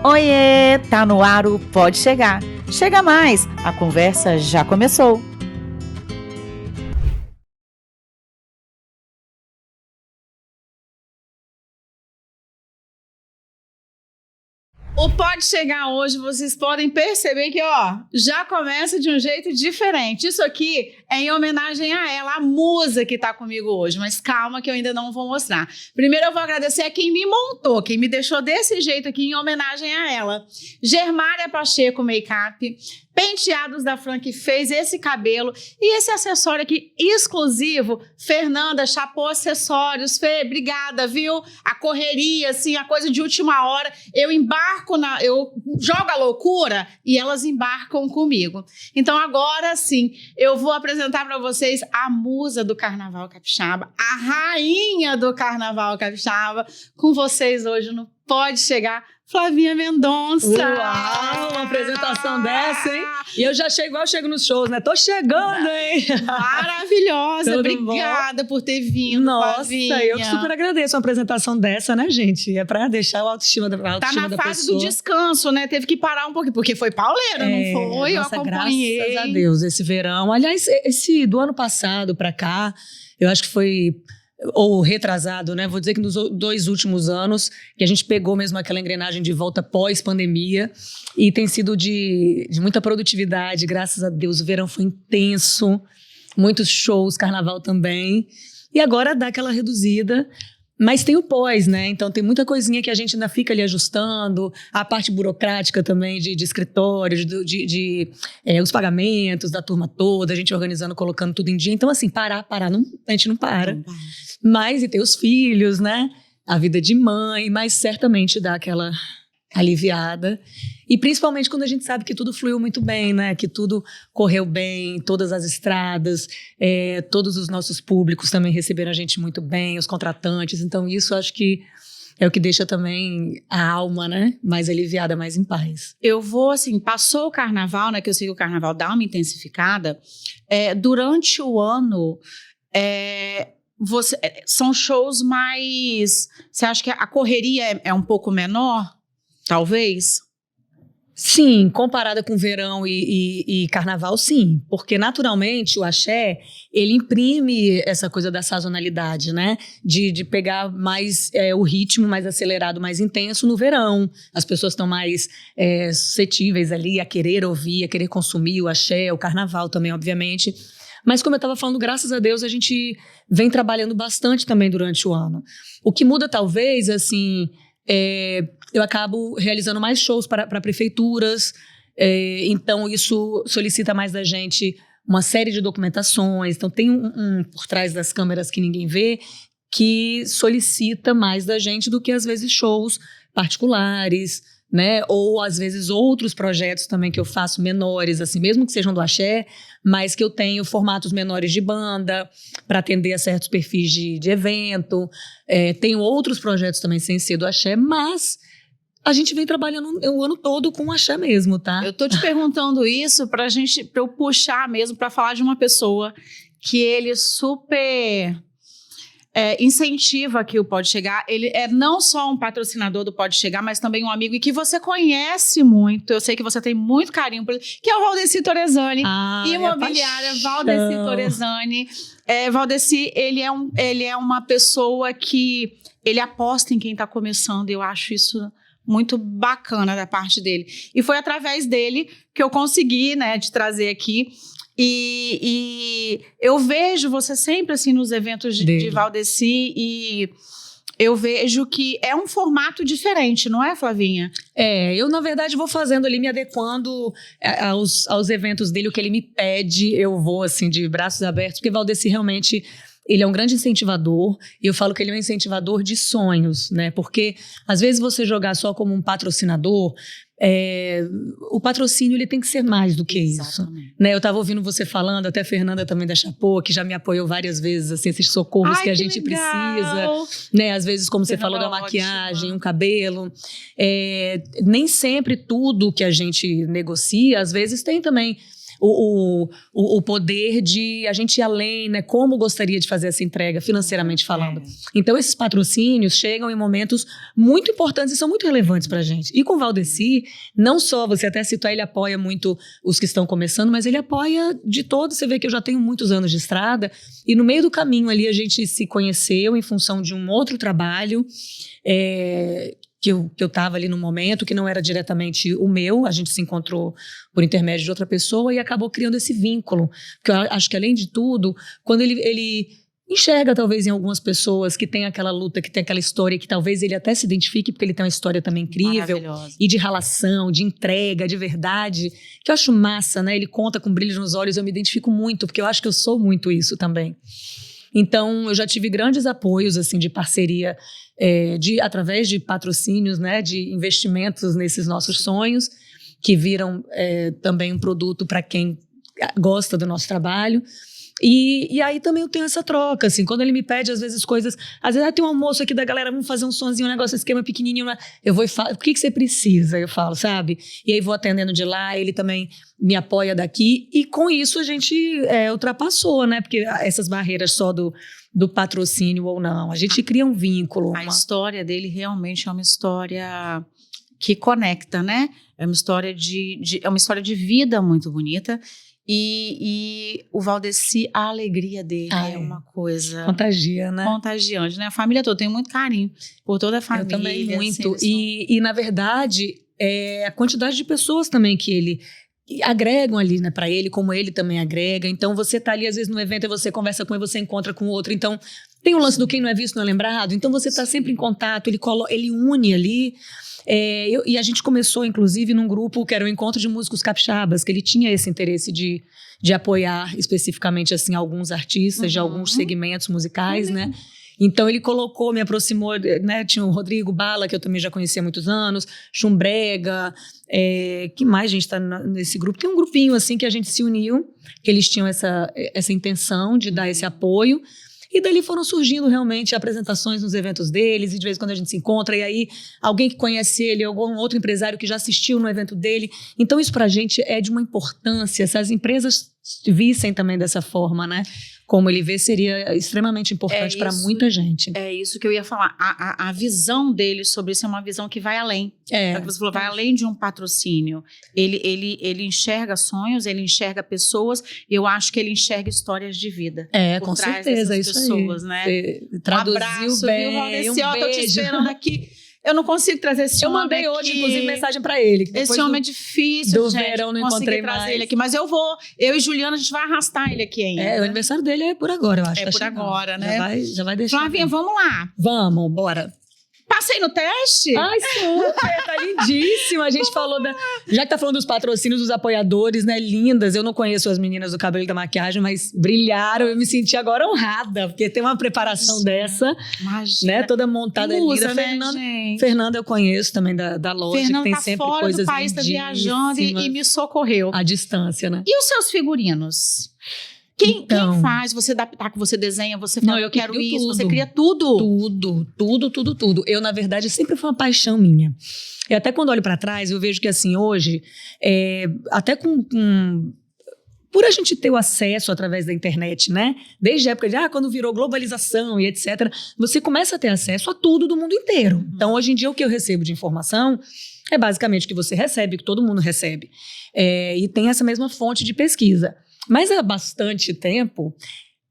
Oiê, tá no ar o Pode Chegar. Chega mais, a conversa já começou. O Pode Chegar hoje, vocês podem perceber que, já começa de um jeito diferente. Isso aqui é em homenagem a ela, a musa que tá comigo hoje. Mas calma que eu ainda não vou mostrar. Primeiro eu vou agradecer a quem me montou, quem me deixou desse jeito aqui em homenagem a ela. Germária Pacheco Makeup, Penteados da Fran, que fez esse cabelo e esse acessório aqui exclusivo. Fernanda, Chapô Acessórios. Fê, obrigada, viu? A correria, assim, a coisa de última hora. Eu jogo a loucura e elas embarcam comigo. Então agora sim, eu vou apresentar para vocês a musa do Carnaval Capixaba, a rainha do Carnaval Capixaba, com vocês hoje no Pode Chegar, Flavinha Mendonça. Uau, uma apresentação dessa, hein? E eu já chego igual eu chego nos shows, né? Tô chegando, hein? Maravilhosa, Tudo obrigada por ter vindo, Nossa, Flavinha. eu que super agradeço uma apresentação dessa, né, gente? É pra deixar a autoestima da pessoa. Tá na fase do descanso, né? Teve que parar um pouquinho, porque foi pauleira, não foi? Nossa, eu acompanhei. Graças a Deus, esse verão. Aliás, esse do ano passado pra cá, eu acho que foi... ou retrasado, né? Vou dizer que nos 2 últimos anos, que a gente pegou mesmo aquela engrenagem de volta pós-pandemia e tem sido de muita produtividade, graças a Deus. O verão foi intenso, muitos shows, carnaval também. E agora dá aquela reduzida, mas tem o pós, né? Então tem muita coisinha que a gente ainda fica ali ajustando, a parte burocrática também de escritório, os pagamentos da turma toda, a gente organizando, colocando tudo em dia. Então assim, a gente não para. Mas, e ter os filhos, né? A vida de mãe, mas certamente dá aquela aliviada. E principalmente quando a gente sabe que tudo fluiu muito bem, né? Que tudo correu bem, todas as estradas, todos os nossos públicos também receberam a gente muito bem, os contratantes. Então isso acho que é o que deixa também a alma, né? Mais aliviada, mais em paz. Eu vou, assim, passou o carnaval, né? Que eu sei que o carnaval dá uma intensificada. Durante o ano... são shows mais... Você acha que a correria é um pouco menor? Talvez? Sim, comparada com verão e carnaval, sim. Porque, naturalmente, o axé, ele imprime essa coisa da sazonalidade, né? De pegar mais o ritmo mais acelerado, mais intenso no verão. As pessoas estão mais suscetíveis ali a querer ouvir, a querer consumir o axé, o carnaval também, obviamente. Mas como eu estava falando, graças a Deus, a gente vem trabalhando bastante também durante o ano. O que muda, talvez, assim, eu acabo realizando mais shows para prefeituras, então isso solicita mais da gente uma série de documentações. Então tem um por trás das câmeras que ninguém vê, que solicita mais da gente do que, às vezes, shows particulares, né? Ou às vezes outros projetos também que eu faço menores, assim, mesmo que sejam do axé, mas que eu tenho formatos menores de banda para atender a certos perfis de evento. Tenho outros projetos também sem ser do axé, mas a gente vem trabalhando o ano todo com o axé mesmo, tá? Eu tô te perguntando isso pra eu puxar mesmo, para falar de uma pessoa que ele super... incentiva que o Pode Chegar. Ele é não só um patrocinador do Pode Chegar, mas também um amigo e que você conhece muito. Eu sei que você tem muito carinho por ele, que é o Valdeci Torezani, Imobiliária Valdeci Torezani. Valdeci, ele é uma pessoa que ele aposta em quem está começando. Eu acho isso muito bacana da parte dele. E foi através dele que eu consegui, né, te trazer aqui. E eu vejo você sempre assim nos eventos de Valdeci e eu vejo que é um formato diferente, não é, Flavinha? Eu na verdade vou fazendo ali, me adequando aos eventos dele, o que ele me pede, eu vou assim de braços abertos, porque Valdeci realmente... Ele é um grande incentivador, e eu falo que ele é um incentivador de sonhos, né? Porque, às vezes, você jogar só como um patrocinador, o patrocínio ele tem que ser mais do que isso. Né? Eu estava ouvindo você falando, até a Fernanda também da Chapô, que já me apoiou várias vezes, assim, esses socorros que a gente precisa. Né? Às vezes, como você falou da maquiagem, um cabelo. Nem sempre tudo que a gente negocia, às vezes tem também o poder de a gente ir além, né? Como gostaria de fazer essa entrega, financeiramente falando. Então, esses patrocínios chegam em momentos muito importantes e são muito relevantes pra gente. E com o Valdeci, não só, você até citou, ele apoia muito os que estão começando, mas ele apoia de todos. Você vê que eu já tenho muitos anos de estrada e no meio do caminho ali a gente se conheceu em função de um outro trabalho que eu estava ali no momento, que não era diretamente o meu, a gente se encontrou por intermédio de outra pessoa e acabou criando esse vínculo. Porque eu acho que, além de tudo, quando ele enxerga, talvez, em algumas pessoas que tem aquela luta, que tem aquela história, que talvez ele até se identifique, porque ele tem uma história também incrível, e de relação, de entrega, de verdade, que eu acho massa, né? Ele conta com brilho nos olhos, eu me identifico muito, porque eu acho que eu sou muito isso também. Então, eu já tive grandes apoios, assim, de parceria, através de patrocínios, né, de investimentos nesses nossos sonhos, que viram também um produto para quem gosta do nosso trabalho. E aí também eu tenho essa troca, assim, quando ele me pede às vezes coisas, às vezes tem um almoço aqui da galera, vamos fazer um sonzinho, um negócio, esquema pequenininho, eu vou e falo, o que você precisa? Eu falo, sabe? E aí vou atendendo de lá, ele também me apoia daqui, e com isso a gente ultrapassou, né? Porque essas barreiras só do patrocínio ou não, a gente cria um vínculo. A história dele realmente é uma história que conecta, né? É uma história de vida muito bonita. E o Valdeci, a alegria dele é uma coisa... Contagia, né? Contagiante, né? A família toda, tem muito carinho por toda a família. Eu também, muito. Assim, e, na verdade, a quantidade de pessoas também que ele... agregam ali, né, para ele, como ele também agrega. Então, você tá ali, às vezes, no evento, e você conversa com ele, você encontra com o outro. Então, tem o lance do quem não é visto, não é lembrado. Então, você tá sempre em contato, ele une ali... e a gente começou, inclusive, num grupo que era o Encontro de Músicos Capixabas, que ele tinha esse interesse de apoiar especificamente assim, alguns artistas de alguns segmentos musicais, né? Então ele me aproximou, né? Tinha o Rodrigo Bala, que eu também já conhecia há muitos anos, Chumbrega, que mais a gente está nesse grupo? Tem um grupinho assim que a gente se uniu, que eles tinham essa intenção de dar esse apoio. E dali foram surgindo realmente apresentações nos eventos deles, e de vez em quando a gente se encontra, e aí alguém que conhece ele, algum outro empresário que já assistiu no evento dele. Então isso pra gente é de uma importância, se as empresas vissem também dessa forma, né? Como ele vê, seria extremamente importante para muita gente. É isso que eu ia falar. A visão dele sobre isso é uma visão que vai além. É o que você falou, vai além de um patrocínio. Ele enxerga sonhos, ele enxerga pessoas, e eu acho que ele enxerga histórias de vida. Com certeza, isso pessoas, aí. Né? Você traduziu abraço, bem, viu, Valdeci? um beijo. Tô te esperando aqui. Eu não consigo trazer esse homem. Eu mandei hoje, inclusive, mensagem pra ele. Esse homem é difícil, do gente. Verão não encontrei trazer mais. ele aqui. Mas eu e Juliana, a gente vai arrastar ele aqui ainda. O aniversário dele é por agora, eu acho. É por agora, né? Já vai deixar. Flavinha, vamos lá. Vamos, bora. Passei no teste? Ai, super, tá lindíssima. A gente falou já que tá falando dos patrocínios, dos apoiadores, né? Lindas. Eu não conheço as meninas do cabelo e da maquiagem, mas brilharam. Eu me senti agora honrada, porque tem uma preparação dessa, né? Toda montada linda. Né, Fernanda eu conheço também da loja, Fernanda que tem tá sempre fora coisas do país, tá viajando e me socorreu. À distância, né? E os seus figurinos? Quem faz? Você dá pitaco, você desenha, você fala, eu quero isso, tudo. Você cria tudo? Tudo. Eu, na verdade, sempre foi uma paixão minha. E até quando olho pra trás, eu vejo que, assim, hoje, até por a gente ter o acesso através da internet, né? Desde a época de, quando virou globalização e etc., você começa a ter acesso a tudo do mundo inteiro. Então, hoje em dia, o que eu recebo de informação é basicamente o que você recebe, o que todo mundo recebe. E tem essa mesma fonte de pesquisa. Mas há bastante tempo,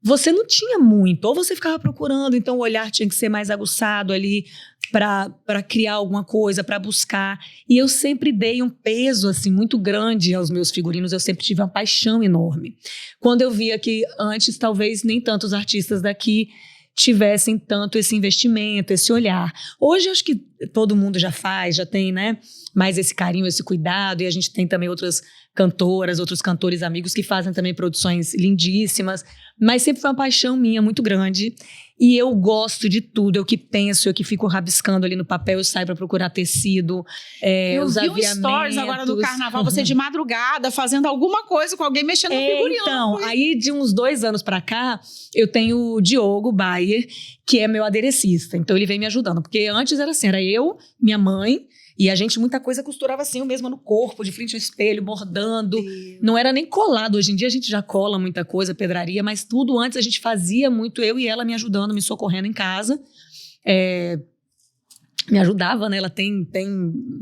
você não tinha muito, ou você ficava procurando, então o olhar tinha que ser mais aguçado ali para criar alguma coisa, para buscar. E eu sempre dei um peso assim, muito grande aos meus figurinos, eu sempre tive uma paixão enorme. Quando eu via que antes, talvez nem tantos artistas daqui tivessem tanto esse investimento, esse olhar. Hoje, acho que todo mundo já faz, já tem, né, mais esse carinho, esse cuidado, e a gente tem também outras cantoras, outros cantores amigos que fazem também produções lindíssimas, mas sempre foi uma paixão minha muito grande, e eu gosto de tudo, eu que penso, eu que fico rabiscando ali no papel, eu saio para procurar tecido, eu vi um stories agora do carnaval, você de madrugada fazendo alguma coisa com alguém mexendo no figurino. Então, aí de uns 2 anos para cá, eu tenho o Diogo Bayer, que é meu aderecista, então ele vem me ajudando, porque antes era assim, era eu, minha mãe, E a gente, muita coisa costurava assim, eu mesma no corpo, de frente ao espelho, bordando. Não era nem colado. Hoje em dia a gente já cola muita coisa, pedraria, mas tudo antes a gente fazia muito, eu e ela me ajudando, me socorrendo em casa. Me ajudava, né? Ela tem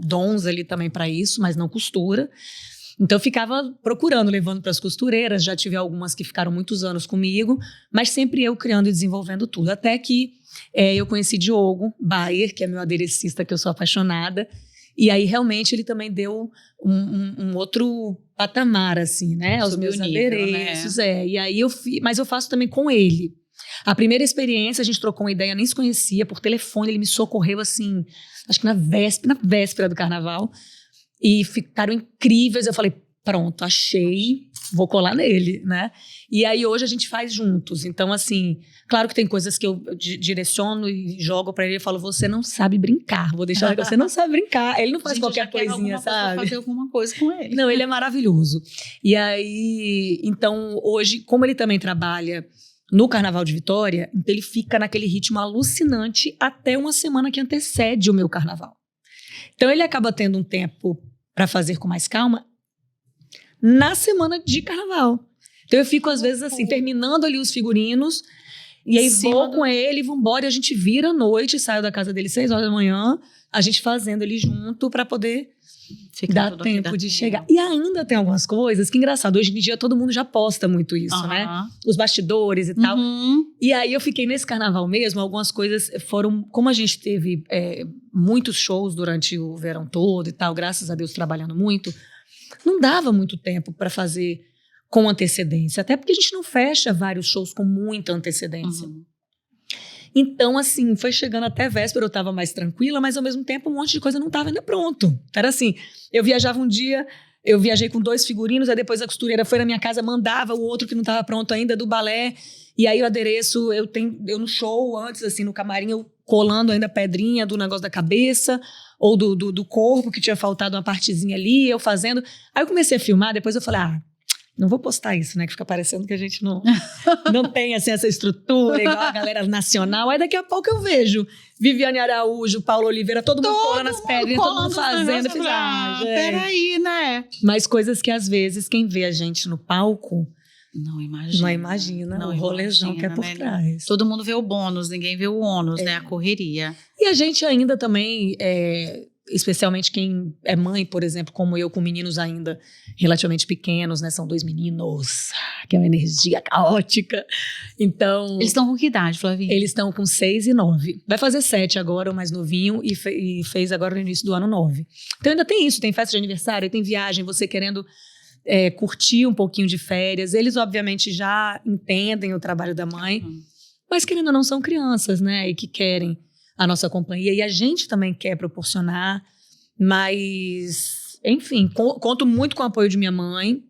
dons ali também para isso, mas não costura. Então eu ficava procurando, levando para as costureiras. Já tive algumas que ficaram muitos anos comigo, mas sempre eu criando e desenvolvendo tudo. Até que eu conheci Diogo Bayer, que é meu aderecista, que eu sou apaixonada. E aí realmente ele também deu um outro patamar, assim, né? Aos meus adereços. Né? E aí mas eu faço também com ele. A primeira experiência, a gente trocou uma ideia, nem se conhecia, por telefone, ele me socorreu assim, acho que na véspera do carnaval, e ficaram incríveis. Eu falei, pronto, achei, vou colar nele, né? E aí hoje a gente faz juntos. Então, assim, claro que tem coisas que eu direciono e jogo pra ele e falo, você não sabe brincar, vou deixar que você não sabe brincar. Ele não faz qualquer coisinha, sabe? Fazer alguma coisa com ele. Não, ele é maravilhoso. E aí, então, hoje, como ele também trabalha no Carnaval de Vitória, então ele fica naquele ritmo alucinante até uma semana que antecede o meu carnaval. Então ele acaba tendo um tempo para fazer com mais calma na semana de carnaval. Então eu fico às vezes assim, terminando ali os figurinos, e aí vou com ele, vambora, e a gente vira à noite, saio da casa dele 6 horas da manhã, a gente fazendo ele junto para poder dar tempo de chegar. E ainda tem algumas coisas que, engraçado, hoje em dia todo mundo já posta muito isso, né? Os bastidores e tal. E aí eu fiquei nesse carnaval mesmo, algumas coisas foram... Como a gente teve muitos shows durante o verão todo e tal, graças a Deus trabalhando muito, não dava muito tempo para fazer com antecedência. Até porque a gente não fecha vários shows com muita antecedência. Então, assim, foi chegando até véspera, eu tava mais tranquila, mas ao mesmo tempo um monte de coisa não tava ainda pronto. Era assim, eu viajava um dia, eu viajei com 2 figurinos, aí depois a costureira foi na minha casa, mandava o outro que não tava pronto ainda do balé, e aí o adereço, eu no show antes, assim, no camarim, eu colando ainda pedrinha do negócio da cabeça, ou do corpo, que tinha faltado uma partezinha ali, eu fazendo. Aí eu comecei a filmar, depois eu falei, não vou postar isso, né? Que fica parecendo que a gente não tem assim, essa estrutura igual a galera nacional. Aí daqui a pouco eu vejo Viviane Araújo, Paulo Oliveira, todo mundo colando as pedrinhas, todo mundo fazendo. Peraí, né? Mas coisas que às vezes quem vê a gente no palco não imagina o rolezão que é por trás. Todo mundo vê o bônus, ninguém vê o ônus, né? A correria. E a gente ainda também... especialmente quem é mãe, por exemplo, como eu, com meninos ainda relativamente pequenos, né? São 2 meninos, que é uma energia caótica. Então... Eles estão com que idade, Flavinha? Eles estão com 6 e 9. Vai fazer 7 agora, o mais novinho, e fez agora no início do ano 9. Então ainda tem isso, tem festa de aniversário, tem viagem, você querendo curtir um pouquinho de férias. Eles, obviamente, já entendem o trabalho da mãe, mas querendo ou não, são crianças, né? E que querem a nossa companhia, e a gente também quer proporcionar, mas, enfim, conto muito com o apoio de minha mãe,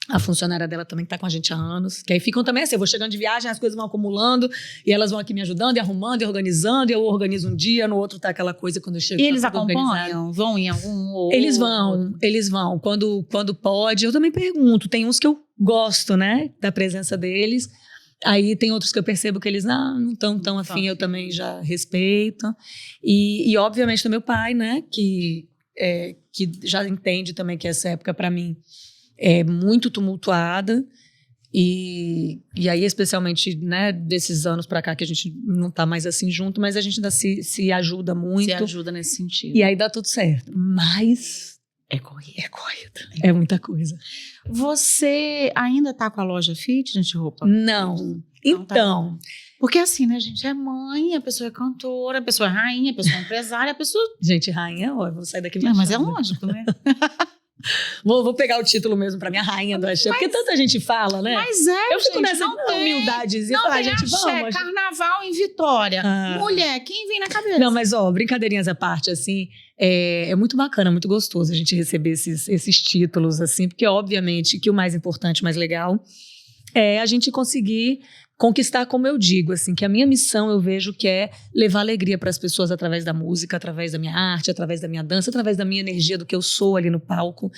a funcionária dela também que está com a gente há anos, que aí ficam também assim, eu vou chegando de viagem, as coisas vão acumulando, e elas vão aqui me ajudando, e arrumando, e organizando, e eu organizo um dia, no outro tá aquela coisa quando eu chego. E eles acompanham? Vão em algum ou Eles vão, quando pode, eu também pergunto, tem uns que eu gosto, né, da presença deles. Aí tem outros que eu percebo que eles não estão tão afim, eu também já respeito. E obviamente tem meu pai, né, que já entende também que essa época para mim é muito tumultuada. E aí, especialmente, né, desses anos para cá que a gente não tá mais assim junto, mas a gente ainda se ajuda muito. Se ajuda nesse sentido. E aí dá tudo certo. Mas... É corrida. É muita coisa. Você ainda tá com a loja fitness de roupa? Não. Então... Porque assim, né, a gente é mãe, a pessoa é cantora, a pessoa é rainha, a pessoa é empresária, a pessoa... Gente, rainha, ó, eu vou sair daqui me achando. Mas é lógico, né? Vou pegar o título mesmo pra minha rainha do axé, porque tanta gente fala, né? Mas eu fico nessa humildadezinha e falar, gente, vamos. Carnaval em Vitória. Mulher, quem vem na cabeça? Não, mas brincadeirinhas à parte, assim, é muito bacana, muito gostoso a gente receber esses títulos, assim, porque obviamente que o mais importante, o mais legal é a gente conseguir conquistar, como eu digo, assim, que a minha missão eu vejo que é levar alegria para as pessoas através da música, através da minha arte, através da minha dança, através da minha energia, do que eu sou ali no palco.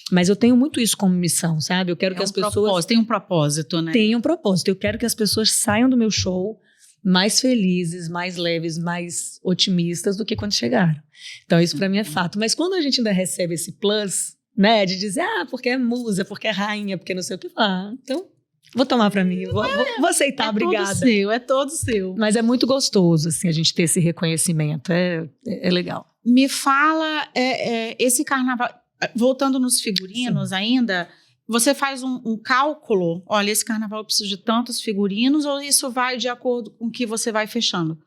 Mas eu tenho muito isso como missão, sabe? Eu quero que as pessoas... Tem um propósito, né? Tem um propósito. Eu quero que as pessoas saiam do meu show mais felizes, mais leves, mais otimistas do que quando chegaram. Então, isso para mim é fato. Mas quando a gente ainda recebe esse plus, né, de dizer, porque é musa, porque é rainha, porque não sei o que, então vou tomar para mim, vou aceitar, obrigada. É todo seu. Mas é muito gostoso, assim, a gente ter esse reconhecimento, é legal. Me fala, esse carnaval, voltando nos figurinos ainda, você faz um cálculo, olha, esse carnaval eu preciso de tantos figurinos, ou isso vai de acordo com o que você vai fechando?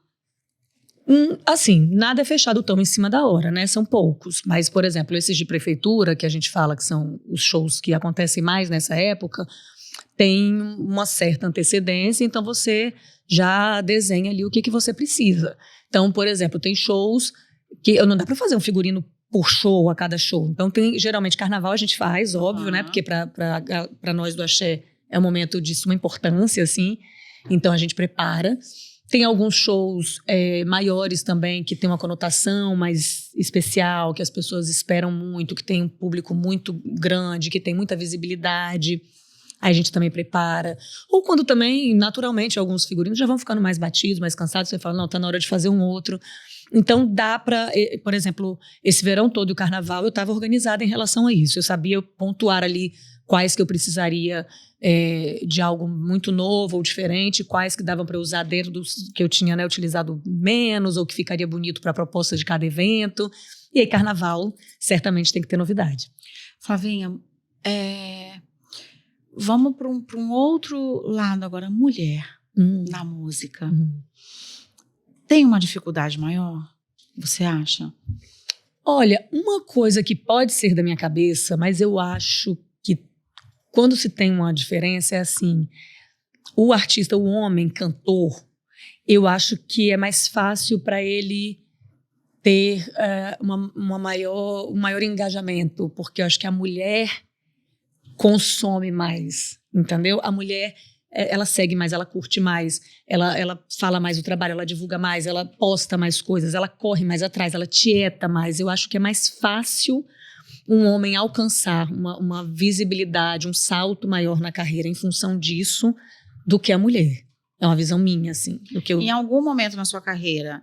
Assim, nada é fechado tão em cima da hora, né? São poucos. Mas, por exemplo, esses de prefeitura, que a gente fala que são os shows que acontecem mais nessa época, tem uma certa antecedência, então você já desenha ali o que você precisa. Então, por exemplo, tem shows que não dá para fazer um figurino por show a cada show. Então, geralmente, carnaval a gente faz, óbvio, né? Porque para nós do axé é um momento de suma importância, assim. Então, a gente prepara. Tem alguns shows maiores também, que tem uma conotação mais especial, que as pessoas esperam muito, que tem um público muito grande, que tem muita visibilidade. Aí a gente também prepara. Ou quando também, naturalmente, alguns figurinos já vão ficando mais batidos, mais cansados, você fala, não, tá na hora de fazer um outro. Então dá para, por exemplo, esse verão todo e o carnaval, eu estava organizada em relação a isso. Eu sabia pontuar ali quais que eu precisaria de algo muito novo ou diferente, quais que davam para eu usar dentro dos que eu tinha, né, utilizado menos, ou que ficaria bonito para a proposta de cada evento. E aí carnaval certamente tem que ter novidade. Flavinha, vamos para um outro lado agora, mulher na música. Tem uma dificuldade maior, você acha? Olha, uma coisa que pode ser da minha cabeça, mas eu acho que quando se tem uma diferença é assim, o artista, o homem, cantor, eu acho que é mais fácil para ele ter um maior engajamento, porque eu acho que a mulher consome mais, entendeu? A mulher, ela segue mais, ela curte mais, ela fala mais o trabalho, ela divulga mais, ela posta mais coisas, ela corre mais atrás, ela tieta mais. Eu acho que é mais fácil um homem alcançar uma visibilidade, um salto maior na carreira em função disso do que a mulher. É uma visão minha, assim. Em algum momento na sua carreira,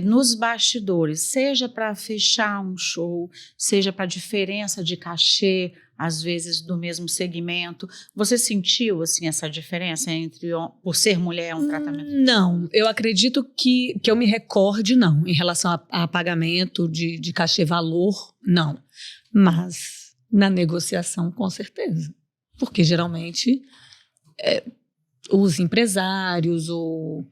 nos bastidores, seja para fechar um show, seja para diferença de cachê, às vezes do mesmo segmento, você sentiu assim essa diferença entre por ser mulher um tratamento? Não, eu acredito que eu me recorde, não, em relação a pagamento de cachê-valor, não. Mas na negociação, com certeza. Porque geralmente os empresários, ou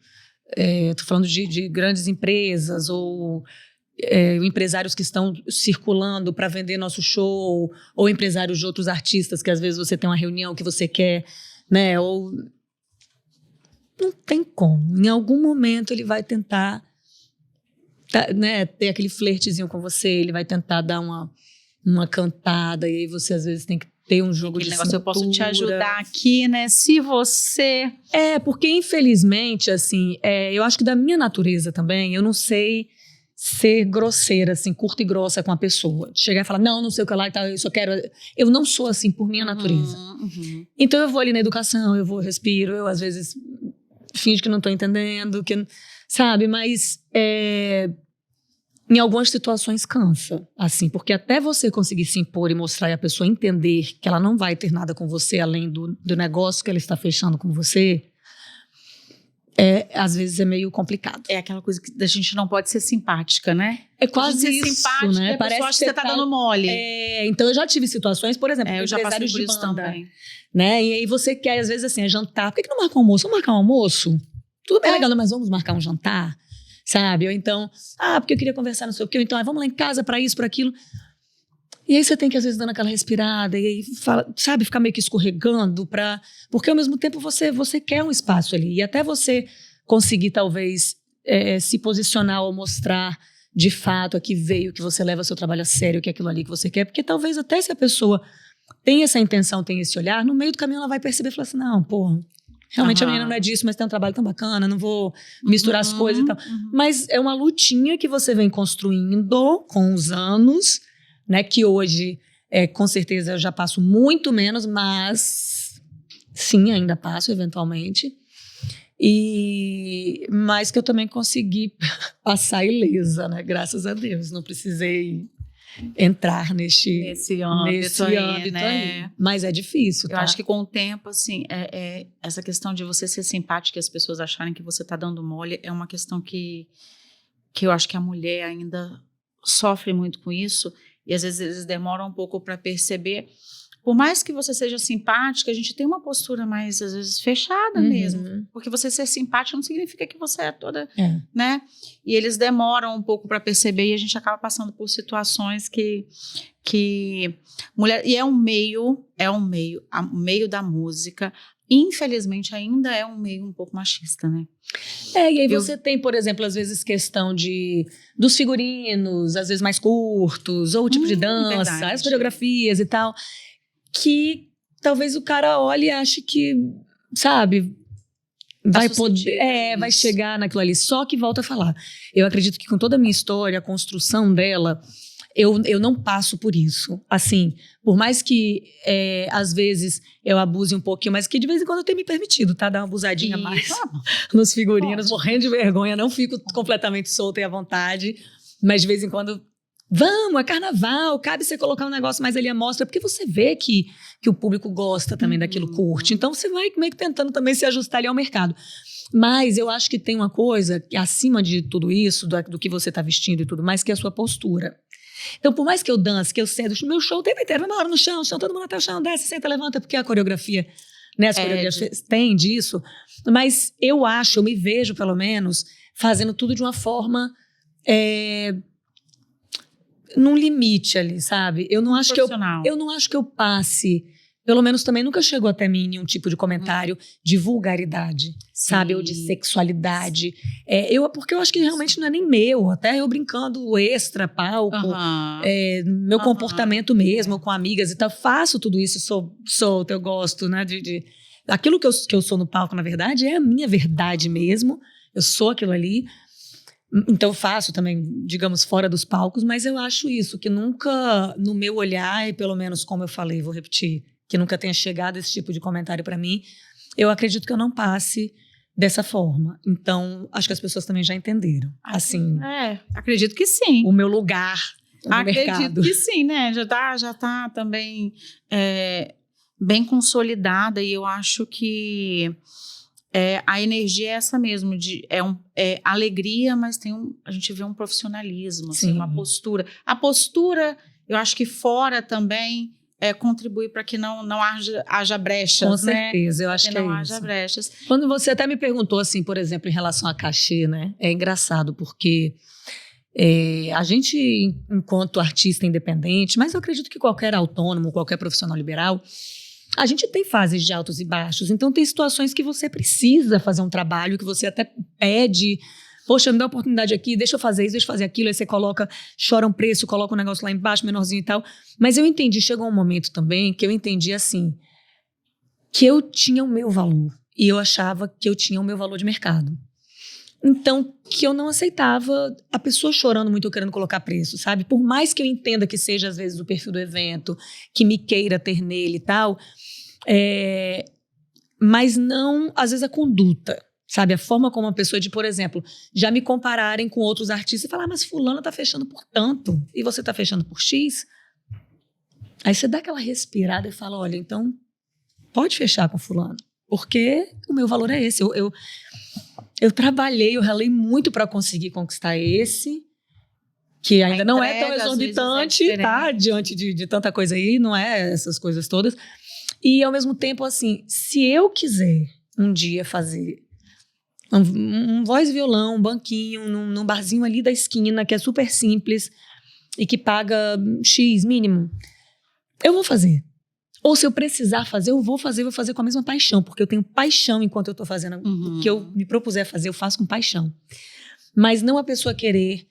estou falando de grandes empresas, ou empresários que estão circulando para vender nosso show, ou empresários de outros artistas, que às vezes você tem uma reunião que você quer, né? Ou não tem como. Em algum momento ele vai tentar né, ter aquele flertezinho com você, ele vai tentar dar uma cantada, e aí você às vezes tem que ter um jogo de negócio, cintura. eu posso te ajudar aqui, né? Se você... porque infelizmente, assim, eu acho que da minha natureza também, eu não sei ser grosseira, assim, curta e grossa com a pessoa. Chegar e falar, não sei o que lá e tal, eu só quero... Eu não sou assim por minha natureza. Então eu vou ali na educação, eu vou, respiro, eu às vezes finjo que não estou entendendo, sabe? Mas em algumas situações cansa, assim, porque até você conseguir se impor e mostrar e a pessoa entender que ela não vai ter nada com você além do negócio que ela está fechando com você, às vezes é meio complicado. É aquela coisa que a gente não pode ser simpática, né? É quase ser isso, simpática, né? Parece que você tá dando mole. Então eu já tive situações, por exemplo, eu já passei empresários por de isso banda, também. né? E aí você quer, às vezes, assim, jantar. Por que não marca um almoço? Vamos marcar um almoço? Tudo bem legal, mas vamos marcar um jantar? Sabe? Ou então, porque eu queria conversar, não sei o quê. Ou então, vamos lá em casa para isso, para aquilo. E aí você tem que, às vezes, dando aquela respirada e aí, sabe, ficar meio que escorregando porque ao mesmo tempo você quer um espaço ali. E até você conseguir, talvez, se posicionar ou mostrar de fato a que veio, que você leva seu trabalho a sério, que é aquilo ali que você quer. Porque talvez até se a pessoa tem essa intenção, tem esse olhar, no meio do caminho ela vai perceber e falar assim, não, pô, realmente a menina não é disso, mas tem um trabalho tão bacana, não vou misturar as coisas e tal. Mas é uma lutinha que você vem construindo com os anos, né? Que hoje, com certeza, eu já passo muito menos, mas sim, ainda passo eventualmente. Mas que eu também consegui passar ilesa, né? Graças a Deus. Não precisei entrar nesse âmbito aí, né? Mas é difícil, tá? Eu acho que com o tempo, assim, essa questão de você ser simpática e as pessoas acharem que você tá dando mole é uma questão que eu acho que a mulher ainda sofre muito com isso, e às vezes eles demoram um pouco para perceber. Por mais que você seja simpática, a gente tem uma postura mais, às vezes, fechada mesmo. Porque você ser simpática não significa que você é toda, né? E eles demoram um pouco para perceber, e a gente acaba passando por situações que mulher... E o meio da música, infelizmente, ainda é um meio um pouco machista, né? E aí você tem, por exemplo, às vezes questão dos figurinos, às vezes mais curtos, ou o tipo de dança, verdade. As coreografias e tal, que talvez o cara olhe e ache que, sabe, vai poder, vai chegar naquilo ali. Só que, volta a falar, eu acredito que com toda a minha história, a construção dela, eu não passo por isso. Assim, por mais que às vezes eu abuse um pouquinho, mas que de vez em quando eu tenho me permitido, tá? Dar uma abusadinha a mais nos figurinos, morrendo de vergonha, não fico completamente solta e à vontade, mas de vez em quando, vamos, é carnaval, cabe você colocar um negócio mais ali à mostra, porque você vê que o público gosta também daquilo, curte. Então você vai meio que tentando também se ajustar ali ao mercado. Mas eu acho que tem uma coisa, acima de tudo isso, do que você está vestindo e tudo mais, que é a sua postura. Então, por mais que eu dance, que eu sento, no meu show o tempo inteiro, uma hora no chão, todo mundo até o chão, desce, senta, levanta, porque a coreografia, né, as coreografias tem disso, mas eu me vejo, pelo menos, fazendo tudo de uma forma, num limite ali, sabe? Eu não acho que eu passe, pelo menos também nunca chegou até mim nenhum tipo de comentário de vulgaridade, sabe? Ou de sexualidade. Porque eu acho que realmente não é nem meu. Até eu brincando extra, palco, meu comportamento mesmo, com amigas e tal. Faço tudo isso, sou solta, eu gosto, né? Aquilo que eu sou no palco, na verdade, é a minha verdade mesmo. Eu sou aquilo ali. Então eu faço também, digamos, fora dos palcos, mas eu acho isso, que nunca, no meu olhar, e pelo menos como eu falei, vou repetir, que nunca tenha chegado esse tipo de comentário para mim, eu acredito que eu não passe dessa forma. Então, acho que as pessoas também já entenderam. Assim, acredito que sim. O meu lugar no mercado. Acredito que sim, né? Já tá também bem consolidada, e eu acho que a energia é essa mesmo, é alegria, mas a gente vê um profissionalismo, assim, uma postura. A postura, eu acho que fora também contribui para que não haja brechas, com certeza, eu acho que não é haja isso. brechas. Quando você até me perguntou, assim, por exemplo, em relação a cachê, né? É engraçado, porque a gente, enquanto artista independente, mas eu acredito que qualquer autônomo, qualquer profissional liberal, a gente tem fases de altos e baixos. Então, tem situações que você precisa fazer um trabalho, que você até pede, poxa, me dá uma oportunidade aqui, deixa eu fazer isso, deixa eu fazer aquilo, aí você chora um preço, coloca um negócio lá embaixo, menorzinho e tal. Mas eu entendi, chegou um momento também, que eu entendi assim, que eu tinha o meu valor, e eu achava que eu tinha o meu valor de mercado. Então, que eu não aceitava a pessoa chorando muito ou querendo colocar preço, sabe? Por mais que eu entenda que seja, às vezes, o perfil do evento, que me queira ter nele e tal, mas não, às vezes, a conduta, sabe? A forma como a pessoa por exemplo, já me compararem com outros artistas e falar, mas fulano tá fechando por tanto, e você tá fechando por X? Aí você dá aquela respirada e fala, olha, então, pode fechar com fulano, porque o meu valor é esse. Eu trabalhei, eu ralei muito para conseguir conquistar esse, que ainda não é tão exorbitante, tá? Diante de tanta coisa aí, não é essas coisas todas. E, ao mesmo tempo, assim, se eu quiser um dia fazer um voz e violão, um banquinho, num barzinho ali da esquina, que é super simples e que paga X mínimo, eu vou fazer. Ou se eu precisar fazer, eu vou fazer com a mesma paixão, porque eu tenho paixão enquanto eu estou fazendo. O que eu me propuser fazer, eu faço com paixão. Mas não a pessoa querer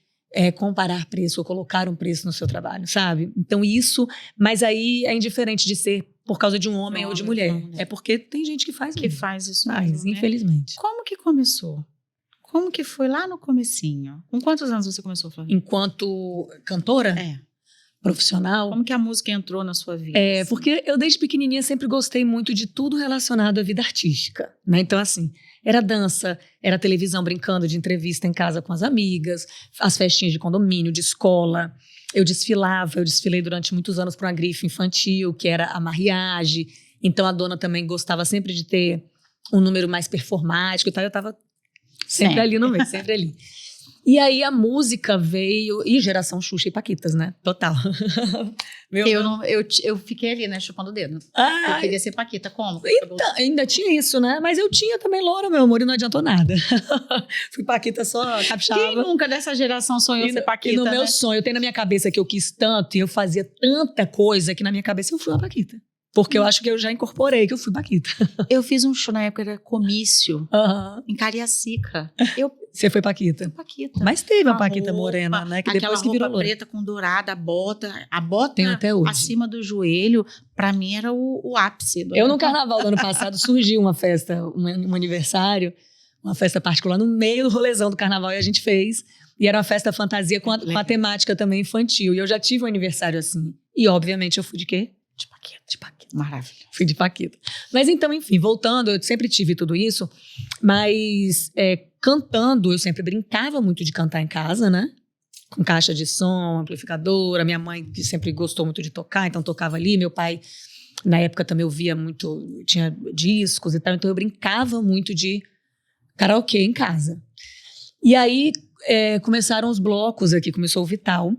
comparar preço ou colocar um preço no seu trabalho, sabe? Então isso, mas aí é indiferente de ser por causa de um homem ou de mulher. É porque tem gente que faz mesmo. Que faz isso mesmo, mesmo, né? Infelizmente. Como que começou? Como que foi lá no comecinho? Com quantos anos você começou, Flávia? Enquanto cantora? Profissional. Como que a música entrou na sua vida? Porque eu desde pequenininha sempre gostei muito de tudo relacionado à vida artística, né? Então assim, Era dança, era televisão brincando de entrevista em casa com as amigas, as festinhas de condomínio, de escola. Eu desfilei durante muitos anos para uma grife infantil, que era a mariage. Então a dona também gostava sempre de ter um número mais performático e tal. Eu estava sempre ali no meio, sempre ali. E aí a música veio... E geração Xuxa e Paquitas, né? Total. Eu fiquei ali, né? Chupando o dedo. Ai, Eu queria ser Paquita. Como? então, ainda tinha isso, né? Mas eu tinha também loura, meu amor, e não adiantou nada. Fui Paquita só capixaba. Quem nunca dessa geração sonhou ser Paquita, E no meu né? sonho, eu tenho na minha cabeça que eu quis tanto e eu fazia tanta coisa que na minha cabeça eu fui uma Paquita. Porque eu acho que eu já incorporei que eu fui Paquita. Eu fiz um show na época, era comício, Aham. em Cariacica. Você foi Paquita. Paquita. Mas teve uma A Paquita roupa, morena, né? Que aquela depois que virou roupa loura. preta com dourada, a bota Tem até hoje. acima do joelho, pra mim era o ápice. Eu no carnaval do ano passado surgiu uma festa, um aniversário, uma festa particular no meio do rolezão do carnaval e a gente fez. E era uma festa fantasia com a temática também infantil. E eu já tive um aniversário assim. E obviamente eu fui de quê? De Paquita. De Paquita. Maravilha. Fui de Paquita. Mas então, enfim, voltando, eu sempre tive tudo isso, mas cantando, eu sempre brincava muito de cantar em casa, né? Com caixa de som, amplificadora, minha mãe que sempre gostou muito de tocar, então tocava ali, meu pai, na época também ouvia muito, tinha discos e tal, então eu brincava muito de karaokê em casa. E aí começaram os blocos aqui, começou o Vital.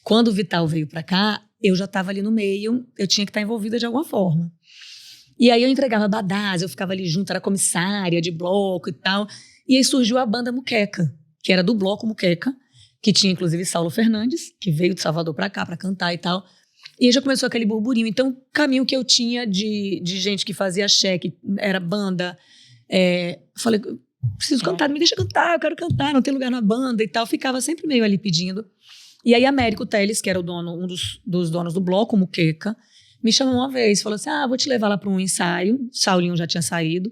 Quando o Vital veio pra cá, eu já estava ali no meio, eu tinha que estar envolvida de alguma forma. E aí eu entregava badás, eu ficava ali junto, era comissária de bloco e tal. E aí surgiu a banda Muqueca, que era do bloco Muqueca, que tinha inclusive Saulo Fernandes, que veio de Salvador pra cá pra cantar e tal. E aí já começou aquele burburinho. Então, o caminho que eu tinha de gente que fazia axé, que era banda, falei, preciso cantar, me deixa cantar, eu quero cantar, não tem lugar na banda e tal. Ficava sempre meio ali pedindo. E aí Américo Teles, que era um dos donos do bloco Muqueca, me chamou uma vez, falou assim, vou te levar lá para um ensaio, Saulinho já tinha saído,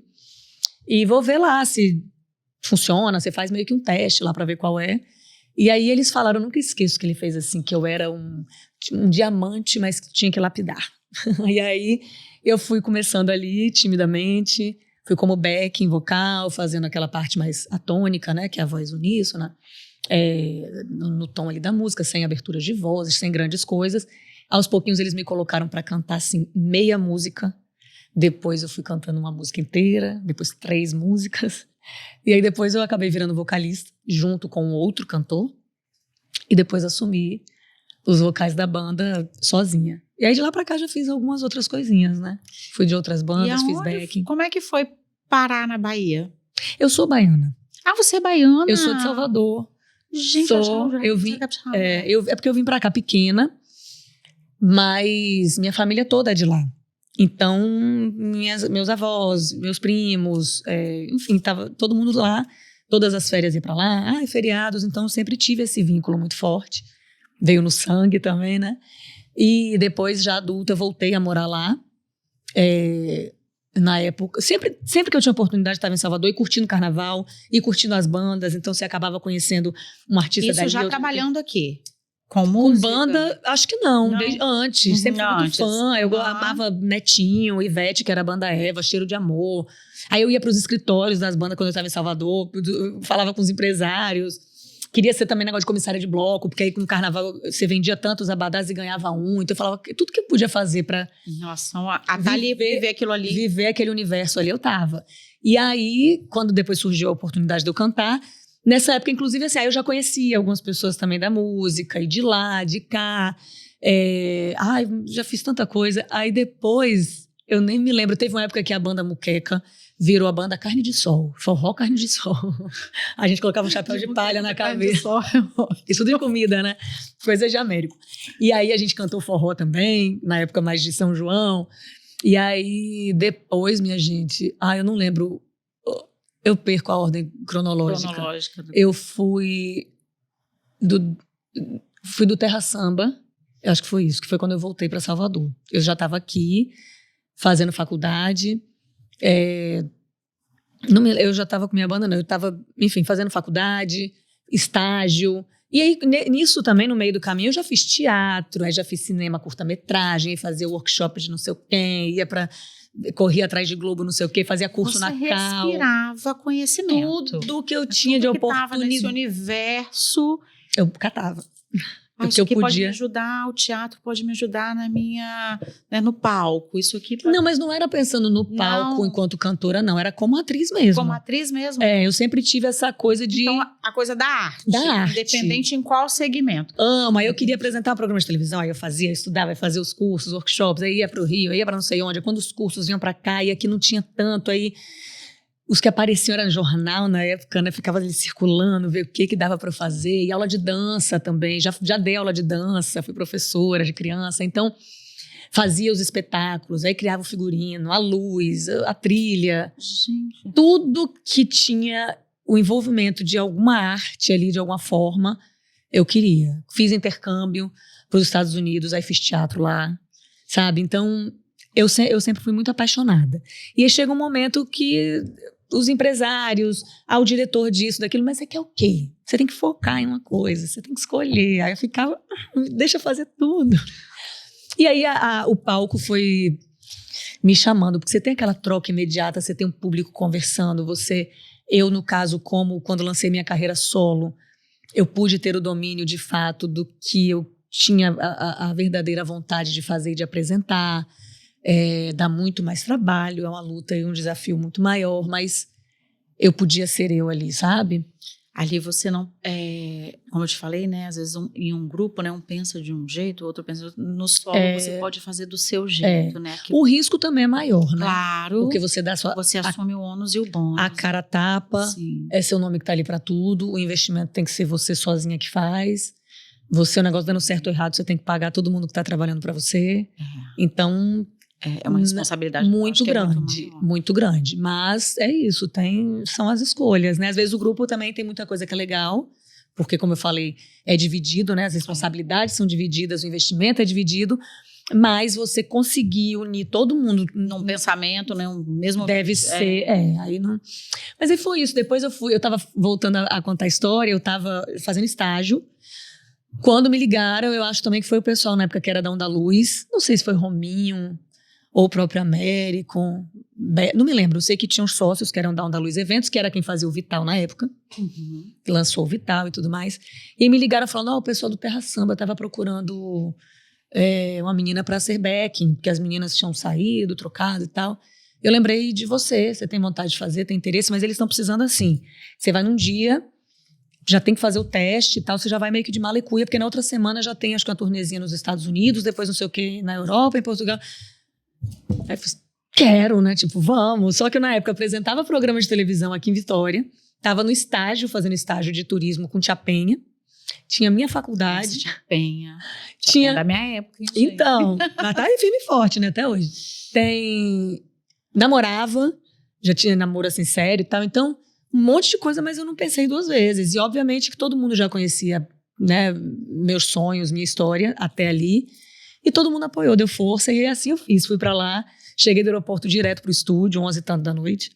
e vou ver lá se funciona, você faz meio que um teste lá para ver qual é. E aí eles falaram, eu nunca esqueço que ele fez assim, que eu era um diamante, mas que tinha que lapidar. E aí eu fui começando ali, timidamente, fui como backing vocal, fazendo aquela parte mais atônica, né, que é a voz uníssona, no tom ali da música, sem aberturas de vozes, sem grandes coisas. Aos pouquinhos eles me colocaram para cantar assim, meia música. Depois eu fui cantando uma música inteira, depois 3 músicas. E aí depois eu acabei virando vocalista, junto com outro cantor. E depois assumi os vocais da banda sozinha. E aí de lá pra cá já fiz algumas outras coisinhas, né? Fui de outras bandas, fiz backing. Como é que foi parar na Bahia? Eu sou baiana. Você é baiana? Eu sou de Salvador. Gente, eu vim. É porque eu vim pra cá pequena, mas minha família toda é de lá. Então, meus avós, meus primos, enfim, tava todo mundo lá. Todas as férias ia pra lá, feriados. Então, eu sempre tive esse vínculo muito forte. Veio no sangue também, né? E depois, já adulta, eu voltei a morar lá. Na época, sempre que eu tinha oportunidade, estava em Salvador e curtindo o carnaval e curtindo as bandas. Então, você acabava conhecendo um artista dali. Isso já trabalhando aqui? Com música? Com banda, acho que não. Desde antes. Sempre fui muito fã. Eu amava Netinho, Ivete, que era a banda Eva, Cheiro de Amor. Aí eu ia para os escritórios das bandas quando eu estava em Salvador, falava com os empresários. Queria ser também negócio de comissária de bloco, porque aí com o carnaval você vendia tantos abadás e ganhava um. Então eu falava tudo que eu podia fazer para viver aquilo ali. Viver aquele universo ali, eu tava. E aí, quando depois surgiu a oportunidade de eu cantar, nessa época, inclusive, assim, aí eu já conhecia algumas pessoas também da música, e de lá, de cá. Já fiz tanta coisa. Aí depois, eu nem me lembro, teve uma época que a banda Muqueca virou a banda Carne de Sol, forró Carne de Sol. A gente colocava um chapéu de palha na cabeça. Isso de comida, né? Coisa de Américo. E aí a gente cantou forró também, na época mais de São João. E aí depois, minha gente, eu não lembro, eu perco a ordem cronológica. Eu fui do Terra Samba, eu acho que foi isso, que foi quando eu voltei para Salvador. Eu já estava aqui, fazendo faculdade. Eu já estava com minha banda, não. Eu estava, enfim, fazendo faculdade, estágio. E aí, nisso também, no meio do caminho, eu já fiz teatro, aí já fiz cinema, curta-metragem, fazia workshop de não sei quem, ia para corria atrás de Globo, não sei o quê, fazia curso na Cal. Respirava conhecimento. Tudo que eu tinha de oportunidade. Tava nesse universo. Eu catava. Isso aqui pode me ajudar, o teatro pode me ajudar na minha, né, no palco. Isso aqui pode... Não, mas não era pensando no palco enquanto cantora, não. Era como atriz mesmo. Como atriz mesmo? Eu sempre tive essa coisa de... Então, a coisa da arte. Da arte. Independente em qual segmento. Aí eu queria apresentar um programa de televisão, aí eu fazia, estudava, ia fazer os cursos, workshops, aí ia pro Rio, aí ia pra não sei onde. Quando os cursos vinham pra cá, e aqui não tinha tanto, aí... Os que apareciam era no jornal na época, né? Ficava ali circulando, ver o que dava para fazer. E aula de dança também. Já dei aula de dança, fui professora de criança. Então, fazia os espetáculos, aí criava o figurino, a luz, a trilha. Gente. Tudo que tinha o envolvimento de alguma arte ali, de alguma forma, eu queria. Fiz intercâmbio para os Estados Unidos, aí fiz teatro lá, sabe? Então, eu sempre fui muito apaixonada. E aí chega um momento que... os empresários, o diretor disso, daquilo, mas você quer o quê? Você tem que focar em uma coisa, você tem que escolher. Aí eu ficava, deixa eu fazer tudo. E aí o palco foi me chamando, porque você tem aquela troca imediata, você tem um público conversando, eu no caso, como quando lancei minha carreira solo, eu pude ter o domínio de fato do que eu tinha a verdadeira vontade de fazer e de apresentar. Dá muito mais trabalho, é uma luta e um desafio muito maior, mas eu podia ser eu ali, sabe? Ali você não, como eu te falei, né? Às vezes em um grupo, né? Um pensa de um jeito, o outro pensa no solo, você pode fazer do seu jeito, né? O risco também é maior, né? Claro. Porque você assume o ônus e o bônus. A cara tapa, Sim. É seu nome que tá ali pra tudo, o investimento tem que ser você sozinha que faz. O negócio dando certo ou errado, você tem que pagar todo mundo que tá trabalhando pra você. Então... É uma responsabilidade muito grande, muito grande. Mas é isso, são as escolhas, né? Às vezes o grupo também tem muita coisa que é legal, porque, como eu falei, é dividido, né? As responsabilidades são divididas, o investimento é dividido, mas você conseguir unir todo mundo num pensamento, né? Mesmo deve ser, aí não. Mas aí foi isso. Depois eu tava voltando a contar a história, eu tava fazendo estágio. Quando me ligaram, eu acho também que foi o pessoal na época que era da Onda Luz, não sei se foi Rominho ou o próprio Américo, não me lembro, eu sei que tinham sócios que eram da Onda Luz Eventos, que era quem fazia o Vital na época, que lançou o Vital e tudo mais, e me ligaram falando, o pessoal do Terra Samba estava procurando uma menina para ser backing, porque as meninas tinham saído, trocado e tal. Eu lembrei de você tem vontade de fazer, tem interesse, mas eles estão precisando assim, você vai num dia, já tem que fazer o teste e tal, você já vai meio que de mala e cuia, porque na outra semana já tem, acho que uma turnezinha nos Estados Unidos, depois não sei o que, na Europa, em Portugal. Aí eu falei, quero, né? Tipo, vamos. Só que eu, na época, apresentava programa de televisão aqui em Vitória. Tava no estágio, fazendo estágio de turismo com Tia Penha. Tinha minha faculdade. Tia Penha. Tinha da minha época. Então, mas tá aí firme e forte, né? Até hoje. Namorava. Já tinha namoro assim sério e tal. Então, um monte de coisa, mas eu não pensei duas vezes. E, obviamente, que todo mundo já conhecia, né? Meus sonhos, minha história até ali. E todo mundo apoiou, deu força, e assim eu fiz. Fui pra lá, cheguei do aeroporto direto pro estúdio, 11h da noite.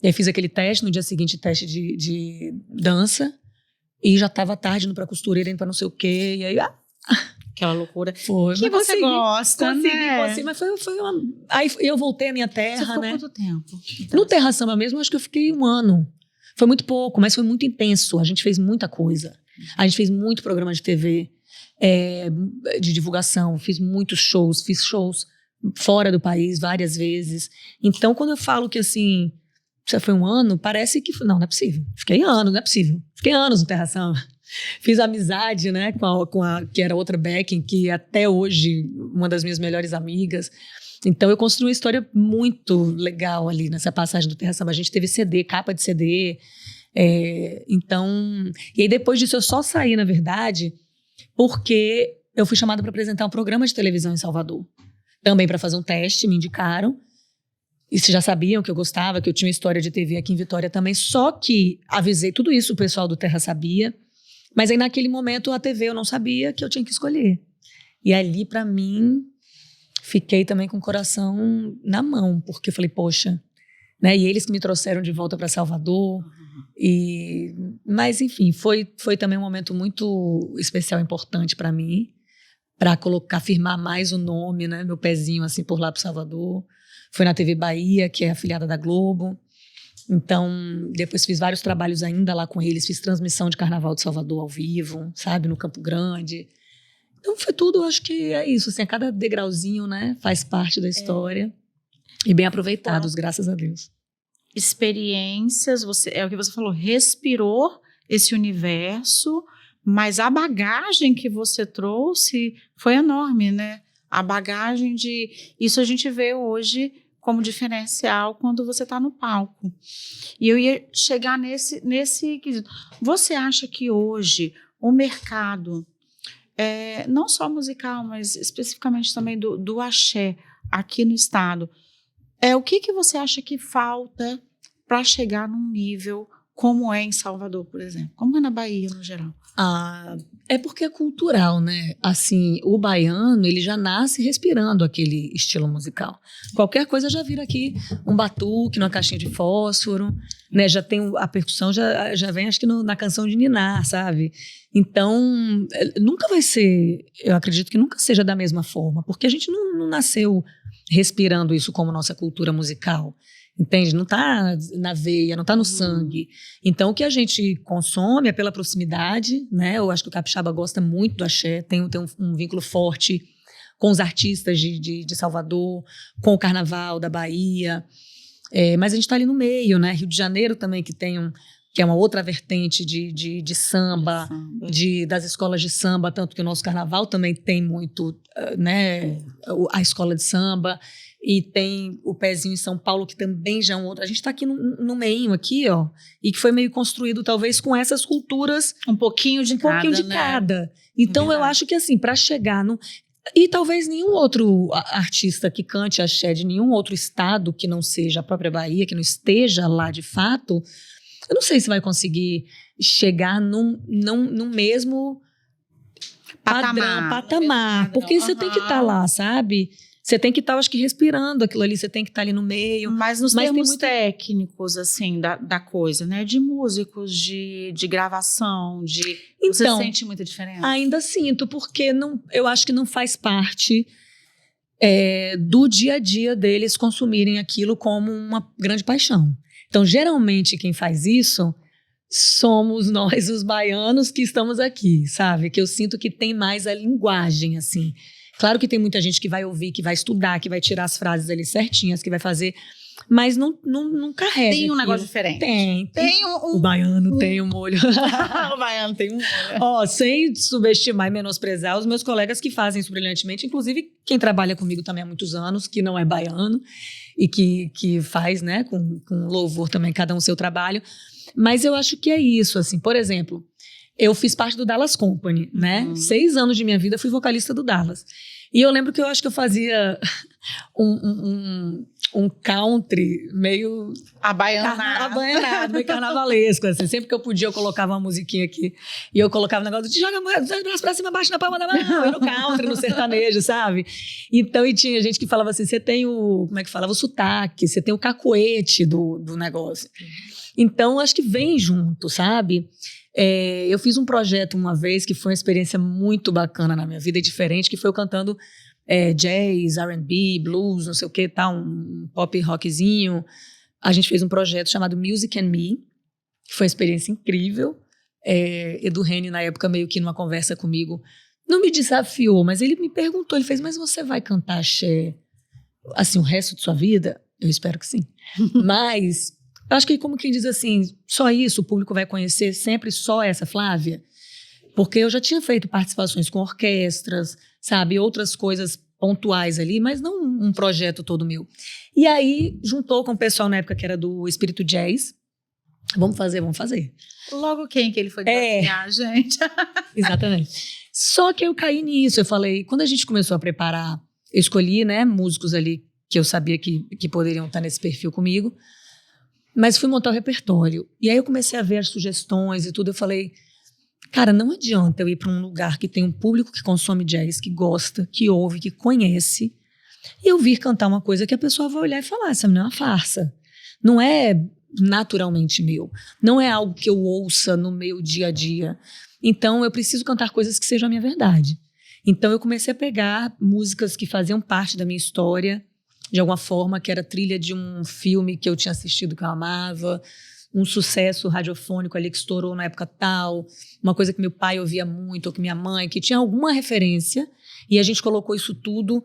E aí fiz aquele teste, no dia seguinte teste de dança. E já tava tarde, indo pra costureira, indo pra não sei o quê. E aí, aquela loucura. Foi. Que você gosta, consegui, mas foi uma... Aí eu voltei à minha terra, você ficou né? quanto tempo? Então, No Terra Samba mesmo, acho que eu fiquei 1 ano. Foi muito pouco, mas foi muito intenso. A gente fez muita coisa. A gente fez muito programa de TV. De divulgação, fiz muitos shows, fiz shows fora do país várias vezes. Então, quando eu falo que assim, já foi 1 ano, parece que não é possível. Fiquei anos, não é possível. Fiquei anos no Terra Samba. Fiz amizade, né, com a que era outra backing, que até hoje uma das minhas melhores amigas. Então eu construí uma história muito legal ali nessa passagem do Terra Samba. A gente teve CD, capa de CD. Então, e aí depois disso eu só saí, na verdade, porque eu fui chamada para apresentar um programa de televisão em Salvador. Também para fazer um teste, me indicaram. E se já sabiam que eu gostava, que eu tinha uma história de TV aqui em Vitória também. Só que avisei tudo isso, o pessoal do Terra sabia. Mas aí naquele momento a TV eu não sabia, que eu tinha que escolher. E ali, para mim, fiquei também com o coração na mão. Porque eu falei, poxa, né? E eles que me trouxeram de volta para Salvador. Mas, enfim, foi também um momento muito especial, importante para mim, para firmar mais o nome, né, meu pezinho assim por lá para Salvador. foi na TV Bahia, que é afiliada da Globo. Então, depois fiz vários trabalhos ainda lá com eles, fiz transmissão de Carnaval de Salvador ao vivo, sabe, no Campo Grande. Então, foi tudo, acho que é isso, assim, a cada degrauzinho, né, faz parte da história. E bem aproveitados, graças a Deus. Experiências, é o que você falou, respirou esse universo, mas a bagagem que você trouxe foi enorme, né? A bagagem de... Isso a gente vê hoje como diferencial quando você está no palco. E eu ia chegar nesse quesito. Você acha que hoje o mercado, não só musical, mas especificamente também do axé aqui no estado, o que você acha que falta para chegar num nível como é em Salvador, por exemplo? Como é na Bahia, no geral? É porque é cultural, né? Assim, o baiano, ele já nasce respirando aquele estilo musical. Qualquer coisa já vira aqui um batuque, numa caixinha de fósforo, né? Já tem a percussão, já vem, acho que na canção de ninar, sabe? Então, nunca vai ser, eu acredito que nunca seja da mesma forma, porque a gente não nasceu respirando isso como nossa cultura musical. Entende? Não está na veia, não está no sangue. Então, o que a gente consome é pela proximidade, né? Eu acho que o capixaba gosta muito do axé, tem um vínculo forte com os artistas de Salvador, com o carnaval da Bahia. Mas a gente está ali no meio, né? Rio de Janeiro também, que é uma outra vertente de samba, das escolas de samba, tanto que o nosso carnaval também tem muito, né? A escola de samba. E tem o pezinho em São Paulo, que também já é um outro. A gente está aqui no meio, aqui, ó, e que foi meio construído, talvez, com essas culturas. Um pouquinho de cada. Então, eu acho que, assim, para chegar no... E talvez nenhum outro artista que cante axé de nenhum outro estado que não seja a própria Bahia, que não esteja lá de fato, eu não sei se vai conseguir chegar num mesmo patamar. Porque você tem que estar lá, sabe? Você tem que estar, acho que, respirando aquilo ali, você tem que estar ali no meio. Mas nos termos técnicos, assim, da coisa, né? De músicos, de gravação, você sente muita diferença? Ainda sinto, porque eu acho que não faz parte do dia a dia deles consumirem aquilo como uma grande paixão. Então, geralmente, quem faz isso somos nós, os baianos, que estamos aqui, sabe? Que eu sinto que tem mais a linguagem, assim. Claro que tem muita gente que vai ouvir, que vai estudar, que vai tirar as frases ali certinhas, que vai fazer, mas não carrega. Tem um negócio diferente. Tem o baiano tem um molho. O baiano tem um molho. Sem subestimar e menosprezar os meus colegas que fazem isso brilhantemente, inclusive quem trabalha comigo também há muitos anos, que não é baiano e que faz, né, com louvor também, cada um seu trabalho. Mas eu acho que é isso, assim, por exemplo... Eu fiz parte do Dallas Company, né? 6 anos de minha vida fui vocalista do Dallas. E eu lembro que eu acho que eu fazia um country meio... Abaianado, meio carnavalesco, assim. Sempre que eu podia, eu colocava uma musiquinha aqui. E eu colocava um negócio de joga os braços pra cima, baixa na palma da mão. E no country, no sertanejo, sabe? Então, e tinha gente que falava assim, você tem como é que falava? O sotaque, você tem o cacoete do negócio. Então, acho que vem junto, sabe? Eu fiz um projeto uma vez que foi uma experiência muito bacana na minha vida e diferente, que foi eu cantando jazz, R&B, blues, não sei o que, tá, um pop rockzinho. A gente fez um projeto chamado Music and Me, que foi uma experiência incrível. Edu Reni, na época, meio que numa conversa comigo, não me desafiou, mas ele me perguntou, ele fez, mas você vai cantar axé, assim, o resto de sua vida? Eu espero que sim. Mas... eu acho que como quem diz assim, só isso o público vai conhecer sempre só essa Flávia? Porque eu já tinha feito participações com orquestras, sabe, outras coisas pontuais ali, mas não um projeto todo meu. E aí, juntou com o pessoal na época que era do Espírito Jazz, vamos fazer. Logo quem que ele foi desafiar, gente? Exatamente. Só que eu caí nisso, eu falei, quando a gente começou a preparar, eu escolhi, né, músicos ali que eu sabia que poderiam estar nesse perfil comigo, mas fui montar o repertório. E aí eu comecei a ver as sugestões e tudo. Eu falei, cara, não adianta eu ir para um lugar que tem um público que consome jazz, que gosta, que ouve, que conhece, e eu vir cantar uma coisa que a pessoa vai olhar e falar, essa menina é uma farsa. Não é naturalmente meu. Não é algo que eu ouça no meu dia a dia. Então eu preciso cantar coisas que sejam a minha verdade. Então eu comecei a pegar músicas que faziam parte da minha história, de alguma forma, que era trilha de um filme que eu tinha assistido que eu amava, um sucesso radiofônico ali que estourou na época tal, uma coisa que meu pai ouvia muito, ou que minha mãe, que tinha alguma referência, e a gente colocou isso tudo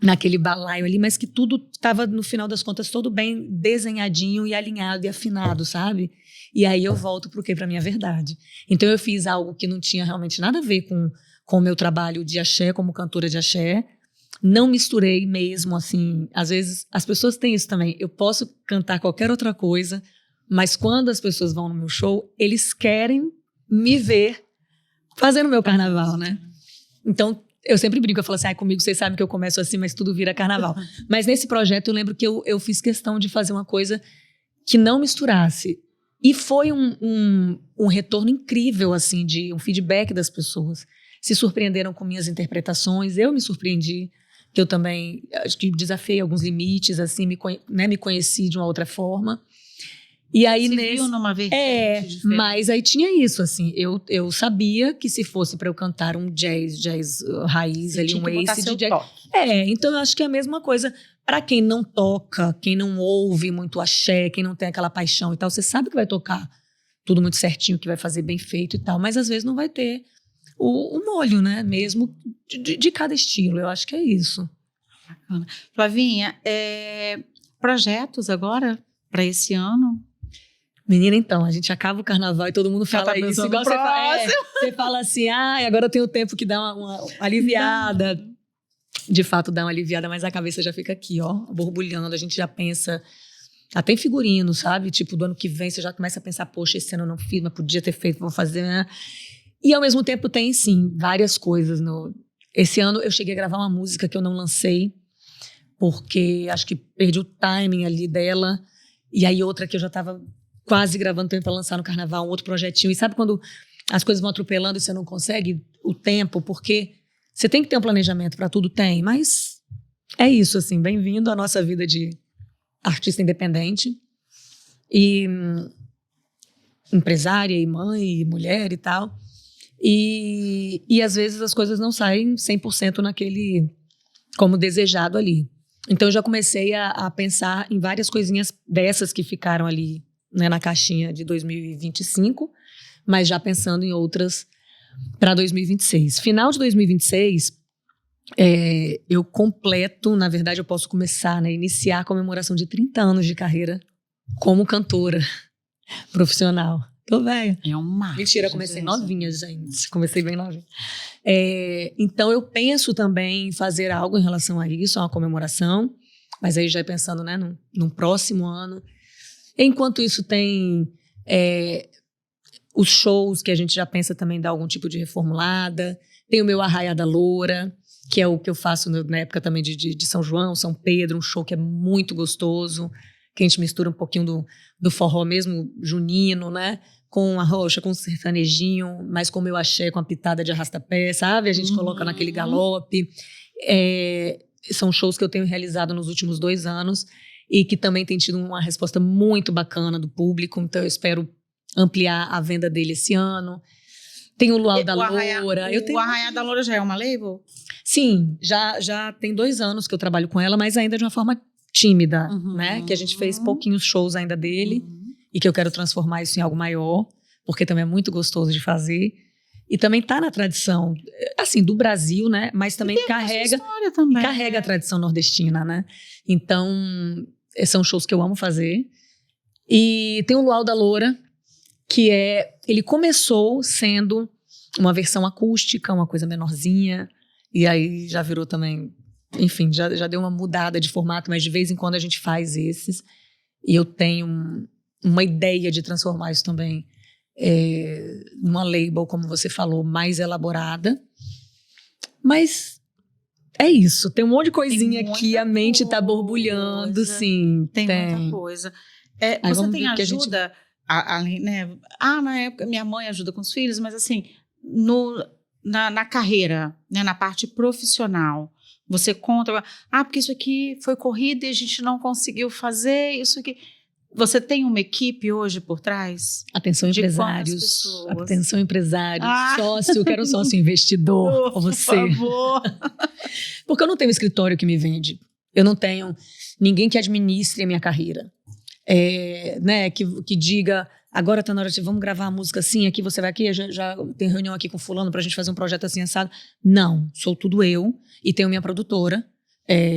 naquele balaio ali, mas que tudo estava, no final das contas, todo bem desenhadinho e alinhado e afinado, sabe? E aí eu volto pro quê? Pra minha verdade. Então eu fiz algo que não tinha realmente nada a ver com o meu trabalho de axé, como cantora de axé. Não misturei mesmo, assim. Às vezes as pessoas têm isso também. Eu posso cantar qualquer outra coisa, mas quando as pessoas vão no meu show, eles querem me ver fazendo meu carnaval, né? Então eu sempre brinco, eu falo assim, comigo vocês sabem que eu começo assim, mas tudo vira carnaval. Mas nesse projeto eu lembro que eu fiz questão de fazer uma coisa que não misturasse. E foi um retorno incrível, assim, de um feedback das pessoas. Se surpreenderam com minhas interpretações, eu me surpreendi, que eu também acho que desafiei alguns limites, assim, me conheci de uma outra forma. E aí Se viu numa vertente diferente. Mas aí tinha isso, assim, eu sabia que se fosse para eu cantar um jazz raiz, ali, um ace de jazz. Então eu acho que é a mesma coisa para quem não toca, quem não ouve muito axé, quem não tem aquela paixão e tal, você sabe que vai tocar tudo muito certinho, que vai fazer bem feito e tal, mas às vezes não vai ter o molho, né, mesmo de cada estilo, eu acho que é isso. Bacana. Flavinha, projetos agora para esse ano? Menina, então, a gente acaba o carnaval e todo mundo fala isso. Igual você fala assim, agora eu tenho tempo que dá uma aliviada. Não. De fato, dá uma aliviada, mas a cabeça já fica aqui, ó, borbulhando. A gente já pensa, até em figurino, sabe? Tipo, do ano que vem você já começa a pensar, poxa, esse ano eu não fiz, mas podia ter feito, vou fazer, né? E ao mesmo tempo tem, sim, várias coisas. Esse ano eu cheguei a gravar uma música que eu não lancei, porque acho que perdi o timing ali dela. E aí outra que eu já estava quase gravando tempo para lançar no carnaval, um outro projetinho. E sabe quando as coisas vão atropelando e você não consegue o tempo? Porque você tem que ter um planejamento para tudo, tem. Mas é isso, assim, bem-vindo à nossa vida de artista independente. E empresária, e mãe, e mulher e tal. E às vezes as coisas não saem 100% naquele, como desejado ali. Então eu já comecei a pensar em várias coisinhas dessas que ficaram ali, né, na caixinha de 2025, mas já pensando em outras para 2026. Final de 2026, eu completo, na verdade eu posso começar, né, iniciar a comemoração de 30 anos de carreira como cantora profissional. Tô velha. É um marco. Mentira, comecei novinha, gente. Comecei bem novinha. Então eu penso também em fazer algo em relação a isso, a uma comemoração, mas aí já pensando, né, num próximo ano. Enquanto isso tem os shows que a gente já pensa também dar algum tipo de reformulada. Tem o meu Arraiada Loura, que é o que eu faço na época também de São João, São Pedro, um show que é muito gostoso, que a gente mistura um pouquinho do forró mesmo, junino, né? Com a rocha, com o sertanejinho, mas com o meu axé, com a pitada de arrastapé, sabe? A gente coloca naquele galope. São shows que eu tenho realizado nos últimos 2 anos e que também tem tido uma resposta muito bacana do público, então eu espero ampliar a venda dele esse ano. Tem o Luau da Loura. O Arraiá da Loura já é uma label? Sim, já tem 2 anos que eu trabalho com ela, mas ainda de uma forma tímida, né? Que a gente fez pouquinhos shows ainda dele e que eu quero transformar isso em algo maior, porque também é muito gostoso de fazer. E também tá na tradição, assim, do Brasil, né? Mas também carrega a tradição nordestina, né? Então, são shows que eu amo fazer. E tem o Luau da Loura, que ele começou sendo uma versão acústica, uma coisa menorzinha, e aí já virou também, enfim, já deu uma mudada de formato, mas de vez em quando a gente faz esses, e eu tenho uma ideia de transformar isso também numa label, como você falou, mais elaborada, mas é isso, tem um monte de coisinha aqui, a mente tá borbulhando, sim. Tem muita coisa. Você tem ajuda... Além, né? Na época, minha mãe ajuda com os filhos, mas assim, na carreira, né? Na parte profissional, você conta, porque isso aqui foi corrida e a gente não conseguiu fazer, isso aqui. Você tem uma equipe hoje por trás? Atenção, De empresários. quantas pessoas? Atenção, empresários. Ah! Sócio, eu quero um sócio investidor com você. Por favor. Porque eu não tenho escritório que me vende. Eu não tenho ninguém que administre a minha carreira. Né, que diga, agora tá na hora de vamos gravar a música assim, aqui você vai aqui, já tem reunião aqui com fulano pra gente fazer um projeto assim, assado. Não, sou tudo eu. E tenho minha produtora,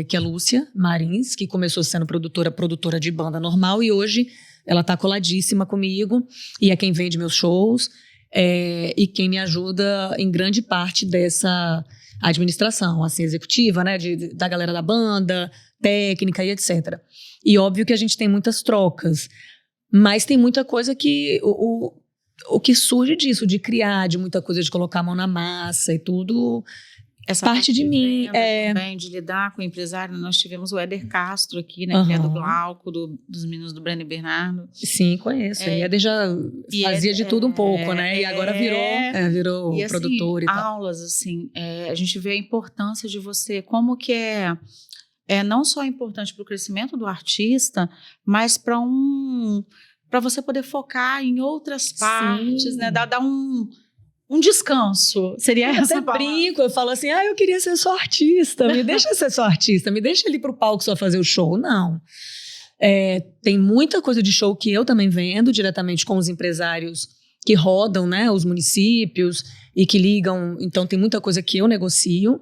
que é Lúcia Marins, que começou sendo produtora de banda normal e hoje ela tá coladíssima comigo e é quem vende meus shows e quem me ajuda em grande parte dessa administração, assim, executiva, né, da galera da banda, técnica e etc. E óbvio que a gente tem muitas trocas, mas tem muita coisa que o que surge disso, de criar, de muita coisa de colocar a mão na massa e tudo, Essa parte de mim. Também, de lidar com o empresário. Nós tivemos o Éder Castro aqui, né, que é do Glauco, dos meninos do Breno e Bernardo. Sim, conheço. E Éder já fazia de tudo um pouco, né? E agora virou e, produtor assim, e tal. aulas, assim, a gente vê a importância de você, como que é não só importante para o crescimento do artista, mas para você poder focar em outras partes, né? Dar um descanso. Seria essa Eu brinco, eu falo assim, eu queria ser só artista, me deixa ser só artista, me deixa ali pro palco só fazer o show. Não. Tem muita coisa de show que eu também vendo diretamente com os empresários que rodam, né, os municípios e que ligam, então tem muita coisa que eu negocio.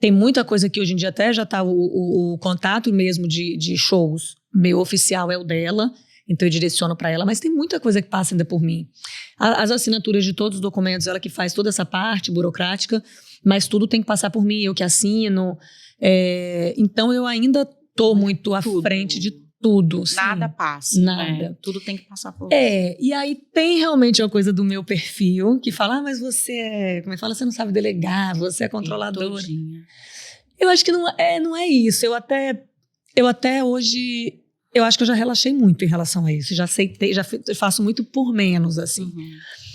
Tem muita coisa que hoje em dia até já está o contato mesmo de shows. Meu oficial é o dela, então eu direciono para ela, mas tem muita coisa que passa ainda por mim. As assinaturas de todos os documentos, ela que faz toda essa parte burocrática, mas tudo tem que passar por mim, eu que assino. Então eu ainda estou muito à frente de tudo. Nada sim. passa. Nada. Né? Tudo tem que passar por você. E aí tem realmente uma coisa do meu perfil que fala, mas você como é que fala? Você não sabe delegar, você é controladora. Eu acho que não é isso. Eu até hoje, eu acho que eu já relaxei muito em relação a isso. Já aceitei, já faço muito por menos, assim. Uhum.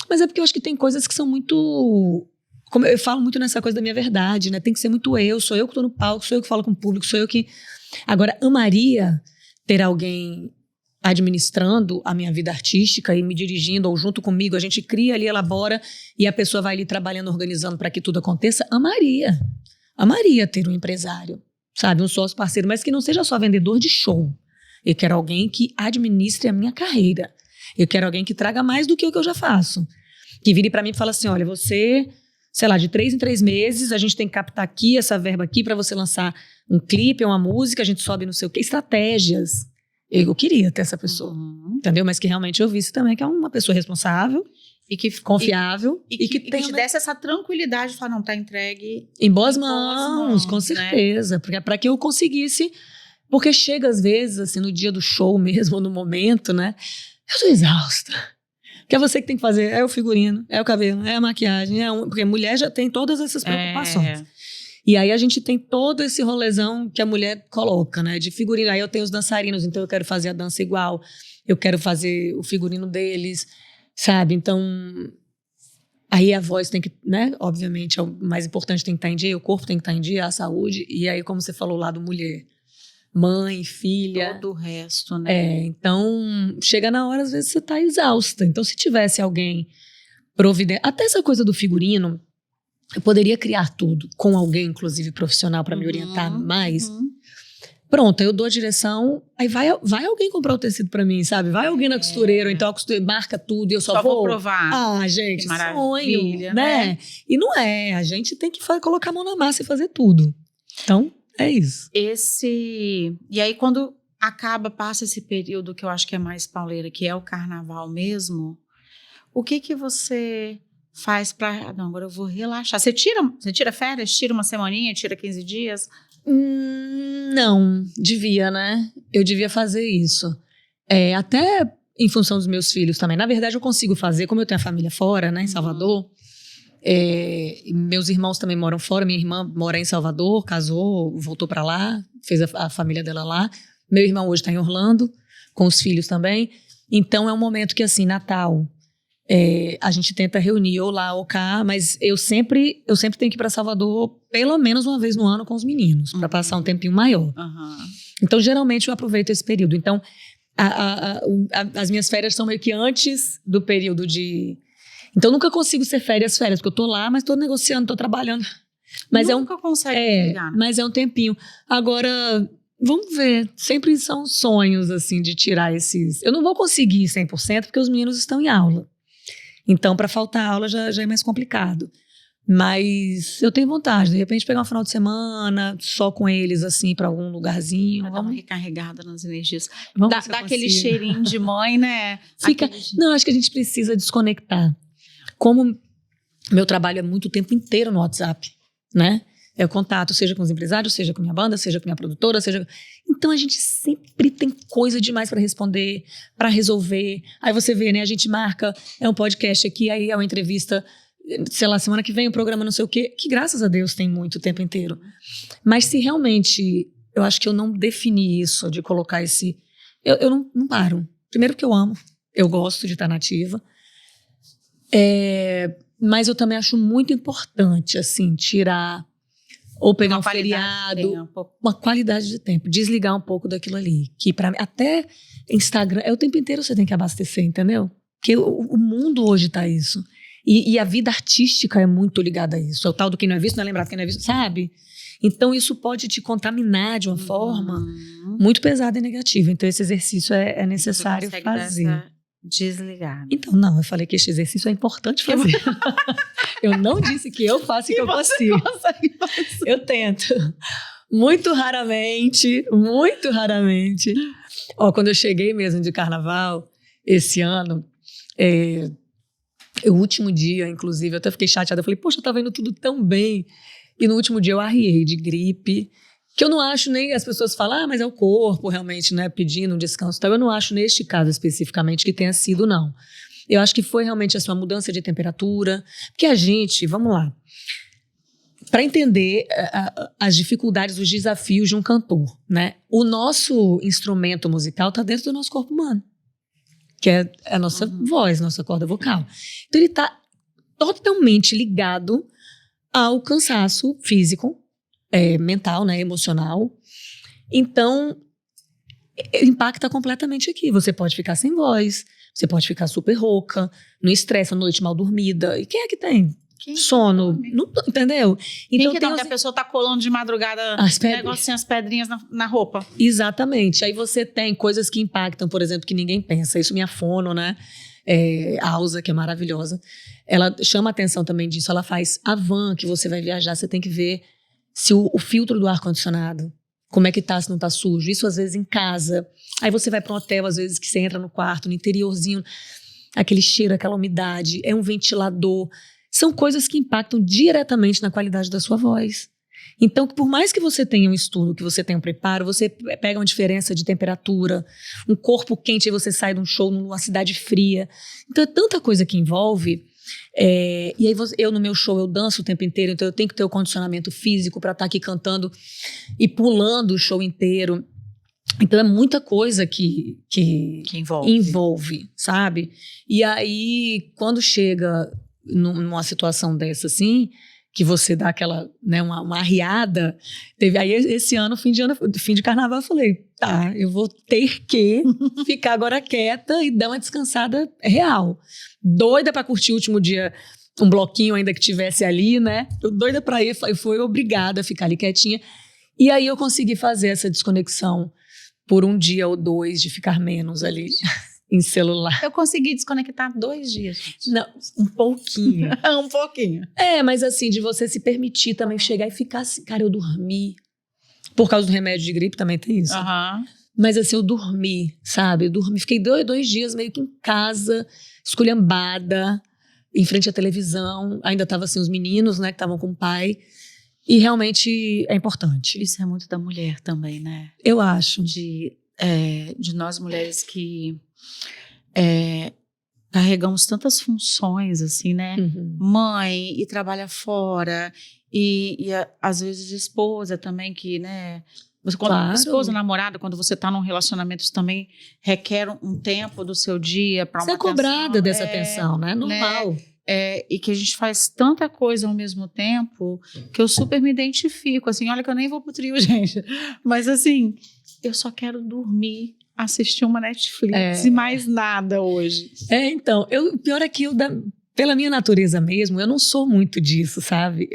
Mas é porque eu acho que tem coisas que são muito... Como eu falo muito nessa coisa da minha verdade, né? Tem que ser muito eu. Sou eu que estou no palco, sou eu que falo com o público, sou eu que... Agora, amaria ter alguém administrando a minha vida artística e me dirigindo ou junto comigo, a gente cria ali, elabora e a pessoa vai ali trabalhando, organizando para que tudo aconteça. Amaria ter um empresário, sabe, um sócio parceiro, mas que não seja só vendedor de show. Eu quero alguém que administre a minha carreira. Eu quero alguém que traga mais do que o que eu já faço. Que vire para mim e fale assim, olha, você, sei lá, de 3 em 3 meses, a gente tem que captar aqui, essa verba aqui para você lançar um clipe, uma música, a gente sobe não sei o quê, estratégias. Eu queria ter essa pessoa, entendeu? Mas que realmente eu visse também que é uma pessoa responsável, e que confiável e que te desse essa tranquilidade de falar, não, tá entregue em boas mãos, com certeza, né? Porque para que eu conseguisse, porque chega às vezes assim no dia do show mesmo, no momento, né? Eu tô exausta. Porque é você que tem que fazer, é o figurino, é o cabelo, é a maquiagem, porque mulher já tem todas essas preocupações. E aí a gente tem todo esse rolezão que a mulher coloca, né? De figurino. Aí eu tenho os dançarinos, então eu quero fazer a dança igual, eu quero fazer o figurino deles, sabe? Então, aí a voz tem que, né? Obviamente, é o mais importante, tem que estar em dia, o corpo tem que estar em dia, a saúde. E aí, como você falou, o lado mulher, mãe, filha. Todo o resto, né? Então, chega na hora, às vezes você tá exausta. Então, se tivesse alguém providente... Até essa coisa do figurino, eu poderia criar tudo com alguém, inclusive profissional, para me orientar mais. Pronto, eu dou a direção, aí vai alguém comprar o tecido para mim, sabe? Vai alguém na costureira, então a costureira marca tudo e eu só vou provar. Gente, que sonho, né? E não é, a gente tem que colocar a mão na massa e fazer tudo. Então, é isso. E aí quando passa esse período que eu acho que é mais pauleira, que é o carnaval mesmo, o que você faz pra... Não, agora eu vou relaxar. Você tira férias? Tira uma semaninha? Tira 15 dias? Não, devia, né? Eu devia fazer isso. Até em função dos meus filhos também. Na verdade, eu consigo fazer, como eu tenho a família fora, né, em Salvador. Meus irmãos também moram fora. Minha irmã mora em Salvador, casou, voltou pra lá, fez a família dela lá. Meu irmão hoje tá em Orlando, com os filhos também. Então, é um momento que, assim, Natal... a gente tenta reunir ou lá ou cá, mas eu sempre tenho que ir para Salvador pelo menos uma vez no ano com os meninos, para passar um tempinho maior. Então, geralmente, eu aproveito esse período. Então, As minhas férias são meio que antes do período de... Então, eu nunca consigo ser férias, porque eu tô lá, mas tô negociando, tô trabalhando. Mas Nunca consegue pegar, né? Mas é um tempinho. Agora, vamos ver. Sempre são sonhos, assim, de tirar esses... Eu não vou conseguir 100% porque os meninos estão em aula. Então, para faltar aula já é mais complicado. Mas eu tenho vontade, de repente, pegar um final de semana só com eles, assim, para algum lugarzinho. Pra dar uma recarregada nas energias. Vamos Dá aquele cheirinho de mãe, né? Não, acho que a gente precisa desconectar. Como meu trabalho é muito o tempo inteiro no WhatsApp, né? É o contato, seja com os empresários, seja com minha banda, seja com minha produtora, seja... Então, a gente sempre tem coisa demais para responder, para resolver. Aí você vê, né? A gente marca, é um podcast aqui, aí é uma entrevista... sei lá, semana que vem o programa não sei o quê, que graças a Deus tem muito o tempo inteiro. Mas se realmente, eu acho que eu não defini isso, de colocar esse... Eu não paro. Primeiro porque eu amo, eu gosto de estar nativa. Mas eu também acho muito importante, assim, tirar... Ou pegar um feriado, uma qualidade de tempo, desligar um pouco daquilo ali. Que para mim, até Instagram, é o tempo inteiro você tem que abastecer, entendeu? Porque o mundo hoje tá isso. E a vida artística é muito ligada a isso. É o tal do quem não é visto, não é lembrado quem não é visto, sabe? Então isso pode te contaminar de uma forma muito pesada e negativa. Então esse exercício é necessário fazer. Desligar. Então, não, eu falei que esse exercício é importante fazer. Eu não disse que eu faço e que eu consigo. Eu tento. Muito raramente. Ó, quando eu cheguei mesmo de carnaval, esse ano, o último dia, inclusive, eu até fiquei chateada. Eu falei, poxa, eu tava indo tudo tão bem. E no último dia eu arriei de gripe, que eu não acho nem... As pessoas falam, mas é o corpo realmente, né, pedindo um descanso e tal. Eu não acho neste caso especificamente que tenha sido, não. Eu acho que foi realmente assim, uma mudança de temperatura. Porque a gente, vamos lá, para entender as dificuldades, os desafios de um cantor, né? O nosso instrumento musical está dentro do nosso corpo humano, que é a nossa voz, nossa corda vocal. Então ele está totalmente ligado ao cansaço físico, mental, né, emocional. Então, impacta completamente aqui. Você pode ficar sem voz, você pode ficar super rouca, no estresse, à noite mal dormida. E quem é que tem? Sono, não, entendeu? Então, quem que não, que a pessoa tá colando de madrugada as pedrinhas na roupa. Exatamente. Aí você tem coisas que impactam, por exemplo, que ninguém pensa. Isso minha fono, né? A Alza, que é maravilhosa, ela chama atenção também disso. Ela faz a van que você vai viajar, você tem que ver se o filtro do ar-condicionado, como é que tá, se não tá sujo. Isso às vezes em casa. Aí você vai para um hotel, às vezes que você entra no quarto, no interiorzinho, aquele cheiro, aquela umidade, é um ventilador. São coisas que impactam diretamente na qualidade da sua voz. Então, por mais que você tenha um estudo, que você tenha um preparo, você pega uma diferença de temperatura, um corpo quente, aí você sai de um show numa cidade fria. Então, é tanta coisa que envolve. E aí, eu no meu show, eu danço o tempo inteiro, então eu tenho que ter o condicionamento físico para estar aqui cantando e pulando o show inteiro. Então, é muita coisa que envolve, sabe? E aí, quando chega numa situação dessa assim, que você dá aquela, né, uma arriada, aí esse ano, fim de carnaval, eu falei, tá, eu vou ter que ficar agora quieta e dar uma descansada real. Doida pra curtir o último dia, um bloquinho ainda que tivesse ali, né? Eu doida pra ir, fui obrigada a ficar ali quietinha. E aí eu consegui fazer essa desconexão por um dia ou dois, de ficar menos ali em celular. Eu consegui desconectar 2 dias. Não, um pouquinho. Um pouquinho. Mas assim, de você se permitir também chegar e ficar assim, cara, eu dormi. Por causa do remédio de gripe também tem isso. Mas assim, eu dormi, sabe? Fiquei 2 dias meio que em casa, esculhambada, em frente à televisão. Ainda tava assim, os meninos, né, que estavam com o pai. E realmente é importante. Isso é muito da mulher também, né? Eu acho. De nós mulheres que carregamos tantas funções, assim, né? Mãe, e trabalha fora, e às vezes esposa também, que, né? Claro. Esposa, namorada, quando você tá num relacionamento, isso também requer um tempo do seu dia para uma atenção. Você é cobrada dessa atenção, né? Normal. E que a gente faz tanta coisa ao mesmo tempo, que eu super me identifico, assim, olha que eu nem vou pro trio, gente, mas assim, eu só quero dormir, assistir uma Netflix e mais nada hoje. Então, o pior é que pela minha natureza mesmo, eu não sou muito disso, sabe?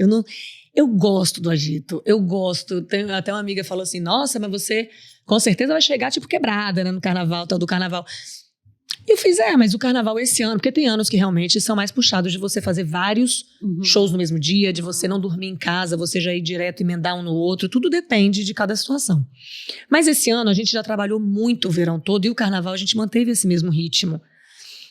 Eu gosto do agito, eu gosto. Até uma amiga falou assim, nossa, mas você com certeza vai chegar tipo quebrada, né, no carnaval, tal do carnaval. E eu fiz, mas o carnaval esse ano, porque tem anos que realmente são mais puxados de você fazer vários shows no mesmo dia, de você não dormir em casa, você já ir direto, emendar um no outro, tudo depende de cada situação. Mas esse ano a gente já trabalhou muito o verão todo e o carnaval a gente manteve esse mesmo ritmo.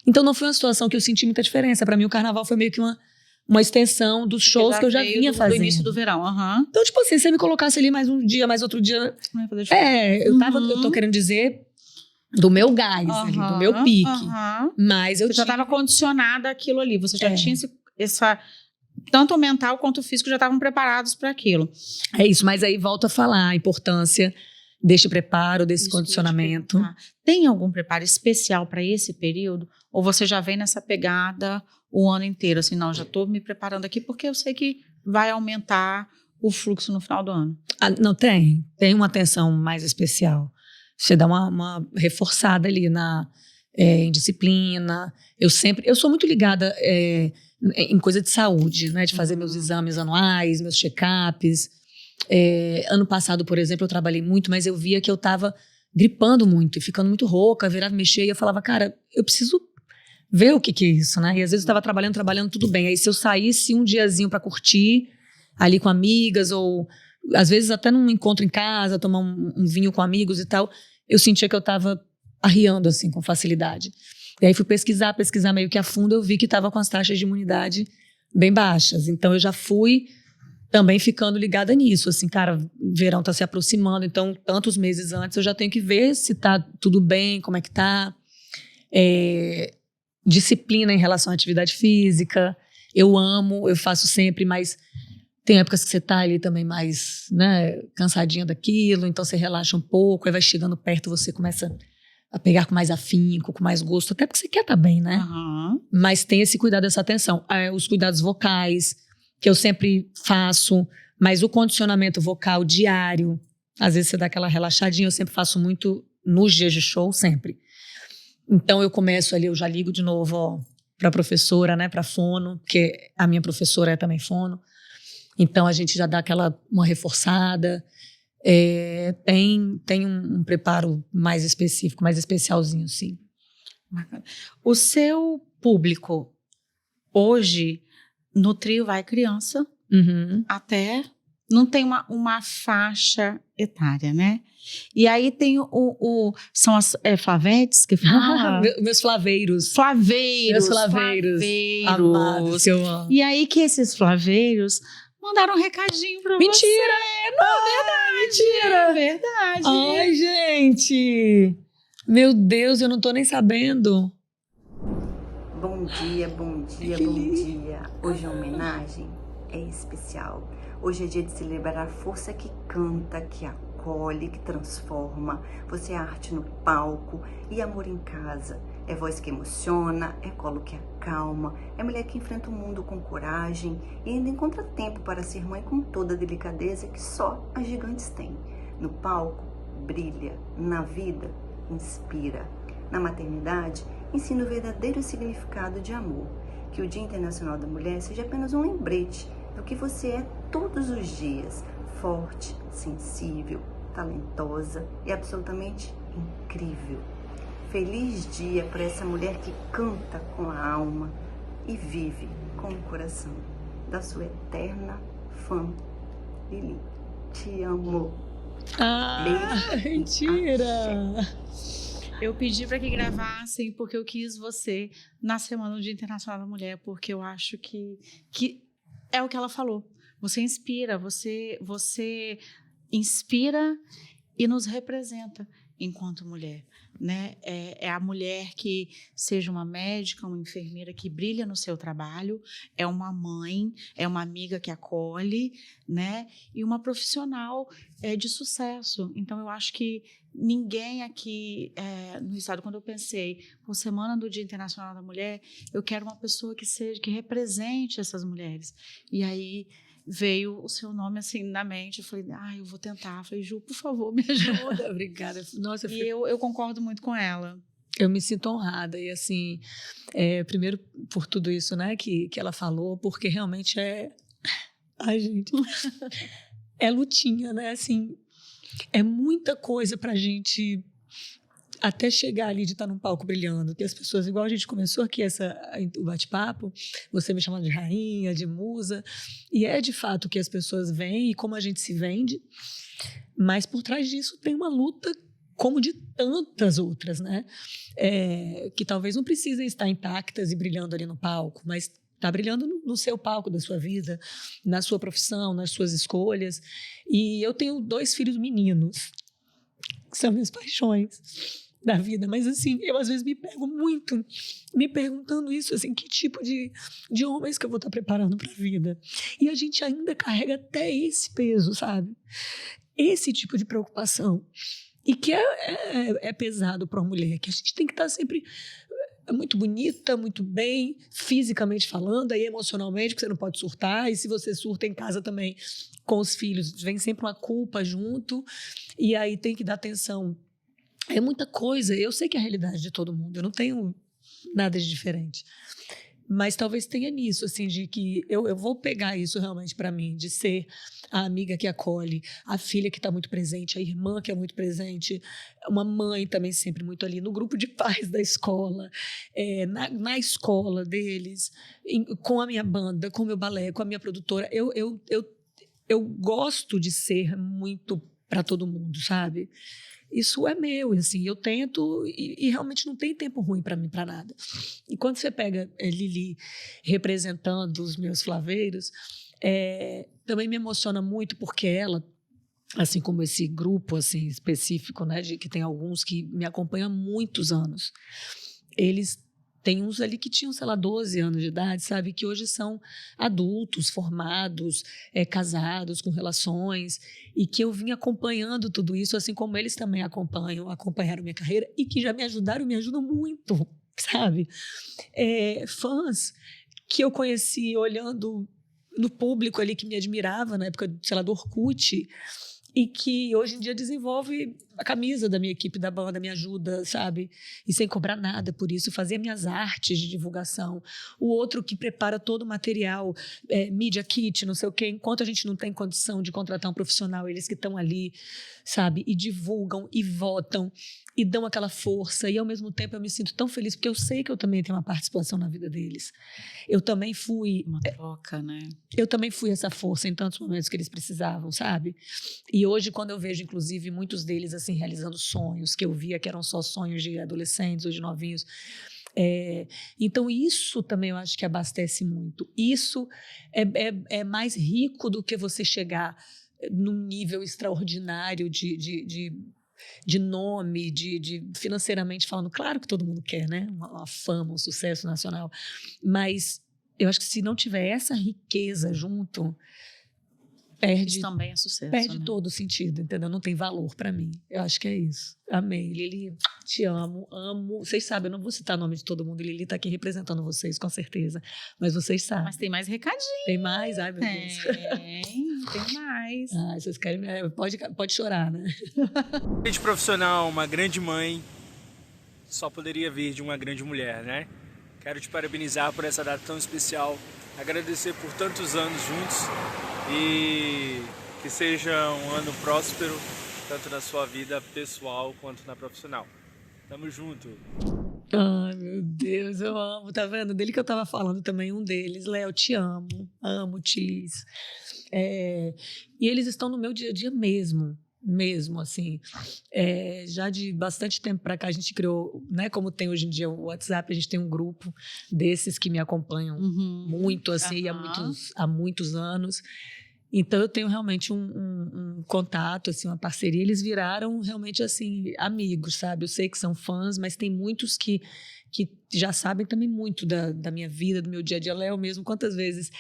Então não foi uma situação que eu senti muita diferença. Para mim o carnaval foi meio que uma extensão dos shows que eu já vinha fazendo. Do início do verão, Então, tipo assim, se você me colocasse ali mais um dia, mais outro dia... Não ia fazer diferença. Eu tô querendo dizer do meu gás ali, do meu pique. Mas eu já estava condicionada àquilo ali. Você já tinha essa... Tanto o mental quanto o físico já estavam preparados para aquilo. É isso, mas aí volto a falar a importância deste preparo, desse condicionamento. Tem algum preparo especial para esse período? Ou você já vem nessa pegada o ano inteiro? Assim, não, já estou me preparando aqui porque eu sei que vai aumentar o fluxo no final do ano. Não, tem uma atenção mais especial. Você dá uma reforçada ali em disciplina. Eu sou muito ligada em coisa de saúde, né? De fazer meus exames anuais, meus check-ups. Ano passado, por exemplo, eu trabalhei muito, mas eu via que eu estava gripando muito e ficando muito rouca, virava, mexer, e eu falava, cara, eu preciso ver o que é isso, né? E às vezes eu estava trabalhando tudo bem. Aí se eu saísse um diazinho para curtir ali com amigas, ou às vezes até num encontro em casa, tomar um vinho com amigos e tal, eu sentia que eu estava arriando assim com facilidade. E aí fui pesquisar meio que a fundo, eu vi que estava com as taxas de imunidade bem baixas. Então eu já fui também ficando ligada nisso, assim, cara, verão tá se aproximando, então tantos meses antes eu já tenho que ver se tá tudo bem, como é que tá. Disciplina em relação à atividade física, eu faço sempre, mas tem épocas que você tá ali também mais, né, cansadinha daquilo, então você relaxa um pouco, aí vai chegando perto, você começa a pegar com mais afinco, com mais gosto, até porque você quer tá bem, né? Mas tem esse cuidado, essa atenção. Os cuidados vocais, que eu sempre faço, mas o condicionamento vocal diário, às vezes você dá aquela relaxadinha, eu sempre faço muito nos dias de show, sempre. Então eu começo ali, eu já ligo de novo para a professora, né, para fono, porque a minha professora é também fono, então a gente já dá uma reforçada, tem um preparo mais específico, mais especialzinho, sim. O seu público hoje... No trio vai criança, até... Não tem uma faixa etária, né? E aí tem são as flavetes que falam? Meus flaveiros. Flaveiros. Amados, que eu amo. E aí que esses flaveiros mandaram um recadinho pra Mentira! você. Não, é verdade. Mentira! É verdade. Ai, gente! Meu Deus, eu não tô nem sabendo. Bom dia, bom dia, bom dia. Hoje a homenagem é especial. Hoje é dia de celebrar a força que canta, que acolhe, que transforma. Você é arte no palco e amor em casa. É voz que emociona, é colo que acalma, é mulher que enfrenta o mundo com coragem e ainda encontra tempo para ser mãe com toda a delicadeza que só as gigantes têm. No palco, brilha. Na vida, inspira. Na maternidade, ensina o verdadeiro significado de amor. Que o Dia Internacional da Mulher seja apenas um lembrete do que você é todos os dias. Forte, sensível, talentosa e absolutamente incrível. Feliz dia para essa mulher que canta com a alma e vive com o coração. Da sua eterna fã, Lili. Te amo. Beijo. Mentira! Eu pedi para que gravassem porque eu quis você na Semana do Dia Internacional da Mulher, porque eu acho que é o que ela falou. Você inspira, você inspira e nos representa enquanto mulher, né? É a mulher que seja uma médica, uma enfermeira que brilha no seu trabalho, é uma mãe, é uma amiga que acolhe, né? E uma profissional de sucesso. Então, eu acho que ninguém aqui no estado, quando eu pensei, por Semana do Dia Internacional da Mulher, eu quero uma pessoa que represente essas mulheres. E aí veio o seu nome assim na mente. Eu falei, eu vou tentar. Eu falei, Ju, por favor, me ajuda. Obrigada. Nossa, E eu concordo muito com ela. Eu me sinto honrada e assim, primeiro por tudo isso, né, que ela falou, porque realmente ai, gente, é lutinha, né, assim, é muita coisa pra gente até chegar ali de estar num palco brilhando, que as pessoas, igual a gente começou aqui o bate-papo, você me chamando de rainha, de musa, e é de fato que as pessoas veem e como a gente se vende, mas por trás disso tem uma luta como de tantas outras, né? Que talvez não precisem estar intactas e brilhando ali no palco, mas está brilhando no seu palco da sua vida, na sua profissão, nas suas escolhas. E eu tenho 2 filhos meninos, que são minhas paixões da vida, mas assim, eu às vezes me pego muito me perguntando isso, assim, que tipo de homens que eu vou estar preparando para a vida. E a gente ainda carrega até esse peso, sabe? Esse tipo de preocupação. E que é pesado para uma mulher, que a gente tem que estar sempre muito bonita, muito bem, fisicamente falando, aí emocionalmente, porque você não pode surtar, e se você surta em casa também com os filhos, vem sempre uma culpa junto, e aí tem que dar atenção. É muita coisa, eu sei que é a realidade de todo mundo, eu não tenho nada de diferente. Mas talvez tenha nisso, assim, de que eu vou pegar isso realmente para mim, de ser a amiga que acolhe, a filha que está muito presente, a irmã que é muito presente, uma mãe também sempre muito ali, no grupo de pais da escola, na escola deles, com a minha banda, com o meu balé, com a minha produtora. Eu gosto de ser muito para todo mundo, sabe? Isso é meu, assim, eu tento e realmente não tem tempo ruim para mim, para nada. E quando você pega Lili representando os meus flaveiros, também me emociona muito porque ela, assim como esse grupo assim, específico, né, que tem alguns que me acompanham há muitos anos, eles tem uns ali que tinham, sei lá, 12 anos de idade, sabe? Que hoje são adultos, formados, casados, com relações, e que eu vim acompanhando tudo isso, assim como eles também acompanharam minha carreira, e que já me ajudaram, me ajudam muito, sabe? Fãs que eu conheci olhando no público ali, que me admirava, na época, sei lá, do Orkut, e que hoje em dia desenvolve a camisa da minha equipe da banda, me ajuda, sabe? E sem cobrar nada por isso, fazer minhas artes de divulgação. O outro que prepara todo o material, media kit, não sei o quê, enquanto a gente não tem condição de contratar um profissional, eles que estão ali, sabe? E divulgam, e votam, e dão aquela força, e ao mesmo tempo eu me sinto tão feliz, porque eu sei que eu também tenho uma participação na vida deles. Eu também fui... Uma troca, né? Eu também fui essa força em tantos momentos que eles precisavam, sabe? E hoje, quando eu vejo, inclusive, muitos deles, assim, realizando sonhos, que eu via que eram só sonhos de adolescentes ou de novinhos. Então, isso também eu acho que abastece muito. Isso é mais rico do que você chegar num nível extraordinário de nome, de financeiramente falando. Claro que todo mundo quer, né? Uma fama, um sucesso nacional. Mas eu acho que se não tiver essa riqueza junto, isso também é sucesso, perde né? todo o sentido, entendeu? Não tem valor pra mim. Eu acho que é isso. Amei. Lili, te amo. Vocês sabem, eu não vou citar o nome de todo mundo. Lili tá aqui representando vocês, com certeza. Mas vocês sabem. Mas tem mais recadinho. Tem mais? Ai, meu Deus. Tem mais. Vocês querem... Pode chorar, né? Grande profissional, uma grande mãe, só poderia vir de uma grande mulher, né? Quero te parabenizar por essa data tão especial, agradecer por tantos anos juntos e que seja um ano próspero, tanto na sua vida pessoal quanto na profissional. Tamo junto! Ai, meu Deus, eu amo, tá vendo? Dele que eu tava falando também, um deles, Léo, te amo, Tis. E eles estão no meu dia a dia mesmo, assim. Já de bastante tempo para cá a gente criou, né, como tem hoje em dia o WhatsApp, a gente tem um grupo desses que me acompanham muito, assim, há muitos anos. Então eu tenho realmente um contato, assim, uma parceria. Eles viraram realmente, assim, amigos, sabe? Eu sei que são fãs, mas tem muitos que que já sabem também muito da minha vida, do meu dia a dia. Léo mesmo, quantas vezes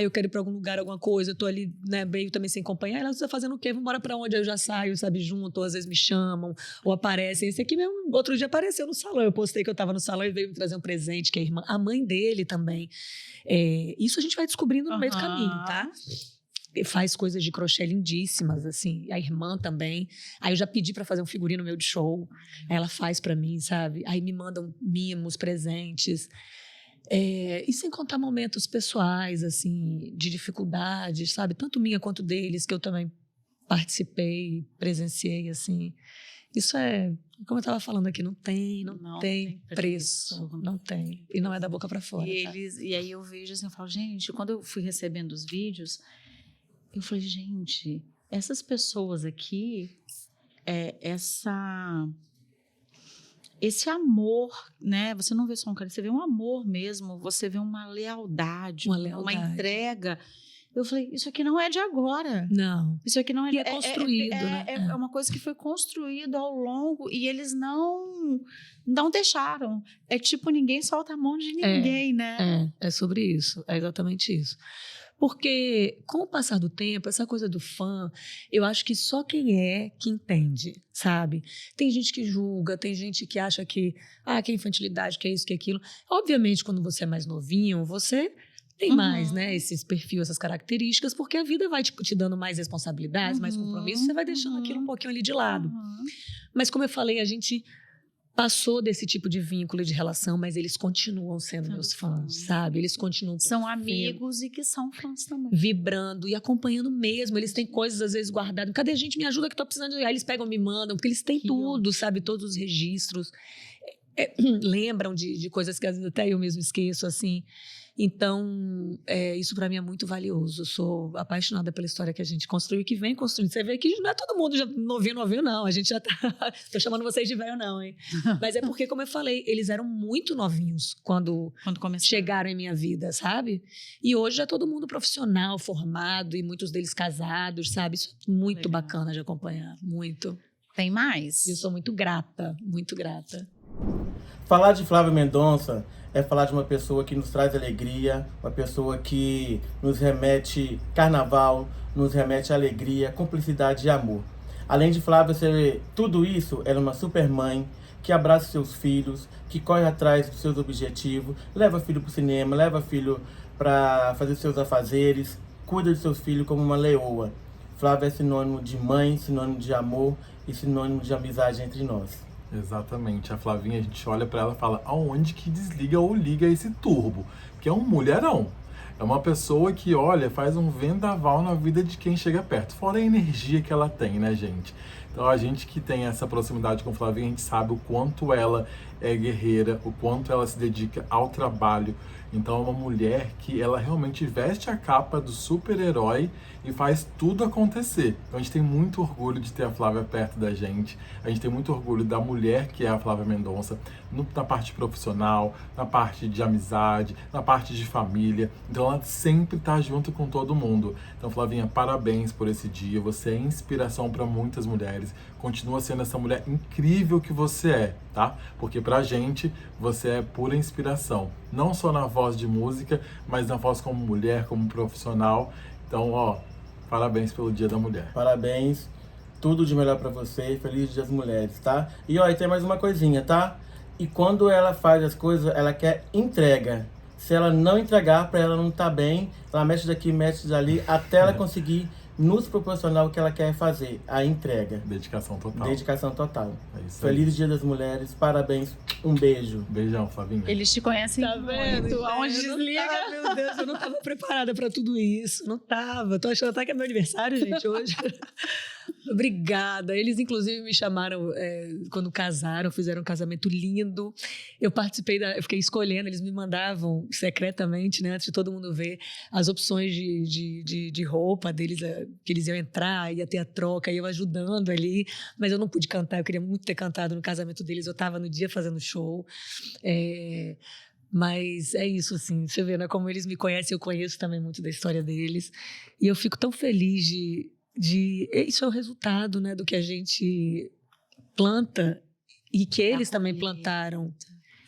eu quero ir para algum lugar, alguma coisa, eu tô ali, né, meio também sem acompanhar, ela está fazendo o quê? Vamos embora para onde? Aí eu já saio, sabe, junto, ou às vezes me chamam, ou aparecem. Esse aqui mesmo, outro dia apareceu no salão, eu postei que eu estava no salão e veio me trazer um presente, que é a mãe dele também. Isso a gente vai descobrindo no meio do caminho, tá? Faz coisas de crochê lindíssimas, assim, a irmã também. Aí eu já pedi para fazer um figurino meu de show, aí ela faz para mim, sabe? Aí me mandam mimos, presentes. E sem contar momentos pessoais, assim, de dificuldades, sabe? Tanto minha quanto deles, que eu também participei, presenciei, assim. Isso como eu estava falando aqui, não tem preço, não tem. E não é da boca para fora. E aí eu vejo assim, eu falo, gente, quando eu fui recebendo os vídeos, eu falei, gente, essas pessoas aqui, esse amor, né? Você não vê só um cara, você vê um amor mesmo, você vê uma lealdade, uma entrega. Eu falei, isso aqui não é de agora. Não. Isso aqui não é... E é construído, né? É uma coisa que foi construída ao longo e eles não deixaram. É tipo, ninguém solta a mão de ninguém, né? É sobre isso, é exatamente isso. Porque, com o passar do tempo, essa coisa do fã, eu acho que só quem que entende, sabe? Tem gente que julga, tem gente que acha que é infantilidade, que é isso, que é aquilo. Obviamente, quando você é mais novinho, você tem mais, né, esses perfis, essas características, porque a vida vai te dando mais responsabilidades, mais compromissos, você vai deixando aquilo um pouquinho ali de lado. Mas, como eu falei, a gente passou desse tipo de vínculo, de relação, mas eles continuam sendo meus fãs, sabe? Eles continuam são amigos e que são fãs também. Vibrando e acompanhando mesmo. Eles têm coisas, às vezes, guardadas. Cadê a gente? Me ajuda que tô precisando. Aí eles pegam, me mandam, porque eles têm tudo, sabe? Todos os registros. Lembram de coisas que às vezes até eu mesmo esqueço, assim. Então, isso para mim é muito valioso. Eu sou apaixonada pela história que a gente construiu e que vem construindo. Você vê que não é todo mundo já novinho, não. A gente já tá... Tô chamando vocês de velho, não, hein? Mas é porque, como eu falei, eles eram muito novinhos quando chegaram em minha vida, sabe? E hoje já é todo mundo profissional, formado, e muitos deles casados, sabe? Isso é muito bacana de acompanhar, muito. Tem mais? Eu sou muito grata, muito grata. Falar de Flávia Mendonça é falar de uma pessoa que nos traz alegria, uma pessoa que nos remete carnaval, nos remete alegria, cumplicidade e amor. Além de Flávia ser tudo isso, ela é uma super mãe que abraça seus filhos, que corre atrás dos seus objetivos, leva filho para o cinema, leva filho para fazer seus afazeres, cuida de seus filhos como uma leoa. Flávia é sinônimo de mãe, sinônimo de amor e sinônimo de amizade entre nós. Exatamente, a Flavinha, a gente olha pra ela e fala, aonde que desliga ou liga esse turbo? Que é um mulherão. É uma pessoa que, olha, faz um vendaval na vida de quem chega perto. Fora a energia que ela tem, né, gente? Então a gente que tem essa proximidade com a Flavinha, a gente sabe o quanto ela é guerreira, o quanto ela se dedica ao trabalho. Então é uma mulher que ela realmente veste a capa do super-herói e faz tudo acontecer. Então a gente tem muito orgulho de ter a Flávia perto da gente. A gente tem muito orgulho da mulher que é a Flávia Mendonça, na parte profissional, na parte de amizade, na parte de família. Então ela sempre está junto com todo mundo. Então, Flavinha, parabéns por esse dia. Você é inspiração para muitas mulheres. Continua sendo essa mulher incrível que você é, tá? Porque pra gente, você é pura inspiração. Não só na voz de música, mas na voz como mulher, como profissional. Então, parabéns pelo Dia da Mulher. Parabéns, tudo de melhor pra você, feliz Dia das Mulheres, tá? E tem mais uma coisinha, tá? E quando ela faz as coisas, ela quer entrega. Se ela não entregar, pra ela não tá bem, ela mexe daqui, mexe dali, até ela conseguir nos proporcionar o que ela quer fazer, a entrega. Dedicação total. Dedicação total. É isso Feliz aí. Dia das Mulheres, parabéns, um beijo. Beijão, Flavinha. Eles te conhecem muito. Aonde desliga? Meu Deus, eu não tava preparada pra tudo isso. Não tava. Tô achando até que é meu aniversário, gente, hoje. Obrigada. Eles, inclusive, me chamaram quando casaram, fizeram um casamento lindo. Eu participei eu fiquei escolhendo, eles me mandavam secretamente, né, antes de todo mundo ver, as opções de roupa deles, que eles iam entrar, ia ter a troca, eu ajudando ali. Mas eu não pude cantar, eu queria muito ter cantado no casamento deles. Eu estava no dia fazendo show. Mas é isso, assim, você vê, né, como eles me conhecem, eu conheço também muito da história deles. E eu fico tão feliz isso é o resultado, né, do que a gente planta e que eles também plantaram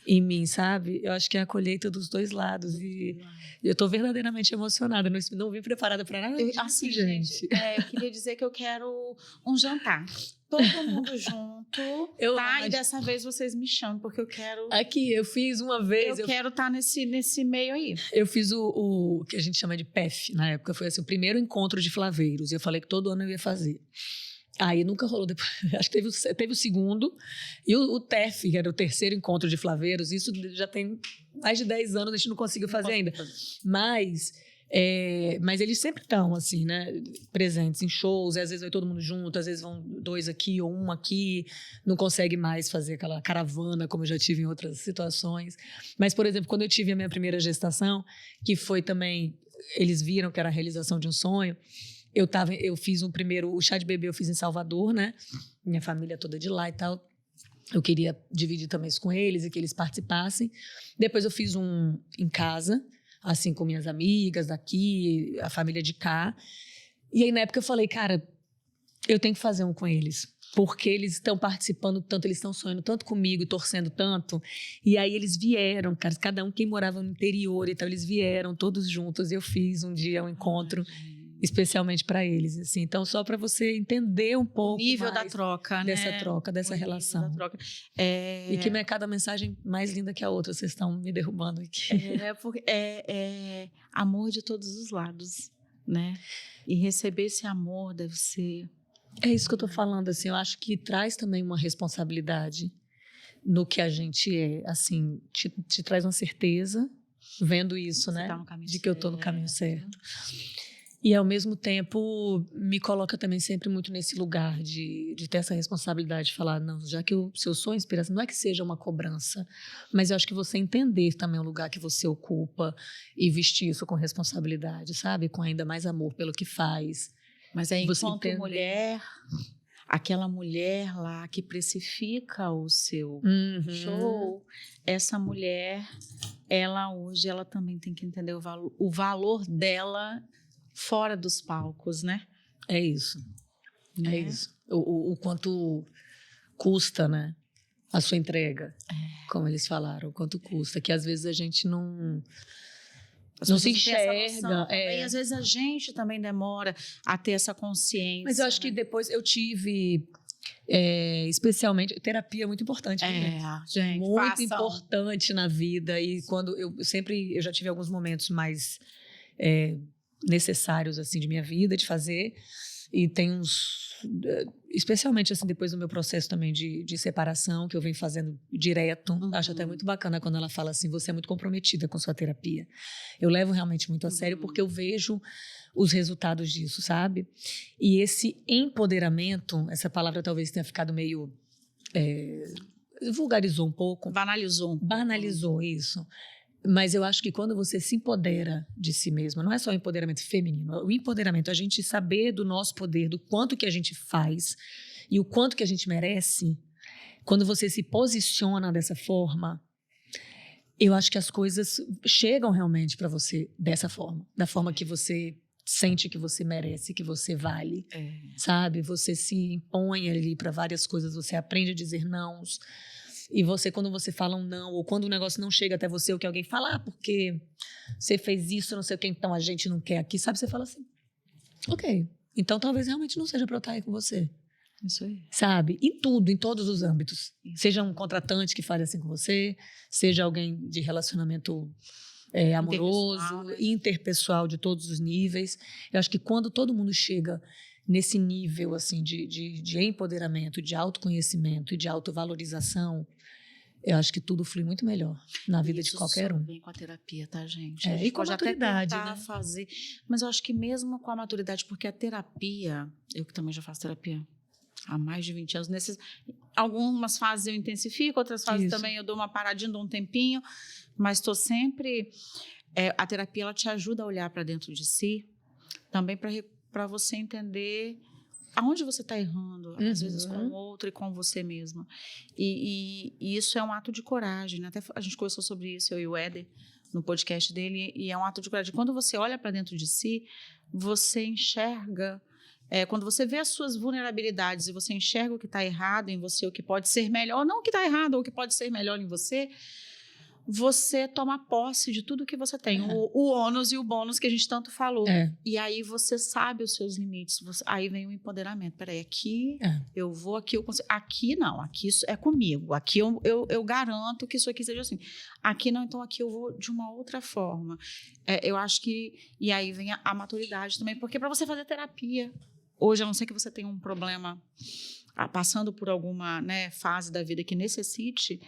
em mim, sabe? Eu acho que é a colheita dos dois lados. E eu tô verdadeiramente emocionada. Não vim preparada para nada disso, Assim, gente. eu queria dizer que eu quero um jantar. Todo mundo junto, Eu tá? acho. E dessa vez vocês me chamam, porque eu quero... Aqui, eu fiz uma vez... Eu quero estar nesse meio aí. Eu fiz o que a gente chama de PEF, na época. Foi assim, o primeiro encontro de flaveiros. E eu falei que todo ano eu ia fazer. Aí nunca rolou depois. Acho que teve o segundo. E o TEF, que era o terceiro encontro de flaveiros. Isso já tem mais de 10 anos, a gente não conseguiu fazer ainda. Mas eles sempre estão, assim, né? Presentes em shows. Às vezes vai todo mundo junto, às vezes vão 2 aqui ou 1 aqui. Não consegue mais fazer aquela caravana, como eu já tive em outras situações. Mas, por exemplo, quando eu tive a minha primeira gestação, que foi também... Eles viram que era a realização de um sonho. Eu fiz o chá de bebê eu fiz em Salvador, né? Minha família toda de lá e tal. Eu queria dividir também isso com eles e que eles participassem. Depois eu fiz um em casa, assim, com minhas amigas daqui, a família de cá. E aí, na época, eu falei, cara, eu tenho que fazer um com eles. Porque eles estão participando tanto, eles estão sonhando tanto comigo e torcendo tanto. E aí eles vieram, cara, cada um quem morava no interior e tal, eles vieram todos juntos. E eu fiz um dia um encontro especialmente para eles, assim. Então, só para você entender um pouco O nível mais da troca, dessa né? troca, dessa O nível relação. da troca. E que é cada mensagem mais linda que a outra. Vocês estão me derrubando aqui. Porque é amor de todos os lados, né? E receber esse amor deve ser... É isso que eu tô falando, assim. Eu acho que traz também uma responsabilidade no que a gente é, assim. Te traz uma certeza, vendo isso, Você né? tá no caminho de que eu tô no caminho certo. certo. E, ao mesmo tempo, me coloca também sempre muito nesse lugar de ter essa responsabilidade de falar, não, já que se eu sou inspiração, não é que seja uma cobrança, mas eu acho que você entender também o lugar que você ocupa e vestir isso com responsabilidade, sabe? Com ainda mais amor pelo que faz. Mas aí, Você enquanto entender. mulher, aquela mulher lá que precifica o seu show, essa mulher, ela hoje, ela também tem que entender o valor dela fora dos palcos, né? É isso. Né? É isso. O quanto custa, né? A sua entrega. Como eles falaram, o quanto custa. Que às vezes a gente não se enxerga. E às vezes a gente também demora a ter essa consciência. Mas eu acho que depois eu tive, especialmente, terapia é muito importante. Gente, muito façam. importante na vida. E quando eu já tive alguns momentos mais necessários assim de minha vida de fazer, e tem uns, especialmente assim depois do meu processo também de separação, que eu venho fazendo direto. Acho até muito bacana quando ela fala assim, você é muito comprometida com sua terapia. Eu levo realmente muito a sério, porque eu vejo os resultados disso, sabe? E esse empoderamento, essa palavra talvez tenha ficado meio vulgarizou um pouco, banalizou isso. Mas eu acho que quando você se empodera de si mesma, não é só o empoderamento feminino, o empoderamento, a gente saber do nosso poder, do quanto que a gente faz e o quanto que a gente merece, quando você se posiciona dessa forma, eu acho que as coisas chegam realmente para você dessa forma, da forma que você sente que você merece, que você vale, sabe? Você se impõe ali para várias coisas, você aprende a dizer não. E você, quando você fala um não, ou quando o negócio não chega até você, ou que alguém fala, porque você fez isso, não sei o que, então a gente não quer aqui, sabe? Você fala assim, ok, então talvez realmente não seja pra eu estar aí com você. Isso aí. Sabe? Em tudo, em todos os âmbitos. Seja um contratante que fale assim com você, seja alguém de relacionamento amoroso, interpessoal de todos os níveis. Eu acho que quando todo mundo chega nesse nível assim, de empoderamento, de autoconhecimento e de autovalorização, eu acho que tudo flui muito melhor na vida de qualquer um. Vem com a terapia, tá, gente? E com a maturidade, até tentar fazer, mas eu acho que mesmo com a maturidade, porque a terapia, eu que também já faço terapia há mais de 20 anos, algumas fases eu intensifico, outras fases também eu dou uma paradinha, dou um tempinho, mas estou sempre... a terapia, ela te ajuda a olhar para dentro de si, também para você entender aonde você está errando, às vezes com o outro e com você mesma. E isso é um ato de coragem, né? Até a gente conversou sobre isso, eu e o Éder, no podcast dele, e é um ato de coragem. Quando você olha para dentro de si, você enxerga... quando você vê as suas vulnerabilidades e você enxerga o que está errado em você, o que pode ser melhor, não o que está errado, ou o que pode ser melhor em você, você toma posse de tudo que você tem. O ônus e o bônus que a gente tanto falou. E aí você sabe os seus limites. Aí vem o empoderamento. Peraí, aqui eu vou, aqui eu consigo. Aqui não, aqui isso é comigo. Aqui eu garanto que isso aqui seja assim. Aqui não, então aqui eu vou de uma outra forma. Eu acho que... E aí vem a maturidade também. Porque para você fazer terapia, hoje, a não ser que você tenha um problema passando por alguma, né, fase da vida que necessite...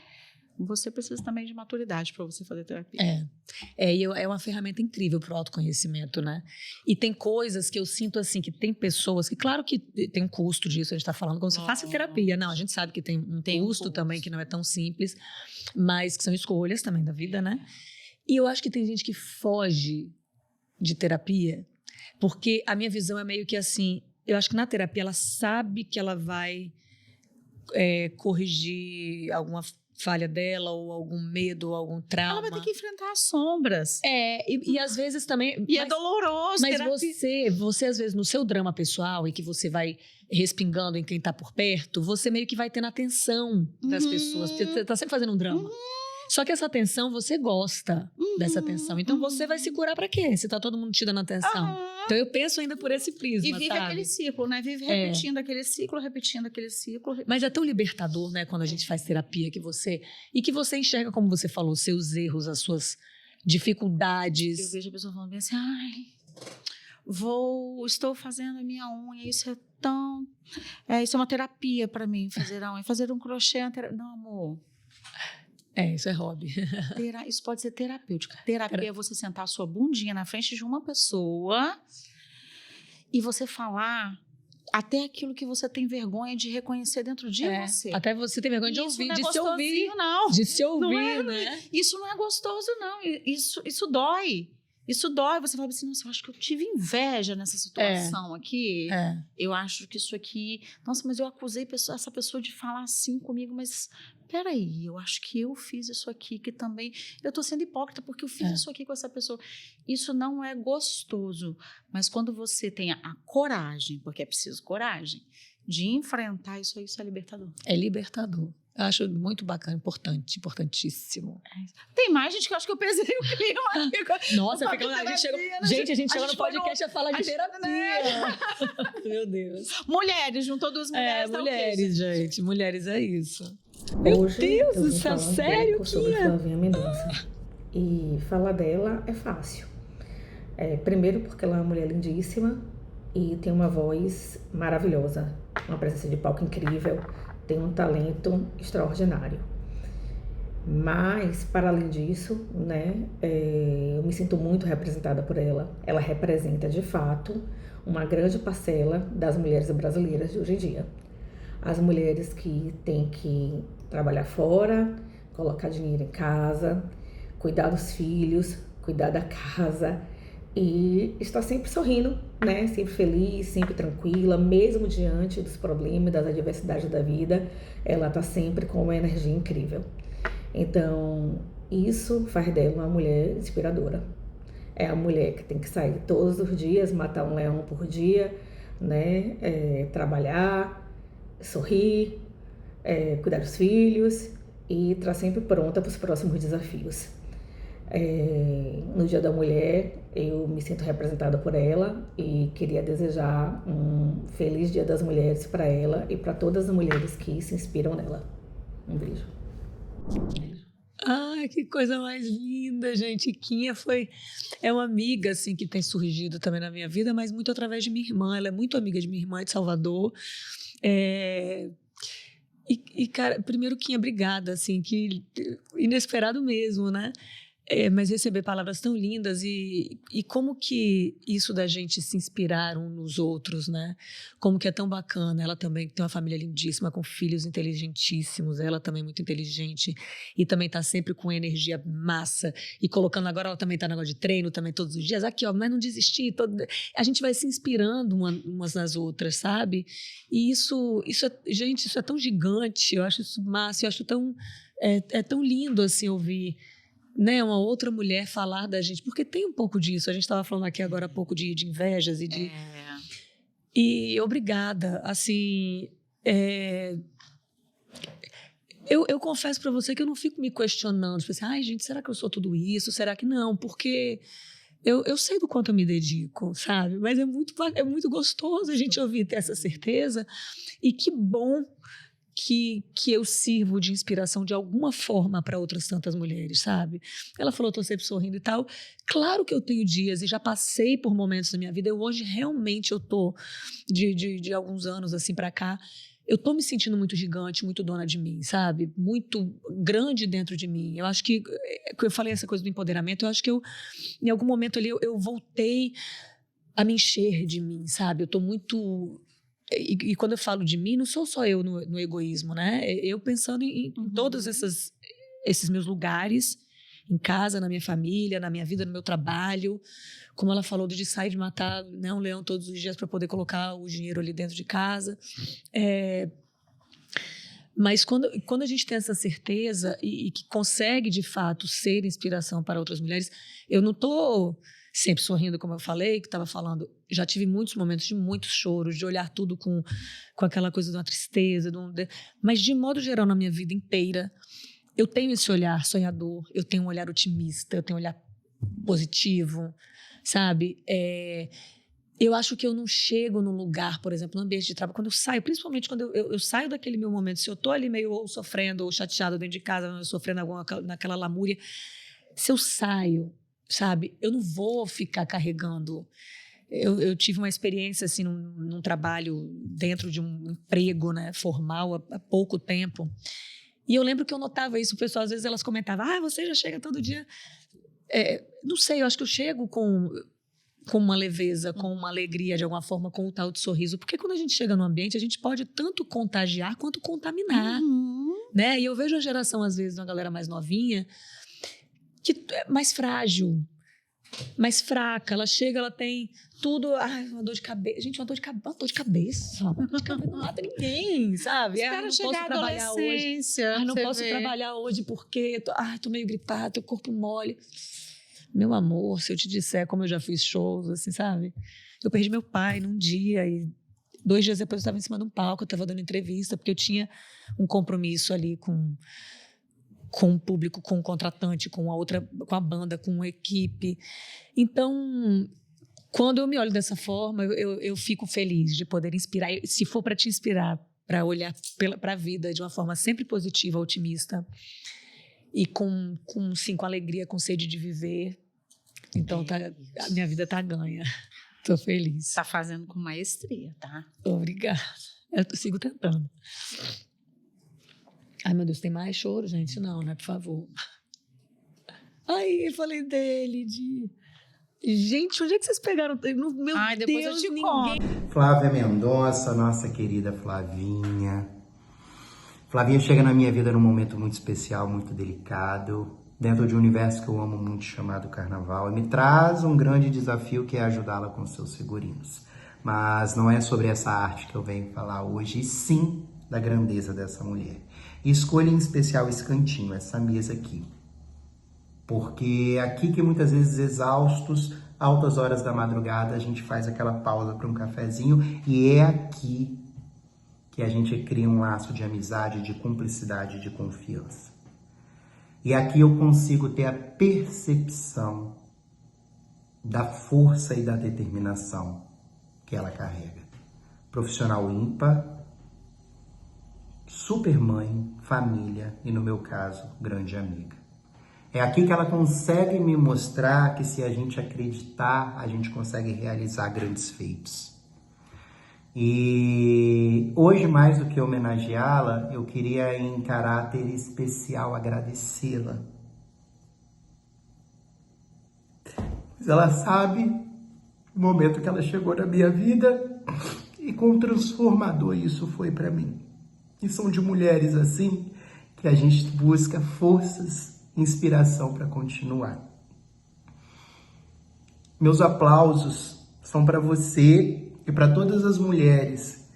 Você precisa também de maturidade para você fazer terapia. E é uma ferramenta incrível para o autoconhecimento, né? E tem coisas que eu sinto assim, que tem pessoas que, claro que tem um custo disso, a gente está falando como se faça terapia. Não, a gente sabe que tem um custo também, que não é tão simples, mas que são escolhas também da vida, né? E eu acho que tem gente que foge de terapia, porque a minha visão é meio que assim, eu acho que na terapia ela sabe que ela vai corrigir alguma falha dela, ou algum medo, ou algum trauma. Ela vai ter que enfrentar as sombras. E às vezes também... E é doloroso. Mas você, às vezes, no seu drama pessoal, e que você vai respingando em quem tá por perto, você meio que vai tendo a atenção das pessoas, porque você tá sempre fazendo um drama. Só que essa atenção, você gosta dessa atenção. Então, você vai se curar pra quê? Se tá todo mundo te dando atenção. Então, eu penso ainda por esse prisma, e vive sabe? aquele ciclo, né? Vive repetindo aquele ciclo. Mas é tão libertador, né? Quando a gente faz terapia, que você enxerga, como você falou, seus erros, as suas dificuldades. Eu vejo a pessoa falando bem assim, estou fazendo a minha unha, isso é tão... isso é uma terapia pra mim, fazer a unha. Fazer um crochê é uma terapia. Não, amor... Isso é hobby. Isso pode ser terapêutico. Terapia é você sentar a sua bundinha na frente de uma pessoa e você falar até aquilo que você tem vergonha de reconhecer dentro de você. Até você tem vergonha de ouvir, de se ouvir. Não. De se ouvir, né? Isso não é gostoso, não. Isso dói. Isso dói. Você fala assim, nossa, eu acho que eu tive inveja nessa situação aqui. Eu acho que isso aqui... Nossa, mas eu acusei essa pessoa de falar assim comigo, mas... Peraí, eu acho que eu fiz isso aqui, que também... Eu tô sendo hipócrita porque eu fiz isso aqui com essa pessoa. Isso não é gostoso. Mas quando você tem a coragem, porque é preciso coragem, de enfrentar isso aí, isso é libertador. É libertador. Eu acho muito bacana, importantíssimo. Tem mais gente que eu acho que eu pesei o clima aqui. Nossa, a gente chegou no podcast a falar de terapia. Meu Deus. Mulheres, juntou duas mulheres. Mulheres, gente. Mulheres é isso. Hoje, Meu Deus do céu, sério? Um sobre Flavinha Mendonça. E falar dela é fácil. Primeiro porque ela é uma mulher lindíssima e tem uma voz maravilhosa, uma presença de palco incrível, tem um talento extraordinário. Mas, para além disso, né, eu me sinto muito representada por ela. Ela representa, de fato, uma grande parcela das mulheres brasileiras de hoje em dia. As mulheres que têm que trabalhar fora, colocar dinheiro em casa, cuidar dos filhos, cuidar da casa e estar sempre sorrindo, né? Sempre feliz, sempre tranquila, mesmo diante dos problemas, das adversidades da vida, ela está sempre com uma energia incrível. Então, isso faz dela uma mulher inspiradora. É a mulher que tem que sair todos os dias, matar um leão por dia, né? Trabalhar, sorrir, cuidar dos filhos e estar sempre pronta para os próximos desafios. No Dia da Mulher, eu me sinto representada por ela e queria desejar um feliz Dia das Mulheres para ela e para todas as mulheres que se inspiram nela. Um beijo. Ai, que coisa mais linda, gente. Quinha é uma amiga, assim, que tem surgido também na minha vida, mas muito através de minha irmã. Ela é muito amiga de minha irmã de Salvador. Cara, primeiro, Quinha, obrigada, assim, que inesperado mesmo, né? Mas receber palavras tão lindas e como que isso da gente se inspirar uns nos outros, né? Como que é tão bacana. Ela também tem uma família lindíssima, com filhos inteligentíssimos, ela também muito inteligente e também tá sempre com energia massa e colocando agora, ela também tá no negócio de treino também todos os dias, aqui ó, mas não desistir, a gente vai se inspirando umas nas outras, sabe? E isso gente, isso é tão gigante, eu acho isso massa, eu acho tão, tão lindo assim ouvir, né, uma outra mulher falar da gente, porque tem um pouco disso, a gente estava falando aqui agora há pouco de invejas e de... E obrigada, assim, Eu confesso pra você que eu não fico me questionando, tipo assim, ai, gente, será que eu sou tudo isso? Será que não? Porque eu sei do quanto eu me dedico, sabe? Mas é muito gostoso a gente ouvir, ter essa certeza. E que bom que eu sirvo de inspiração de alguma forma para outras tantas mulheres, sabe? Ela falou, tô sempre sorrindo e tal. Claro que eu tenho dias e já passei por momentos da minha vida. Hoje realmente eu tô de alguns anos assim para cá. Eu tô me sentindo muito gigante, muito dona de mim, sabe? Muito grande dentro de mim. Eu acho que eu falei essa coisa do empoderamento. Eu acho que em algum momento ali eu voltei a me encher de mim, sabe? Eu tô muito... E quando eu falo de mim, não sou só eu no egoísmo, né? Eu pensando em todos esses meus lugares, em casa, na minha família, na minha vida, no meu trabalho. Como ela falou, de sair de matar, né, um leão todos os dias para poder colocar o dinheiro ali dentro de casa. Mas quando a gente tem essa certeza e que consegue, de fato, ser inspiração para outras mulheres, eu não estou... sempre sorrindo, como eu falei, que estava falando. Já tive muitos momentos de muitos choros, de olhar tudo com aquela coisa de uma tristeza. Mas, de modo geral, na minha vida inteira, eu tenho esse olhar sonhador, eu tenho um olhar otimista, eu tenho um olhar positivo, sabe? Eu acho que eu não chego num lugar, por exemplo, no ambiente de trabalho, quando eu saio, principalmente quando eu saio daquele meu momento, se eu estou ali meio ou sofrendo ou chateada dentro de casa, sofrendo naquela lamúria, se eu saio, sabe, eu não vou ficar carregando. Eu tive uma experiência assim num trabalho dentro de um emprego, né, formal há pouco tempo, e eu lembro que eu notava isso. O pessoal às vezes elas comentavam, você já chega todo dia. Não sei, eu acho que eu chego com uma leveza, com uma alegria de alguma forma, com o tal de sorriso, porque quando a gente chega no ambiente a gente pode tanto contagiar quanto contaminar, né? E eu vejo a geração às vezes uma galera mais novinha que é mais frágil, mais fraca. Ela chega, ela tem tudo... uma dor de cabeça. Gente, uma dor de cabeça. Uma dor de cabeça não mata ninguém, sabe? Espera chegar a adolescência. Não posso trabalhar hoje porque tô meio gripada, tô corpo mole. Meu amor, se eu te disser como eu já fiz shows, assim, sabe? Eu perdi meu pai num dia e 2 dias depois eu estava em cima de um palco, eu estava dando entrevista, porque eu tinha um compromisso ali com o público, com o contratante, com a banda, com a equipe. Então, quando eu me olho dessa forma, eu fico feliz de poder inspirar. Se for para te inspirar, para olhar para a vida de uma forma sempre positiva, otimista, e com alegria, com sede de viver, então a minha vida tá ganha. Tô feliz. Tá fazendo com maestria, tá? Obrigada. Eu sigo tentando. Ai, meu Deus, tem mais choro, gente? Não, né? Por favor. Ai, eu falei dele, Gente, onde é que vocês pegaram? Meu depois Deus, eu te conto. Flávia Mendonça, nossa querida Flavinha. Flavinha chega na minha vida num momento muito especial, muito delicado, dentro de um universo que eu amo muito, chamado Carnaval, e me traz um grande desafio, que é ajudá-la com seus figurinos. Mas não é sobre essa arte que eu venho falar hoje, e sim da grandeza dessa mulher. E escolha em especial esse cantinho, essa mesa aqui. Porque é aqui que muitas vezes, exaustos, altas horas da madrugada, a gente faz aquela pausa para um cafezinho, e é aqui que a gente cria um laço de amizade, de cumplicidade, de confiança. E aqui eu consigo ter a percepção da força e da determinação que ela carrega. Profissional ímpar, super mãe, família e, no meu caso, grande amiga. É aqui que ela consegue me mostrar que, se a gente acreditar, a gente consegue realizar grandes feitos. E hoje, mais do que homenageá-la, eu queria, em caráter especial, agradecê-la. Mas ela sabe o momento que ela chegou na minha vida e quão transformador isso foi para mim. E são de mulheres assim que a gente busca forças, inspiração para continuar. Meus aplausos são para você e para todas as mulheres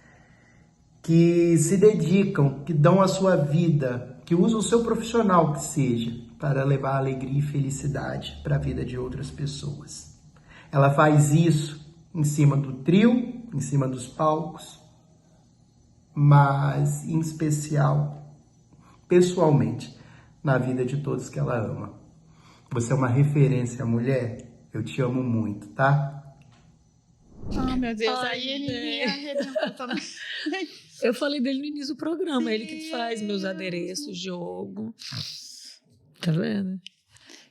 que se dedicam, que dão a sua vida, que usam o seu profissional, que seja, para levar alegria e felicidade para a vida de outras pessoas. Ela faz isso em cima do trio, em cima dos palcos, mas em especial pessoalmente na vida de todos que ela ama. Você é uma referência, mulher. Eu te amo muito, tá? Meu Deus, Ai, aí ele bem. me arrebentou também. Eu falei dele no início do programa, ele que faz meus adereços, Diogo. Tá vendo?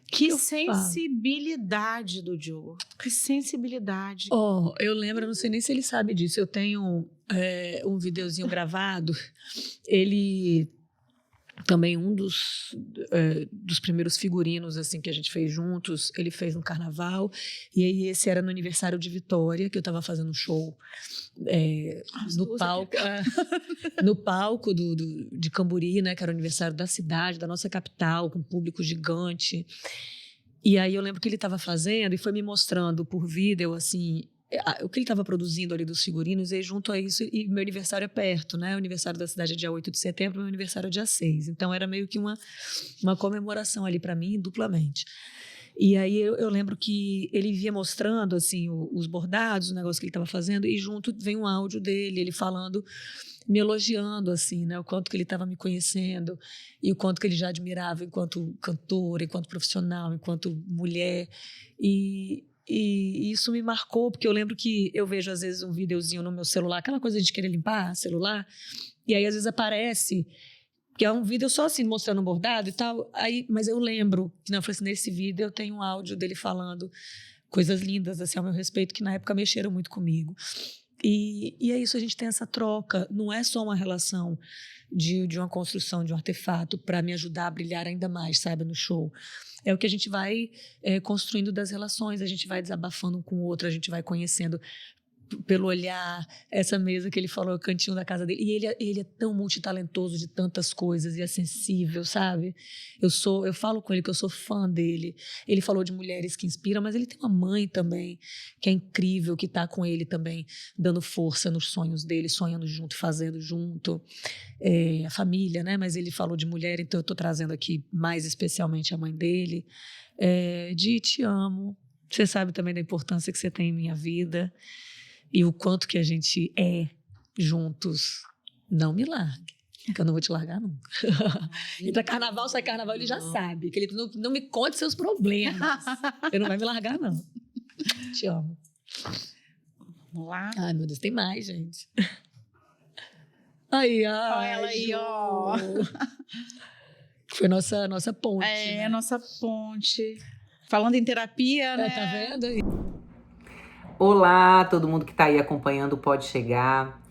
Que Eu sensibilidade do Diogo. Que sensibilidade. Eu lembro, não sei nem se ele sabe disso, eu tenho um videozinho gravado, ele também um dos primeiros figurinos assim que a gente fez juntos, ele fez no carnaval, e aí esse era no aniversário de Vitória, que eu estava fazendo um show no palco de Camburi, né, que era o aniversário da cidade, da nossa capital, com um público gigante. E aí eu lembro que ele estava fazendo e foi me mostrando por vídeo, assim, o que ele estava produzindo ali dos figurinos, e junto a isso, e meu aniversário é perto, né? O aniversário da cidade é dia 8 de setembro, meu aniversário é dia 6. Então era meio que uma comemoração ali para mim, duplamente. E aí eu lembro que ele via mostrando, assim, os bordados, o negócio que ele estava fazendo, e junto vem um áudio dele, ele falando, me elogiando, assim, né? O quanto que ele estava me conhecendo e o quanto que ele já admirava enquanto cantora, enquanto profissional, enquanto mulher. E isso me marcou, porque eu lembro que eu vejo, às vezes, um videozinho no meu celular, aquela coisa de querer limpar celular, e aí, às vezes, aparece que é um vídeo só assim, mostrando um bordado e tal, aí, mas eu lembro, eu falei assim, nesse vídeo eu tenho um áudio dele falando coisas lindas, assim, ao meu respeito, que na época mexeram muito comigo. E é isso, a gente tem essa troca, não é só uma relação de uma construção de um artefato para me ajudar a brilhar ainda mais, sabe, no show. É o que a gente vai construindo das relações, a gente vai desabafando um com o outro, a gente vai conhecendo pelo olhar, essa mesa que ele falou, o cantinho da casa dele, e ele é tão multitalentoso de tantas coisas e é sensível, sabe? Eu falo com ele que eu sou fã dele. Ele falou de mulheres que inspiram, mas ele tem uma mãe também que é incrível, que está com ele também, dando força nos sonhos dele, sonhando junto, fazendo junto, a família, né? Mas ele falou de mulher, então eu estou trazendo aqui mais especialmente a mãe dele. Di, te amo, você sabe também da importância que você tem em minha vida e o quanto que a gente é juntos. Não me largue, que eu não vou te largar nunca. Entra carnaval, sai carnaval, ele já sabe. Que ele não me conte seus problemas. Ele não vai me largar, não. Te amo. Vamos lá. Ai, meu Deus, tem mais, gente. Ai, Olha ela aí, ó. Foi nossa ponte. É, nossa ponte. Falando em terapia, né? Tá vendo? Olá, todo mundo que está aí acompanhando Pode Chegar,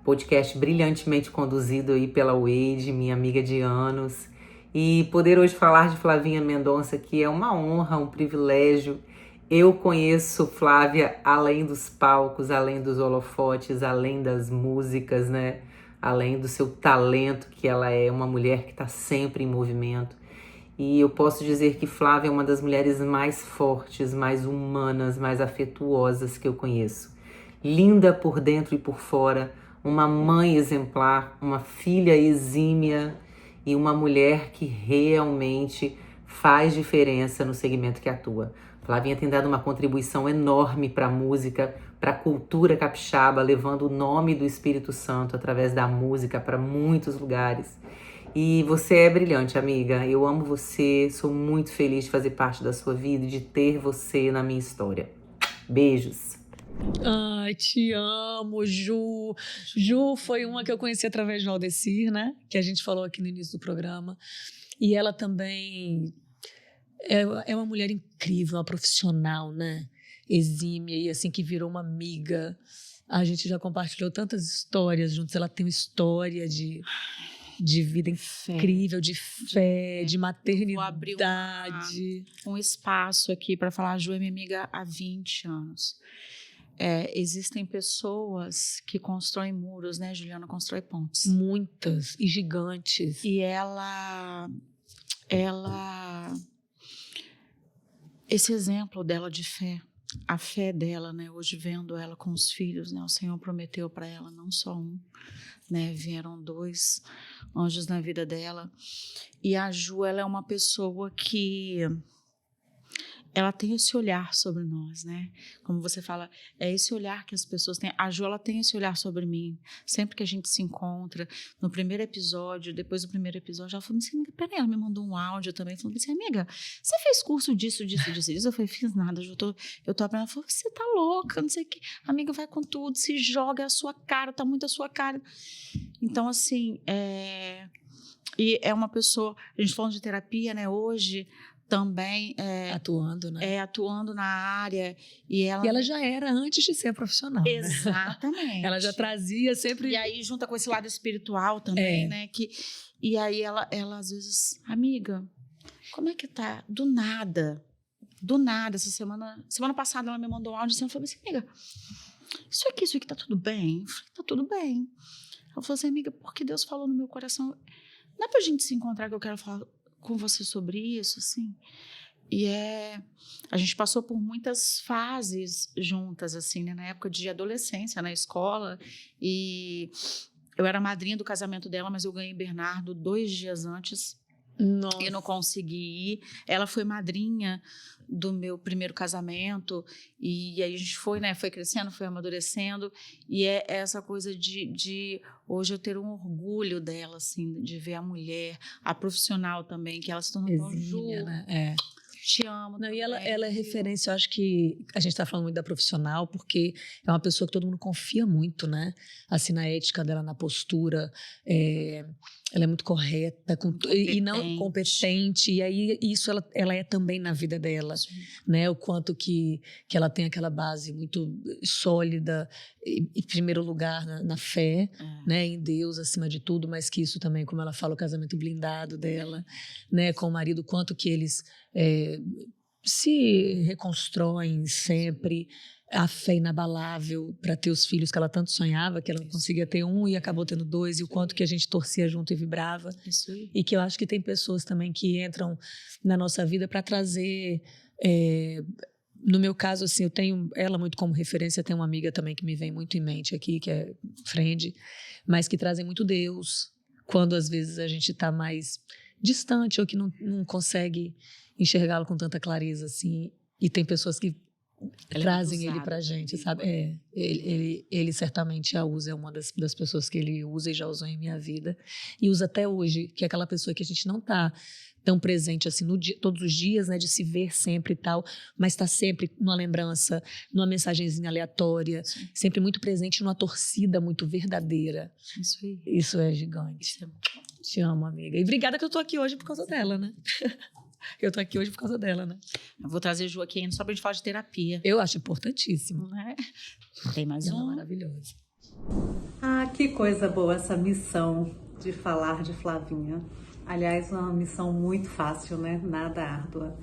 podcast brilhantemente conduzido aí pela Wade, minha amiga de anos, e poder hoje falar de Flavinha Mendonça, que é uma honra, um privilégio. Eu conheço Flávia além dos palcos, além dos holofotes, além das músicas, né? Além do seu talento, que ela é uma mulher que está sempre em movimento. E eu posso dizer que Flávia é uma das mulheres mais fortes, mais humanas, mais afetuosas que eu conheço. Linda por dentro e por fora, uma mãe exemplar, uma filha exímia e uma mulher que realmente faz diferença no segmento que atua. Flavinha tem dado uma contribuição enorme para a música, para a cultura capixaba, levando o nome do Espírito Santo através da música para muitos lugares. E você é brilhante, amiga. Eu amo você, sou muito feliz de fazer parte da sua vida e de ter você na minha história. Beijos. Ai, te amo, Ju. Ju foi uma que eu conheci através do Aldecir, né? Que a gente falou aqui no início do programa. E ela também é uma mulher incrível, uma profissional, né? Exímia e assim que virou uma amiga. A gente já compartilhou tantas histórias juntos. Ela tem uma história de vida incrível, de fé, de maternidade. Vou abrir um espaço aqui para falar. A Ju é minha amiga há 20 anos. Existem pessoas que constroem muros, né? Juliana constrói pontes. Muitas e gigantes. E ela esse exemplo dela de fé, a fé dela, né? Hoje vendo ela com os filhos, né? O Senhor prometeu para ela não só um, né? Vieram 2 anjos na vida dela. E a Ju, ela é uma pessoa que ela tem esse olhar sobre nós, né? Como você fala, é esse olhar que as pessoas têm. A Jo, ela tem esse olhar sobre mim. Sempre que a gente se encontra, no primeiro episódio, depois do primeiro episódio, ela falou assim, amiga, peraí, ela me mandou um áudio também, falando assim, amiga, você fez curso disso? Eu falei, fiz nada, eu tô aprendendo. Ela falou, você tá louca, não sei o quê. Amiga, vai com tudo, se joga, é a sua cara, tá muito a sua cara. Então, assim, e é uma pessoa, a gente falando de terapia, né, hoje, também atuando, né? Atuando na área. E ela já era antes de ser profissional. Exatamente. Né? Ela já trazia sempre. E aí, junta com esse lado espiritual também, né? E aí ela às vezes, amiga, como é que tá? Do nada, essa semana passada ela me mandou um áudio assim, ela falou assim, amiga, isso aqui tá tudo bem? Eu falei, tá tudo bem. Ela falou assim, amiga, porque Deus falou no meu coração, dá pra gente se encontrar que eu quero falar com você sobre isso, assim. E a gente passou por muitas fases juntas, assim, né? Na época de adolescência, na escola, e eu era madrinha do casamento dela, mas eu ganhei Bernardo 2 dias antes. Nossa. Eu não consegui ir. Ela foi madrinha do meu primeiro casamento, e aí a gente foi crescendo, foi amadurecendo, e é essa coisa de hoje eu ter um orgulho dela, assim, de ver a mulher, a profissional também, que ela se tornou tão Exímia, né? Te amo. Não, e ela é referência, eu acho que a gente está falando muito da profissional, porque é uma pessoa que todo mundo confia muito, né? Assim, na ética dela, na postura, ela é muito correta e não competente, e aí isso ela é também na vida dela, né? O quanto que ela tem aquela base muito sólida, em primeiro lugar na fé, né? Em Deus acima de tudo, mas que isso também, como ela fala, o casamento blindado dela, né? Com o marido, o quanto que eles se reconstroem sempre, a fé inabalável para ter os filhos que ela tanto sonhava, que ela não conseguia ter um e acabou tendo 2, e o quanto que a gente torcia junto e vibrava. Isso aí. E que eu acho que tem pessoas também que entram na nossa vida para trazer... no meu caso, assim, eu tenho ela muito como referência, tem uma amiga também que me vem muito em mente aqui, que é friend, mas que trazem muito Deus, quando às vezes a gente está mais distante ou que não consegue enxergá-lo com tanta clareza, assim, e tem pessoas que trazem ele pra gente, sabe? Ele certamente a usa, é uma das pessoas que ele usa e já usou em minha vida, e usa até hoje, que é aquela pessoa que a gente não tá tão presente assim todos os dias, né, de se ver sempre e tal, mas tá sempre numa lembrança, numa mensagenzinha aleatória, sempre muito presente numa torcida muito verdadeira. Isso aí. Isso é gigante. Te amo, amiga. E obrigada que eu tô aqui hoje por causa dela, né? Eu tô aqui hoje por causa dela, né? Eu vou trazer Ju aqui só pra gente falar de terapia. Eu acho importantíssimo. Né? Tem mais ela um. É maravilhosa. Ah, que coisa boa essa missão de falar de Flavinha. Aliás, uma missão muito fácil, né? Nada árdua.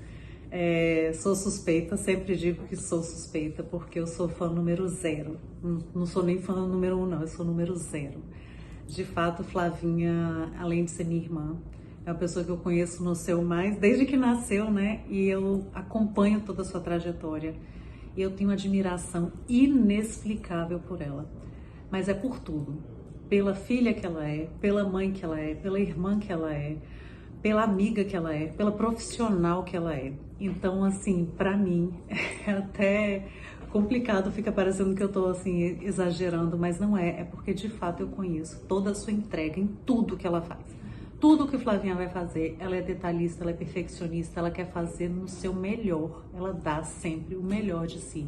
Sou suspeita, sempre digo que sou suspeita, porque eu sou fã número 0. Não sou nem fã número 1, não, eu sou número 0. De fato, Flavinha, além de ser minha irmã, é uma pessoa que eu conheço no seu mais desde que nasceu, né? E eu acompanho toda a sua trajetória. E eu tenho uma admiração inexplicável por ela. Mas é por tudo. Pela filha que ela é, pela mãe que ela é, pela irmã que ela é, pela amiga que ela é, pela profissional que ela é. Então, assim, pra mim, é até complicado, fica parecendo que eu tô, assim, exagerando, mas não é. É porque, de fato, eu conheço toda a sua entrega em tudo que ela faz. Tudo que Flavinha vai fazer, ela é detalhista, ela é perfeccionista, ela quer fazer no seu melhor. Ela dá sempre o melhor de si.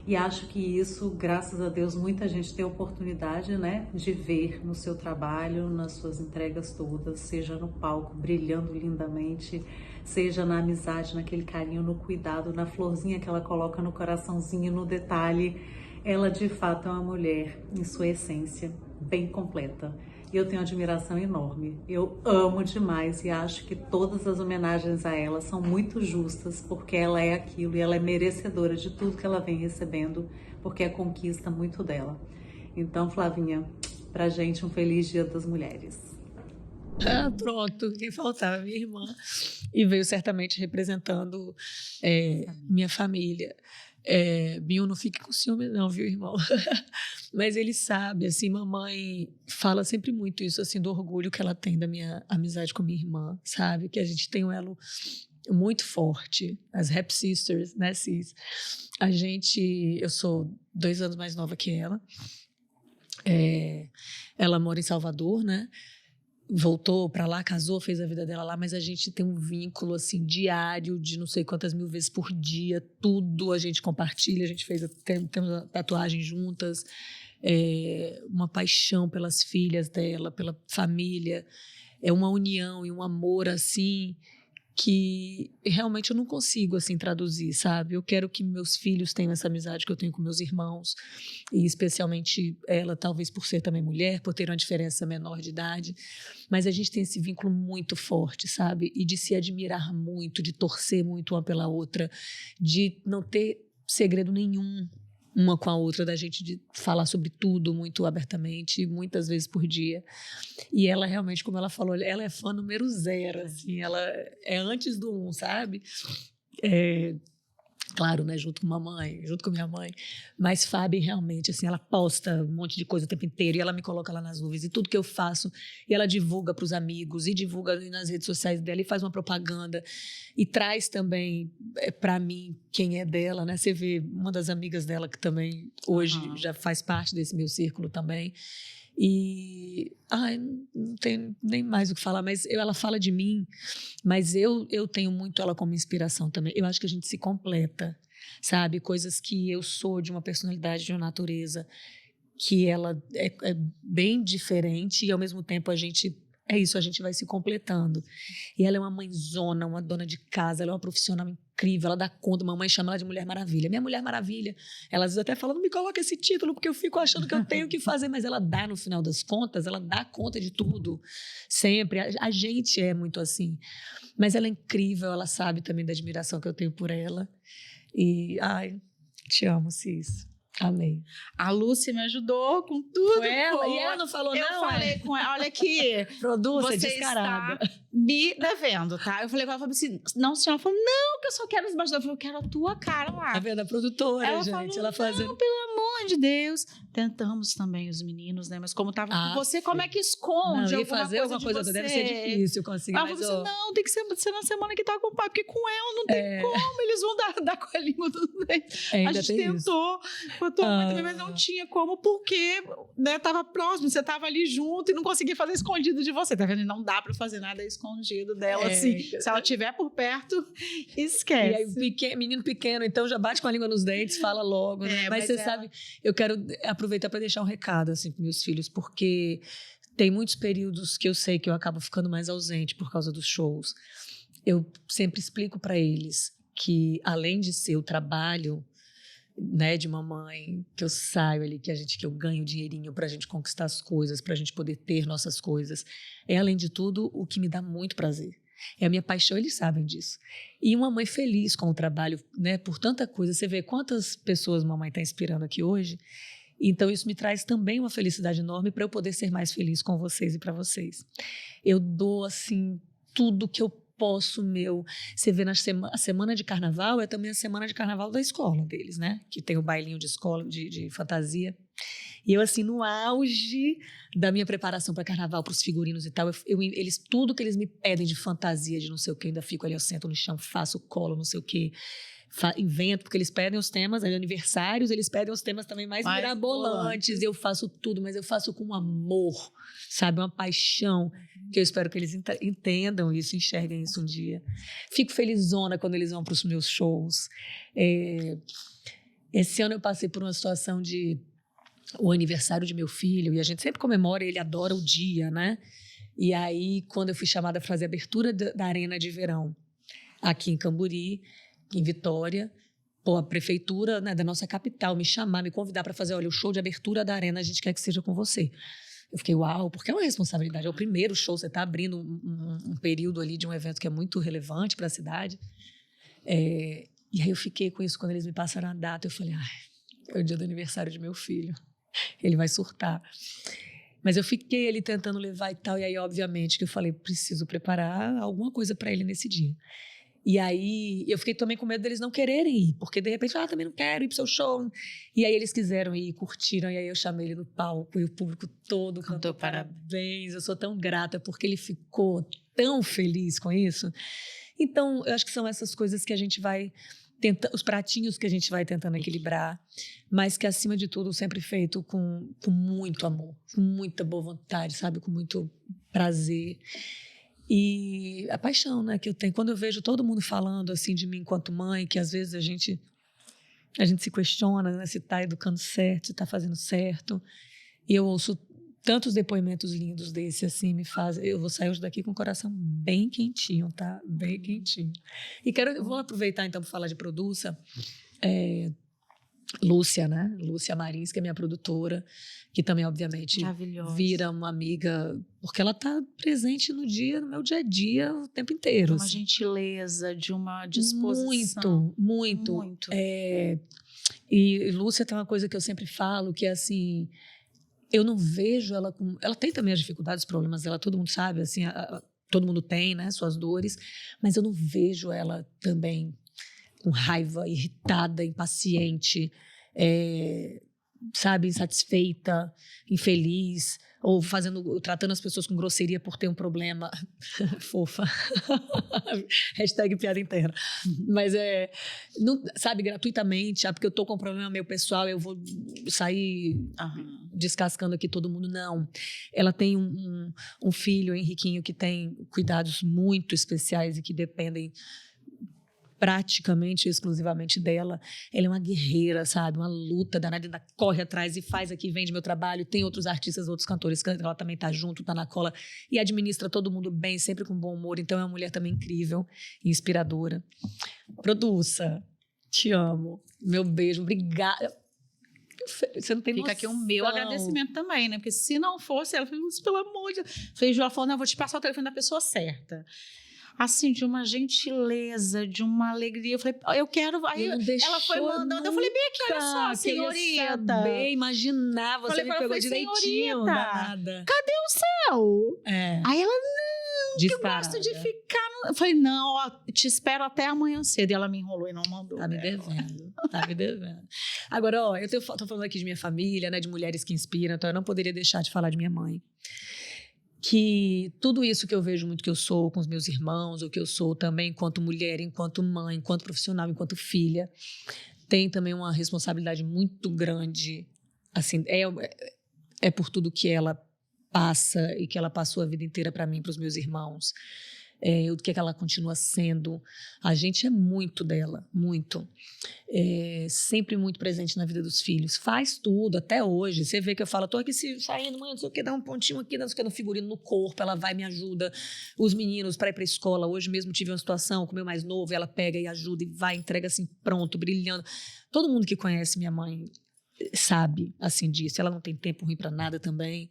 E acho que isso, graças a Deus, muita gente tem a oportunidade, né, de ver no seu trabalho, nas suas entregas todas, seja no palco, brilhando lindamente, seja na amizade, naquele carinho, no cuidado, na florzinha que ela coloca no coraçãozinho, no detalhe. Ela, de fato, é uma mulher, em sua essência, bem completa. E eu tenho uma admiração enorme. Eu amo demais e acho que todas as homenagens a ela são muito justas, porque ela é aquilo e ela é merecedora de tudo que ela vem recebendo, porque é conquista muito dela. Então, Flavinha, pra gente um feliz Dia das Mulheres. Ah, pronto, quem faltava? Minha irmã. E veio certamente representando minha família. Binho, não fique com ciúme não, viu, irmão? Mas ele sabe, assim, mamãe fala sempre muito isso, assim, do orgulho que ela tem da minha amizade com minha irmã, sabe? Que a gente tem um elo muito forte. As Rap Sisters, né, Cis? Eu sou 2 anos mais nova que ela. Ela mora em Salvador, né? Voltou pra lá, casou, fez a vida dela lá, mas a gente tem um vínculo, assim, diário, de não sei quantas mil vezes por dia, tudo a gente compartilha, a gente temos uma tatuagem juntas, uma paixão pelas filhas dela, pela família, é uma união e um amor, assim, que realmente eu não consigo, assim, traduzir, sabe? Eu quero que meus filhos tenham essa amizade que eu tenho com meus irmãos, e especialmente ela, talvez por ser também mulher, por ter uma diferença menor de idade, mas a gente tem esse vínculo muito forte, sabe? E de se admirar muito, de torcer muito uma pela outra, de não ter segredo nenhum uma com a outra, da gente de falar sobre tudo muito abertamente, muitas vezes por dia. E ela realmente, como ela falou, ela é fã número 0, assim, ela é antes do 1, sabe? Claro, né, junto com minha mãe, mas Fábio realmente, assim, ela posta um monte de coisa o tempo inteiro e ela me coloca lá nas nuvens e tudo que eu faço, e ela divulga para os amigos e divulga nas redes sociais dela e faz uma propaganda e traz também para mim quem é dela, né? Você vê uma das amigas dela que também hoje já faz parte desse meu círculo também. E não tenho nem mais o que falar, mas ela fala de mim, mas eu tenho muito ela como inspiração também. Eu acho que a gente se completa, sabe? Coisas que eu sou de uma personalidade, de uma natureza, que ela é bem diferente e ao mesmo tempo a gente vai se completando. E ela é uma mãezona, uma dona de casa, ela é uma profissional incrível, ela dá conta, mamãe chama ela de Mulher Maravilha. Minha Mulher Maravilha, ela às vezes até fala, não me coloca esse título, porque eu fico achando que eu tenho que fazer, mas ela dá, no final das contas, ela dá conta de tudo, sempre. A gente é muito assim. Mas ela é incrível, ela sabe também da admiração que eu tenho por ela. E, te amo, Cis. Amém. A Lúcia me ajudou com tudo. Foi ela? E ela não falou eu não? Eu falei com ela, olha aqui. Produça, você descarada. está me devendo, tá? Eu falei com ela, falei assim, não, senhora. Ela falou, não, que eu só quero os bastidores. Eu falei, eu quero a tua cara lá. Tá vendo? A produtora, ela gente. Falou, ela fazendo... não, pelo amor de Deus. Tentamos também os meninos, né? Mas como tava com você, como é que esconde não, alguma fazer coisa alguma coisa de você? Deve ser difícil conseguir. Ela falou assim, não, tem que ser na semana que tá com o pai, porque com ela não tem como, eles vão dar com a língua do dente. A gente tentou, botou muito, mas não tinha como, porque né, tava próximo, você tava ali junto e não conseguia fazer escondido de você, tá vendo? Não dá pra fazer nada escondido dela, assim. Se ela estiver por perto, esquece. E aí, menino pequeno, então já bate com a língua nos dentes, fala logo, né? Mas você sabe, eu quero aproveitar para deixar um recado, assim, pros meus filhos, porque tem muitos períodos que eu sei que eu acabo ficando mais ausente por causa dos shows. Eu sempre explico para eles que, além de ser o trabalho, né, de uma mãe, que eu saio ali, que eu ganho dinheirinho pra gente conquistar as coisas, pra gente poder ter nossas coisas, além de tudo, o que me dá muito prazer. É a minha paixão, eles sabem disso. E uma mãe feliz com o trabalho, né, por tanta coisa. Você vê quantas pessoas mamãe está inspirando aqui hoje. Então isso me traz também uma felicidade enorme para eu poder ser mais feliz com vocês e para vocês. Eu dou, assim, tudo que eu posso, você vê a semana de carnaval é também a semana de carnaval da escola deles, né? Que tem o bailinho de escola, de fantasia. E eu, assim, no auge da minha preparação para carnaval, para os figurinos e tal, tudo que eles me pedem de fantasia, de não sei o que, eu ainda fico ali, eu sento no chão, faço colo, não sei o que, invento, porque eles pedem os temas, aniversários, eles pedem os temas também mais mirabolantes, eu faço tudo, mas eu faço com amor, sabe, uma paixão, que eu espero que eles entendam isso, enxerguem isso um dia. Fico felizona quando eles vão para os meus shows. Esse ano eu passei por uma situação o aniversário de meu filho, e a gente sempre comemora, ele adora o dia, né? E aí, quando eu fui chamada para fazer a abertura da Arena de Verão, aqui em Camburi, em Vitória, a prefeitura, né, da nossa capital me convidar para fazer, olha, o show de abertura da Arena, a gente quer que seja com você. Eu fiquei, uau, porque é uma responsabilidade, é o primeiro show, você está abrindo um período ali de um evento que é muito relevante para a cidade. E aí eu fiquei com isso, quando eles me passaram a data, eu falei, é o dia do aniversário de meu filho, ele vai surtar. Mas eu fiquei ali tentando levar e tal, e aí obviamente que eu falei, preciso preparar alguma coisa para ele nesse dia. E aí eu fiquei também com medo deles não quererem ir, porque de repente, também não quero ir pro seu show. E aí eles quiseram ir, curtiram, e aí eu chamei ele no palco, e o público todo cantou parabéns. Eu sou tão grata, porque ele ficou tão feliz com isso. Então, eu acho que são essas coisas que a gente vai os pratinhos que a gente vai tentando equilibrar, mas que, acima de tudo, sempre feito com muito amor, com muita boa vontade, sabe? Com muito prazer. E a paixão, né, que eu tenho. Quando eu vejo todo mundo falando assim de mim enquanto mãe, que às vezes a gente se questiona, né, se está educando certo, se está fazendo certo. E eu ouço tantos depoimentos lindos desse, assim, eu vou sair hoje daqui com o coração bem quentinho, tá? Bem quentinho. E vou aproveitar então para falar de Produça. Lúcia, né? Lúcia Marins, que é minha produtora, que também, obviamente, vira uma amiga, porque ela está presente no meu dia a dia, o tempo inteiro. De uma gentileza, de uma disposição. Muito. E Lúcia tem uma coisa que eu sempre falo, que é assim, eu não vejo ela com... Ela tem também as dificuldades, os problemas dela, todo mundo sabe, assim, todo mundo tem, né, suas dores, mas eu não vejo ela também com raiva, irritada, impaciente, sabe, insatisfeita, infeliz, ou tratando as pessoas com grosseria por ter um problema. Fofa. Hashtag piada interna. Mas não, sabe, gratuitamente, porque eu tô com um problema meu pessoal, eu vou sair descascando aqui todo mundo. Não. Ela tem um filho, Henriquinho, que tem cuidados muito especiais e que dependem praticamente exclusivamente dela. Ela é uma guerreira, sabe? Uma luta danada, ainda corre atrás e faz aqui, vende meu trabalho. Tem outros artistas, outros cantores que ela também tá junto, tá na cola e administra todo mundo bem, sempre com bom humor. Então é uma mulher também incrível e inspiradora. Produça, te amo. Meu beijo, obrigada. Você não tem Fica noção. aqui o meu agradecimento também, né? Porque se não fosse, ela fez, pelo amor de Deus. Fez, ela falou, não, vou te passar o telefone da pessoa certa. Assim, de uma gentileza, de uma alegria. Eu falei, eu quero... Aí ela foi mandando, eu falei, bem aqui, olha só, senhorita. Saber, imaginar, você me pegou direitinho, danada. Cadê o céu? Aí ela, não, disparada. Que eu gosto de ficar... Eu falei, não, ó, te espero até amanhã cedo. E ela me enrolou e não mandou. Tá me devendo. Agora, ó, tô falando aqui de minha família, né, de mulheres que inspiram, então eu não poderia deixar de falar de minha mãe. Que tudo isso que eu vejo muito que eu sou com os meus irmãos, ou que eu sou também enquanto mulher, enquanto mãe, enquanto profissional, enquanto filha, tem também uma responsabilidade muito grande, assim, é por tudo que ela passa e que ela passou a vida inteira para mim, para os meus irmãos. O que ela continua sendo. A gente é muito dela, muito. Sempre muito presente na vida dos filhos. Faz tudo, até hoje. Você vê que eu falo, tô aqui saindo, mãe, não sei o que, dá um pontinho aqui, não sei o que, no figurino, no corpo, ela vai e me ajuda. Os meninos para ir pra escola. Hoje mesmo tive uma situação com o meu mais novo, ela pega e ajuda e vai, entrega assim, pronto, brilhando. Todo mundo que conhece minha mãe sabe, assim, disso. Ela não tem tempo ruim para nada também.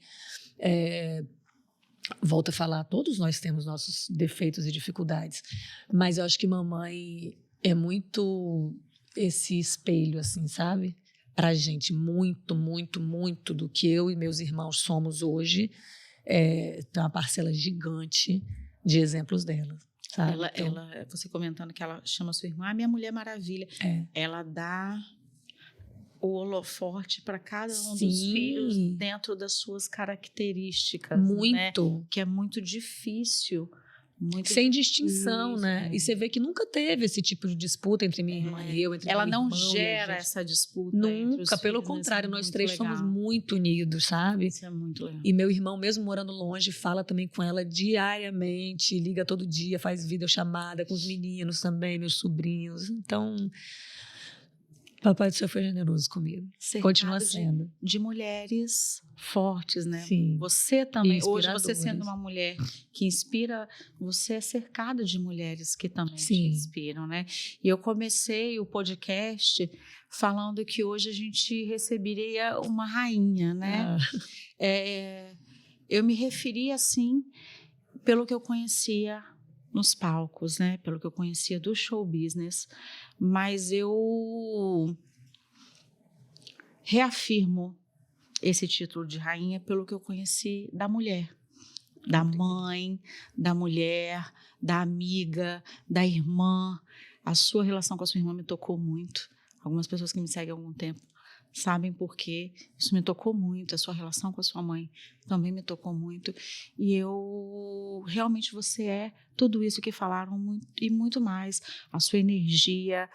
Volto a falar, todos nós temos nossos defeitos e dificuldades, mas eu acho que mamãe é muito esse espelho, assim, sabe? Pra gente, muito, muito, muito do que eu e meus irmãos somos hoje, tem uma parcela gigante de exemplos dela, sabe? Você comentando que ela chama sua irmã, minha Mulher Maravilha. Ela dá o holoforte para cada um dos filhos dentro das suas características. Muito. Né? Que é muito difícil. Sem distinção, né? E você vê que nunca teve esse tipo de disputa entre minha irmã e eu, entre ela meu não irmão gera essa disputa. Nunca, pelo contrário, nós três somos muito unidos, sabe? Isso é muito legal. E meu irmão, mesmo morando longe, fala também com ela diariamente, liga todo dia, faz videochamada com os meninos também, meus sobrinhos. Então, Papai do Céu foi generoso comigo. Continua sendo. De mulheres fortes, né? Sim. Você também, hoje você sendo uma mulher que inspira, você é cercada de mulheres que também te inspiram, né? E eu comecei o podcast falando que hoje a gente receberia uma rainha, né? Eu me referi assim, pelo que eu conhecia nos palcos, né? Pelo que eu conhecia do show business, mas eu reafirmo esse título de rainha pelo que eu conheci da mulher, da mãe, da mulher, da amiga, da irmã. A sua relação com a sua irmã me tocou muito. Algumas pessoas que me seguem há algum tempo sabem por quê. Isso me tocou muito, a sua relação com a sua mãe também me tocou muito. E realmente você é tudo isso que falaram e muito mais. A sua energia,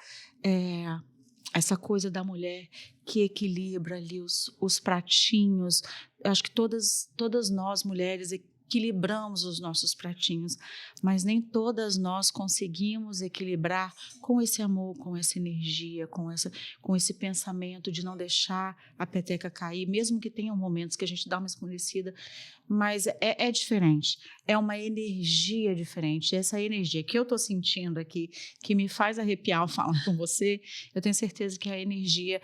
essa coisa da mulher que equilibra ali os pratinhos. Eu acho que todas nós, mulheres, equilibramos os nossos pratinhos, mas nem todas nós conseguimos equilibrar com esse amor, com essa energia, com esse pensamento de não deixar a peteca cair, mesmo que tenham momentos que a gente dá uma esmorecida, mas é diferente, é uma energia diferente. Essa energia que eu estou sentindo aqui, que me faz arrepiar ao falar com você, eu tenho certeza que é a energia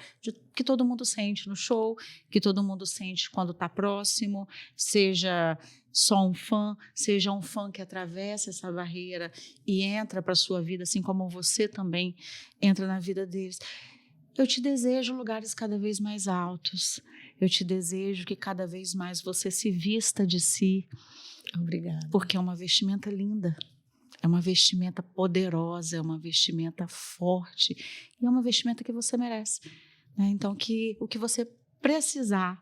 que todo mundo sente no show, que todo mundo sente quando está próximo, seja só um fã, seja um fã que atravessa essa barreira e entra para a sua vida, assim como você também entra na vida deles. Eu te desejo lugares cada vez mais altos. Eu te desejo que cada vez mais você se vista de si. Obrigada. Porque é uma vestimenta linda, é uma vestimenta poderosa, é uma vestimenta forte e é uma vestimenta que você merece, né? Então, o que você precisar,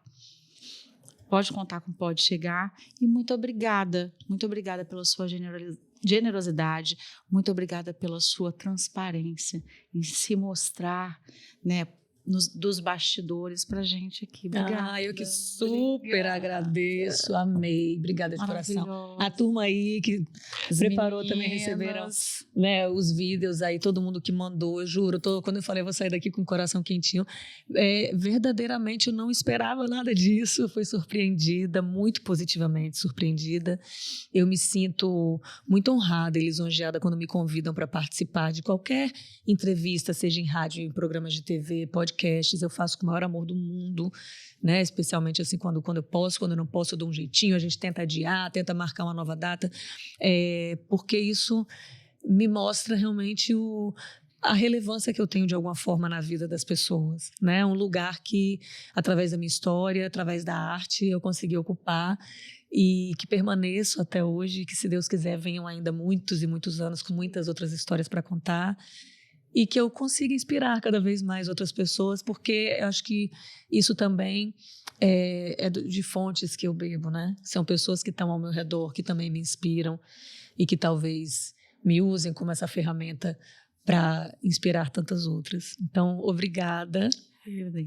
pode contar com Pode Chegar. E muito obrigada pela sua generosidade, muito obrigada pela sua transparência em se mostrar, né, dos bastidores pra gente aqui. Obrigada. Eu que super agradeço, amei. Obrigada de coração. A turma aí que preparou também, receberam, né, os vídeos aí, todo mundo que mandou, eu juro, quando eu falei, eu vou sair daqui com o coração quentinho. Verdadeiramente eu não esperava nada disso, fui surpreendida, muito positivamente surpreendida. Eu me sinto muito honrada e lisonjeada quando me convidam para participar de qualquer entrevista, seja em rádio, em programas de TV, podcasts, eu faço com o maior amor do mundo, né? Especialmente assim, quando eu posso, quando eu não posso, eu dou um jeitinho, a gente tenta adiar, tenta marcar uma nova data, porque isso me mostra realmente a relevância que eu tenho de alguma forma na vida das pessoas, né? Um lugar que, através da minha história, através da arte, eu consegui ocupar e que permaneço até hoje, que, se Deus quiser, venham ainda muitos e muitos anos com muitas outras histórias para contar. E que eu consiga inspirar cada vez mais outras pessoas, porque eu acho que isso também é de fontes que eu bebo, né? São pessoas que estão ao meu redor, que também me inspiram e que talvez me usem como essa ferramenta para inspirar tantas outras. Então, obrigada.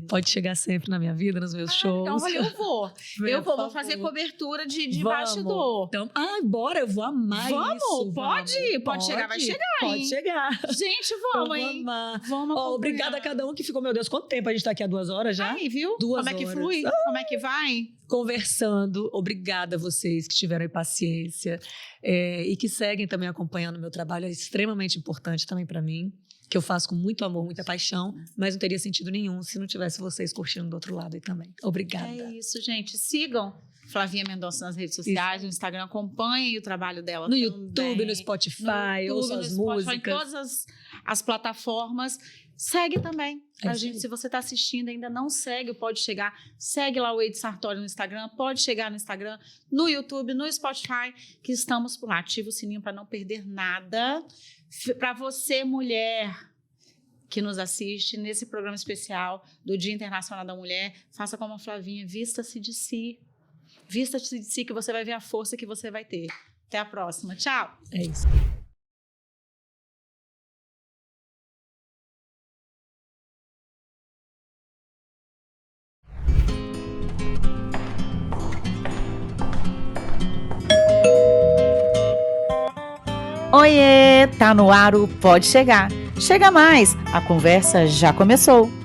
Pode chegar sempre na minha vida, nos meus shows. Então, eu vou fazer cobertura de bastidor. Então, bora, eu vou amar isso. Pode chegar, vai chegar, hein? Pode chegar. Gente, vamos, hein? Vamos obrigada a cada um que ficou, meu Deus, quanto tempo? A gente tá aqui há 2 horas já? Aí, viu? 2 horas. Como é que flui? Como é que vai? Conversando. Obrigada a vocês que tiveram aí paciência e que seguem também acompanhando o meu trabalho. É extremamente importante também para mim, que eu faço com muito amor, muita paixão, mas não teria sentido nenhum se não tivesse vocês curtindo do outro lado aí também. Obrigada. É isso, gente. Sigam Flavinha Mendonça nas redes sociais, no Instagram, acompanhem o trabalho dela no também. YouTube, no Spotify, ouçam as músicas. Em todas as plataformas. Segue também. Se você está assistindo e ainda não segue o Pode Chegar, segue lá o Eide Sartori no Instagram, Pode Chegar no Instagram, no YouTube, no Spotify, que estamos por lá. Ativa o sininho para não perder nada. Para você, mulher que nos assiste nesse programa especial do Dia Internacional da Mulher, faça como a Flavinha, vista-se de si. Vista-se de si, que você vai ver a força que você vai ter. Até a próxima. Tchau. É isso. Oiê, tá no ar o Pode Chegar. Chega mais, a conversa já começou.